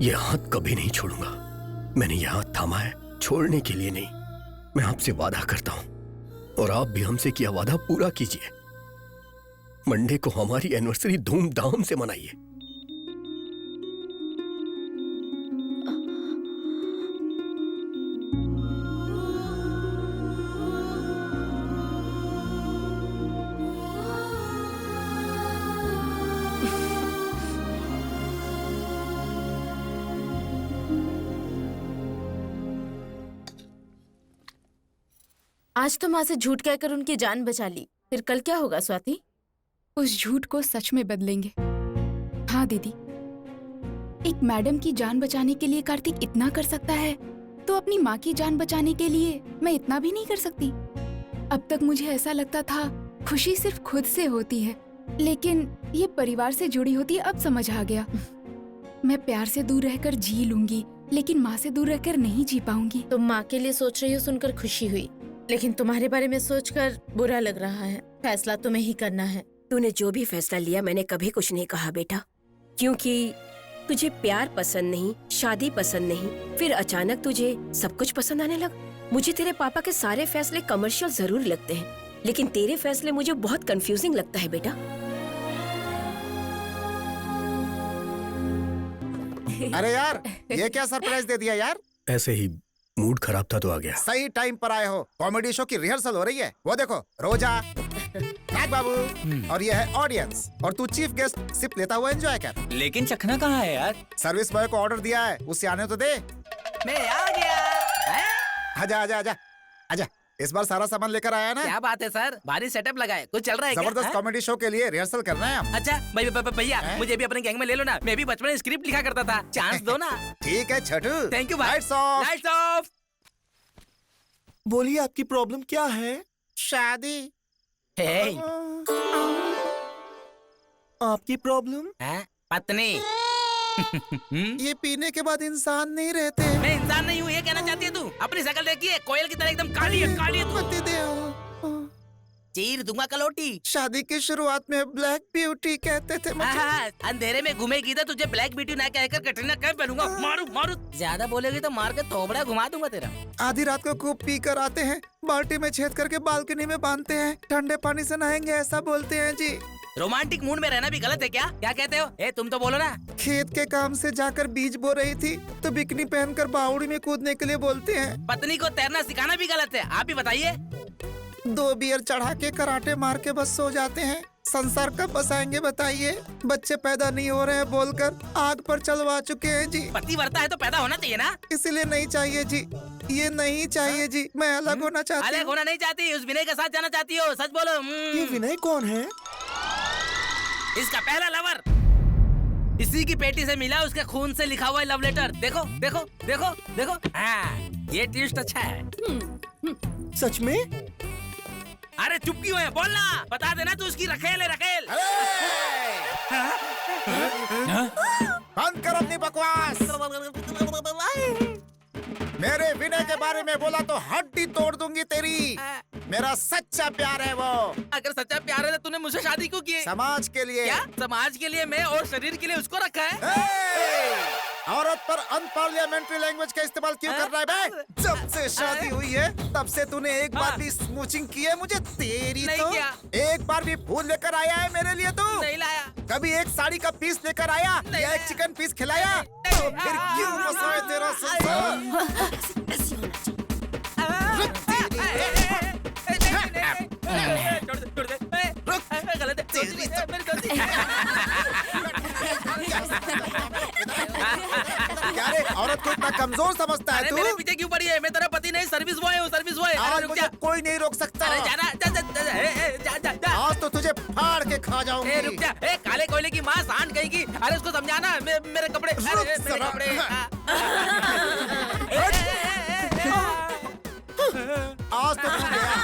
ये हाथ कभी नहीं छोड़ूंगा। मैंने ये हाथ थामा है छोड़ने के लिए नहीं। मैं आपसे वादा करता हूं और आप भी हमसे किया वादा पूरा कीजिए। मंडे को हमारी एनिवर्सरी धूमधाम से मनाइए। आज तो माँ से झूठ कहकर उनकी जान बचा ली, फिर कल क्या होगा स्वाति? उस झूठ को सच में बदलेंगे। हाँ दीदी, एक मैडम की जान बचाने के लिए कार्तिक इतना कर सकता है, तो अपनी माँ की जान बचाने के लिए मैं इतना भी नहीं कर सकती। अब तक मुझे ऐसा लगता था खुशी सिर्फ खुद से होती है, लेकिन ये परिवार से जुड़ी होती है। अब समझ आ गया। मैं प्यार से दूर रहकर जी लूंगी, लेकिन माँ से दूर रहकर नहीं जी पाऊंगी। तुम माँ के लिए सोच रही हो सुनकर खुशी हुई, लेकिन तुम्हारे बारे में सोचकर बुरा लग रहा है। फैसला तुम्हें ही करना है। तूने जो भी फैसला लिया मैंने कभी कुछ नहीं कहा बेटा, क्योंकि तुझे प्यार पसंद नहीं, शादी पसंद नहीं, फिर अचानक तुझे सब कुछ पसंद आने लगा। मुझे तेरे पापा के सारे फैसले कमर्शियल जरूर लगते हैं, लेकिन तेरे फैसले मुझे बहुत कंफ्यूजिंग लगता है बेटा। अरे यार, ये क्या सरप्राइज दे दिया यार? ऐसे ही मूड खराब था तो आ गया। सही टाइम पर आए हो। कॉमेडी शो की रिहर्सल हो रही है। वो देखो, रोजा, नाग बाबू और ये है ऑडियंस, और तू चीफ गेस्ट सिप लेता हुआ एंजॉय कर। लेकिन चखना कहाँ है यार? सर्विस बॉय को ऑर्डर दिया है, उससे आने तो दे। मैं आ गया। आजा आजा आजा आजा। इस बार सारा सामान लेकर आया ना? क्या बात है सर, भारी सेटअप लगा है। कुछ चल रहा है क्या? जबरदस्त कॉमेडी शो के लिए रिहर्सल करना है हम। अच्छा भैया, मुझे भी अपने गैंग में ले लो ना। मैं भी बचपन में स्क्रिप्ट लिखा करता था, चांस दो ना। ठीक है छठू। थैंक यू भाई। Lights off. Lights off. बोलिए, आपकी प्रॉब्लम क्या है? शादी। आपकी प्रॉब्लम? पत्नी। ये पीने के बाद इंसान नहीं रहते। मैं इंसान नहीं हूँ, ये कहना चाहती है तू? अपनी शक्ल देखिए, कोयल की तरह एकदम काली है, काली है तू। पति दे चीर दूंगा कलोटी। शादी की शुरुआत में ब्लैक ब्यूटी कहते थे मुझे। अंधेरे में घूमेगी तो तुझे ब्लैक ब्यूटी ना कहकर कटरीना कैफ पहनूंगा। मारू मारू। ज्यादा बोलेगी तो मार के थोबड़ा घुमा दूंगा तेरा। आधी रात को खूब पी कर आते हैं, बाल्टी में छेद करके बालकनी में बांधते हैं, ठंडे पानी से नहाएंगे ऐसा बोलते हैं जी। रोमांटिक मूड में रहना भी गलत है क्या? क्या कहते हो? तुम तो बोलो ना। खेत के काम से जाकर बीज बो रही थी तो बिकनी पहनकर बावड़ी में कूदने के लिए बोलते हैं। पत्नी को तैरना सिखाना भी गलत है, आप ही बताइए। 2 बियर चढ़ा के कराटे मार के बस सो जाते हैं। संसार कब बसाएंगे बताइए? बच्चे पैदा नहीं हो रहे हैं बोलकर आग पर चलवा चुके हैं जी। पति वरता है तो पैदा होना चाहिए ना। इसीलिए नहीं चाहिए जी, ये नहीं चाहिए जी। मैं अलग होना चाहती हूँ। अलग होना नहीं चाहती, उस विनय के साथ जाना चाहती हो? सच बोलो। ये विनय कौन है? इसका पहला लवर। इसी की पेटी से मिला, उसके खून से लिखा हुआ लव लेटर। देखो देखो देखो देखो। ये ट्विस्ट अच्छा है। सच में? अरे चुप क्यों है? बोलना, बता देना तू उसकी रखेल है, रखेल। बंद करो अपनी बकवास। मेरे विनय के बारे में बोला तो हड्डी तोड़ दूंगी तेरी। मेरा सच्चा प्यार है वो। अगर सच्चा प्यार है तो तूने मुझसे शादी क्यों की? समाज के लिए। क्या? समाज के लिए मैं और शरीर के लिए उसको रखा है? औरत पर अनपार्लियामेंट्री लैंग्वेज का इस्तेमाल क्यों कर रहा है बे? जब से शादी हुई है तब से तूने एक बार भी स्मूचिंग की है मुझे तेरी? नहीं तो किया। एक बार भी फूल लेकर आया है मेरे लिए तू? नहीं लाया। कभी एक साड़ी का पीस लेकर आया या एक चिकन पीस खिलाया? तो फिर क्यों फंसा है तेरा क्या रे, औरत को इतना कमजोर समझता है तू? मेरे पीछे क्यों पड़ी है? मैं तेरा पति नहीं, सर्विस बॉय हूँ, सर्विस बॉय। आज मुझे कोई नहीं रोक सकता। अरे जाना, जा। आज तो तुझे फाड़ के खा जाऊंगी। रुक जा। काले कोयले की माँ सांड कहेगी। अरे उसको समझाना, मेरे कपड़े। मेरे कपड़े। आज तो तू गया,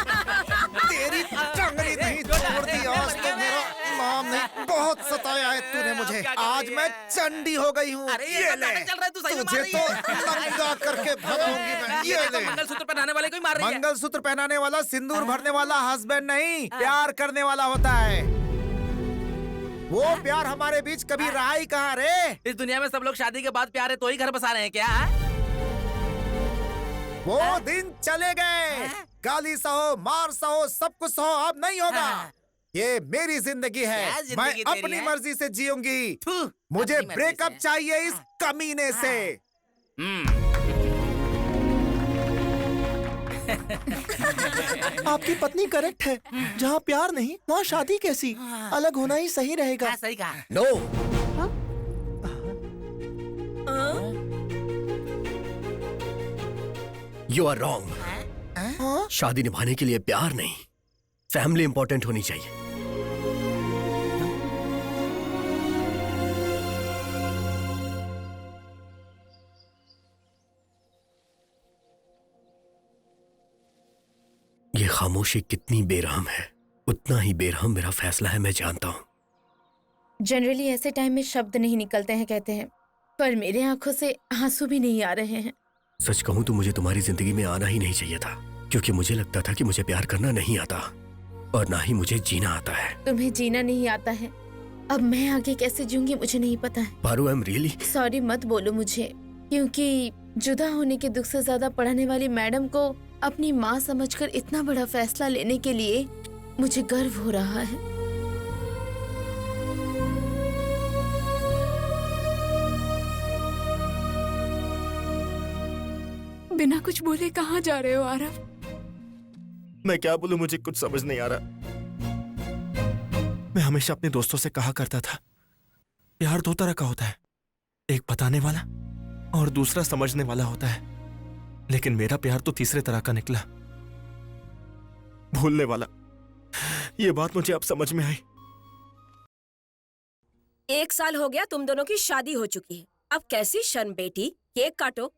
तेरी टंगड़ी नहीं तोड़ दी। आज तो मेरा नाम नहीं, बहुत सताया है तूने मुझे। आज मैं चंडी हो गई हूँ। ये ले, तुझे तो नंगा करके भगाऊंगी मैं। ये ले। मंगलसूत्र पहनाने वाले को ही मार रही है। मंगलसूत्र पहनाने वाला सिंदूर भरने वाला हस्बैंड नहीं, प्यार करने वाला होता है। वो प्यार हमारे बीच कभी रहा ही कहाँ रे? इस दुनिया में सब लोग शादी के बाद प्यार है तो ही घर बसा रहे हैं क्या? वो दिन चले गए। गाली सहो, मार सहो, सब कुछ सहो, अब नहीं होगा। ये मेरी जिंदगी है, मैं अपनी मर्जी से जीऊंगी। मुझे ब्रेकअप चाहिए इस कमीने से। आपकी पत्नी करेक्ट है, जहाँ प्यार नहीं वहाँ शादी कैसी? अलग होना ही सही रहेगा। सही कहा। नो। You are wrong. शादी निभाने के लिए प्यार नहीं, फैमिली इंपॉर्टेंट होनी चाहिए। ये खामोशी कितनी बेरहम है, उतना ही बेरहम मेरा फैसला है, मैं जानता हूँ। जनरली ऐसे टाइम में शब्द नहीं निकलते हैं कहते हैं, पर मेरे आंखों से आंसू भी नहीं आ रहे हैं। सच कहूँ तो मुझे तुम्हारी जिंदगी में आना ही नहीं चाहिए था, क्योंकि मुझे लगता था कि मुझे प्यार करना नहीं आता और ना ही मुझे जीना आता है। तुम्हें जीना नहीं आता है, अब मैं आगे कैसे जीऊंगी मुझे नहीं पता है। Paru, I am really sorry, मत बोलो मुझे, क्योंकि जुदा होने के दुख से ज्यादा पढ़ाने वाली मैडम को अपनी माँ समझकर इतना बड़ा फैसला लेने के लिए मुझे गर्व हो रहा है। बिना कुछ बोले कहाँ जा रहे हो आरव? मैं क्या बोलूं, मुझे कुछ समझ नहीं आ रहा। मैं हमेशा अपने दोस्तों से कहा करता था, प्यार दो तरह का होता है, एक बताने वाला और दूसरा समझने वाला होता है। लेकिन मेरा प्यार तो तीसरे तरह का निकला, भूलने वाला। ये बात मुझे अब समझ में आई। 1 साल हो गया तुम दोनों की शादी हो चुकी है, अब कैसी शर्म बेटी। केक काटो।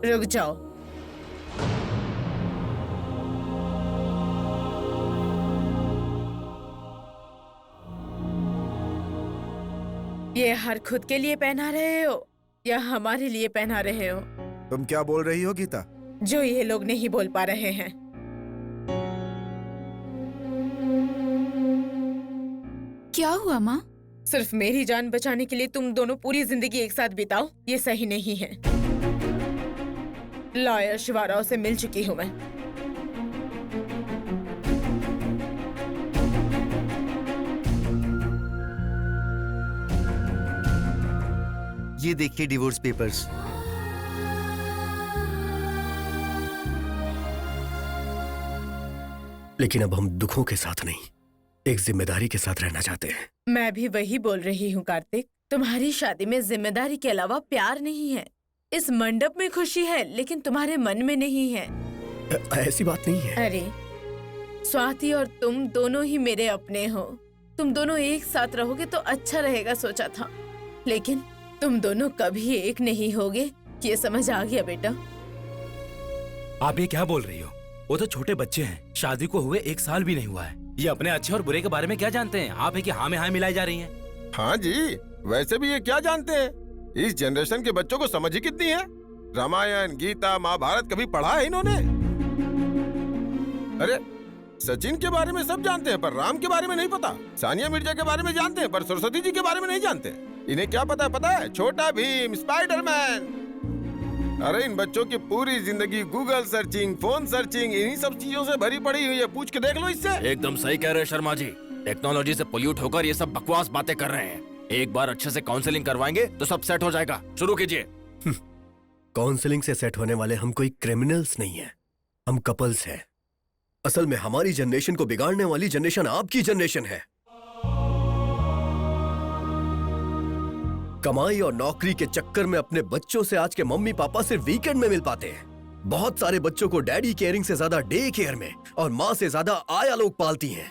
रुक जाओ। ये हर खुद के लिए पहना रहे हो या हमारे लिए पहना रहे हो? तुम क्या बोल रही हो गीता? जो ये लोग नहीं बोल पा रहे हैं। क्या हुआ माँ? सिर्फ मेरी जान बचाने के लिए तुम दोनों पूरी जिंदगी एक साथ बिताओ, ये सही नहीं है। लॉयर शिवाराव से मिल चुकी हूँ मैं। ये देखिए डिवोर्स पेपर्स। लेकिन अब हम दुखों के साथ नहीं, एक जिम्मेदारी के साथ रहना चाहते हैं। मैं भी वही बोल रही हूँ कार्तिक, तुम्हारी शादी में जिम्मेदारी के अलावा प्यार नहीं है। इस मंडप में खुशी है लेकिन तुम्हारे मन में नहीं है। ऐसी बात नहीं है। अरे स्वाति और तुम दोनों ही मेरे अपने हो, तुम दोनों एक साथ रहोगे तो अच्छा रहेगा सोचा था, लेकिन तुम दोनों कभी एक नहीं होगे, ये समझ आ गया बेटा। आप ये क्या बोल रही हो? वो तो छोटे बच्चे हैं, शादी को हुए 1 साल भी नहीं हुआ है। ये अपने अच्छे और बुरे के बारे में क्या जानते हैं? आप है कि हाँ में हाँ मिलाई जा रही हैं। हाँ जी, वैसे भी ये क्या जानते हैं? इस जनरेशन के बच्चों को समझ ही कितनी है। रामायण, गीता, महाभारत कभी पढ़ा है इन्होंने? अरे सचिन के बारे में सब जानते हैं पर राम के बारे में नहीं पता। सानिया मिर्जा के बारे में जानते हैं पर सरस्वती जी के बारे में नहीं जानते। इन्हें क्या पता है? छोटा भीम, स्पाइडरमैन। अरे इन बच्चों की पूरी जिंदगी गूगल सर्चिंग, फोन सर्चिंग, इन्हीं सब चीजों से भरी पड़ी हुई है। पूछ के देख लो इससे। एकदम सही कह रहे हैं शर्मा जी। टेक्नोलॉजी से पोल्यूट होकर ये सब बकवास बातें कर रहे हैं। एक बार अच्छे से काउंसलिंग करवाएंगे तो सब सेट हो जाएगा। शुरू कीजिए। काउंसलिंग से सेट होने वाले हम कोई क्रिमिनल्स नहीं है, हम कपल्स हैं। असल में हमारी जनरेशन को बिगाड़ने वाली जनरेशन आपकी जनरेशन है। कमाई और नौकरी के चक्कर में अपने बच्चों से आज के मम्मी पापा सिर्फ वीकेंड में मिल पाते हैं। बहुत सारे बच्चों को डैडी केयरिंग से ज्यादा डे केयर में और माँ से ज्यादा आया लोग पालती हैं।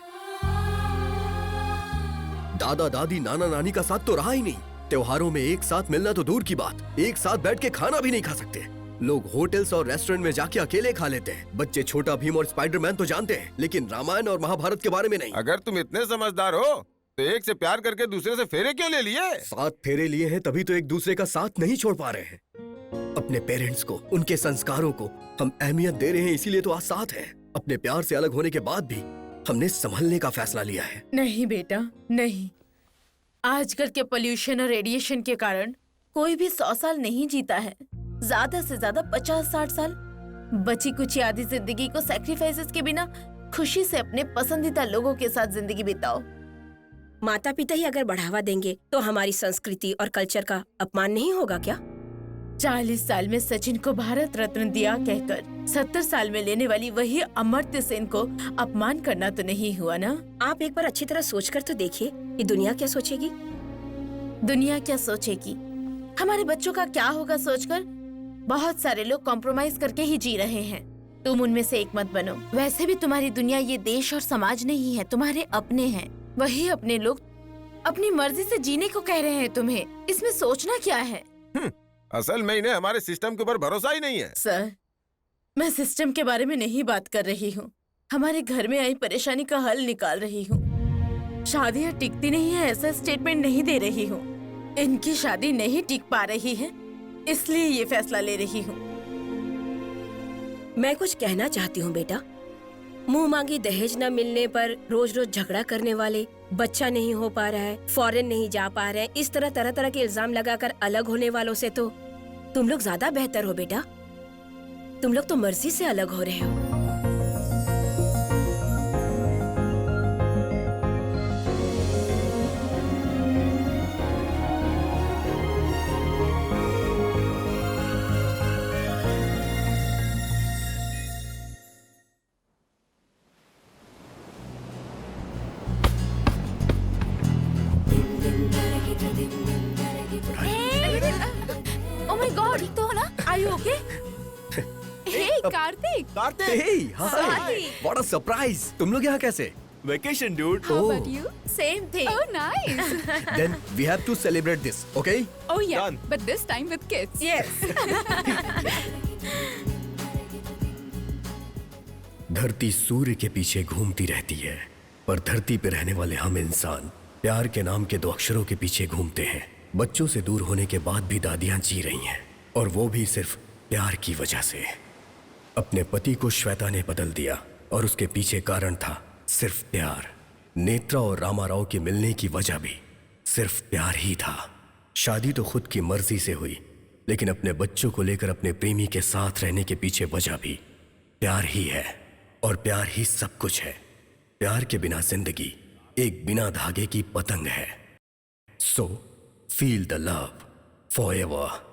दादा दादी नाना नानी का साथ तो रहा ही नहीं। त्योहारों में एक साथ मिलना तो दूर की बात, एक साथ बैठ के खाना भी नहीं खा सकते। लोग होटल्स और रेस्टोरेंट में जाके अकेले खा लेते हैं। बच्चे छोटा भीम और स्पाइडरमैन तो जानते हैं लेकिन रामायण और महाभारत के बारे में नहीं। अगर तुम इतने समझदार हो तो एक से प्यार करके दूसरे से फेरे क्यों ले लिए? साथ फेरे लिए हैं तभी तो एक दूसरे का साथ नहीं छोड़ पा रहे हैं। अपने पेरेंट्स को, उनके संस्कारों को हम अहमियत दे रहे हैं, इसीलिए तो आज साथ हैं। अपने प्यार से अलग होने के बाद भी हमने संभलने का फैसला लिया है। नहीं बेटा, नहीं। आजकल के पोल्यूशन और रेडिएशन के कारण कोई भी 100 साल नहीं जीता है, ज्यादा से ज्यादा 50-60 साल। बची कुछ आधी जिंदगी को सैक्रिफाइसेस के बिना खुशी से अपने पसंदीदा लोगों के साथ जिंदगी बिताओ। माता पिता ही अगर बढ़ावा देंगे तो हमारी संस्कृति और कल्चर का अपमान नहीं होगा क्या? 40 साल में सचिन को भारत रत्न दिया कहकर 70 साल में लेने वाली वही अमर्त्य सेन को अपमान करना तो नहीं हुआ ना? आप एक बार अच्छी तरह सोचकर तो देखिए कि दुनिया क्या सोचेगी। दुनिया क्या सोचेगी, हमारे बच्चों का क्या होगा सोचकर बहुत सारे लोग कॉम्प्रोमाइज करके ही जी रहे हैं। तुम उनमें से एक मत बनो। वैसे भी तुम्हारी दुनिया ये देश और समाज नहीं है, तुम्हारे अपने हैं। वही अपने लोग अपनी मर्जी से जीने को कह रहे हैं तुम्हें, इसमें सोचना क्या है? असल में इन्हें हमारे सिस्टम के ऊपर भरोसा ही नहीं है। सर, मैं सिस्टम के बारे में नहीं बात कर रही हूँ, हमारे घर में आई परेशानी का हल निकाल रही हूँ। शादियाँ टिकती नहीं है ऐसा स्टेटमेंट नहीं दे रही हूँ। इनकी शादी नहीं टिक पा रही है, इसलिए ये फैसला ले रही हूँ। मैं कुछ कहना चाहती हूँ बेटा। मुंह मांगी दहेज न मिलने पर रोज रोज झगड़ा करने वाले, बच्चा नहीं हो पा रहा है, फॉरेन नहीं जा पा रहे हैं, इस तरह तरह तरह के इल्जाम लगाकर अलग होने वालों से तो तुम लोग ज्यादा बेहतर हो बेटा। तुम लोग तो मर्जी से अलग हो रहे हो। Oh my God, तो हो ना? Are you okay? Hey, Kartik. Hey, hi. What a surprise. तुम लोग यहाँ कैसे? Vacation, dude. How about you? Same thing. Oh, nice. Then we have to celebrate this, okay? Oh yeah, Done. but this time with kids. Yes. धरती सूर्य के पीछे घूमती रहती है, पर धरती पे रहने वाले हम इंसान प्यार के नाम के 2 अक्षरों के पीछे घूमते हैं। बच्चों से दूर होने के बाद भी दादियां जी रही हैं, और वो भी सिर्फ प्यार की वजह से। अपने पति को श्वेता ने बदल दिया, और उसके पीछे कारण था सिर्फ प्यार। नेत्रा और रामाराव के मिलने की वजह भी सिर्फ प्यार ही था। शादी तो खुद की मर्जी से हुई, लेकिन अपने बच्चों को लेकर अपने प्रेमी के साथ रहने के पीछे वजह भी प्यार ही है, और प्यार ही सब कुछ है। प्यार के बिना जिंदगी एक बिना धागे की पतंग है। So feel the love forever.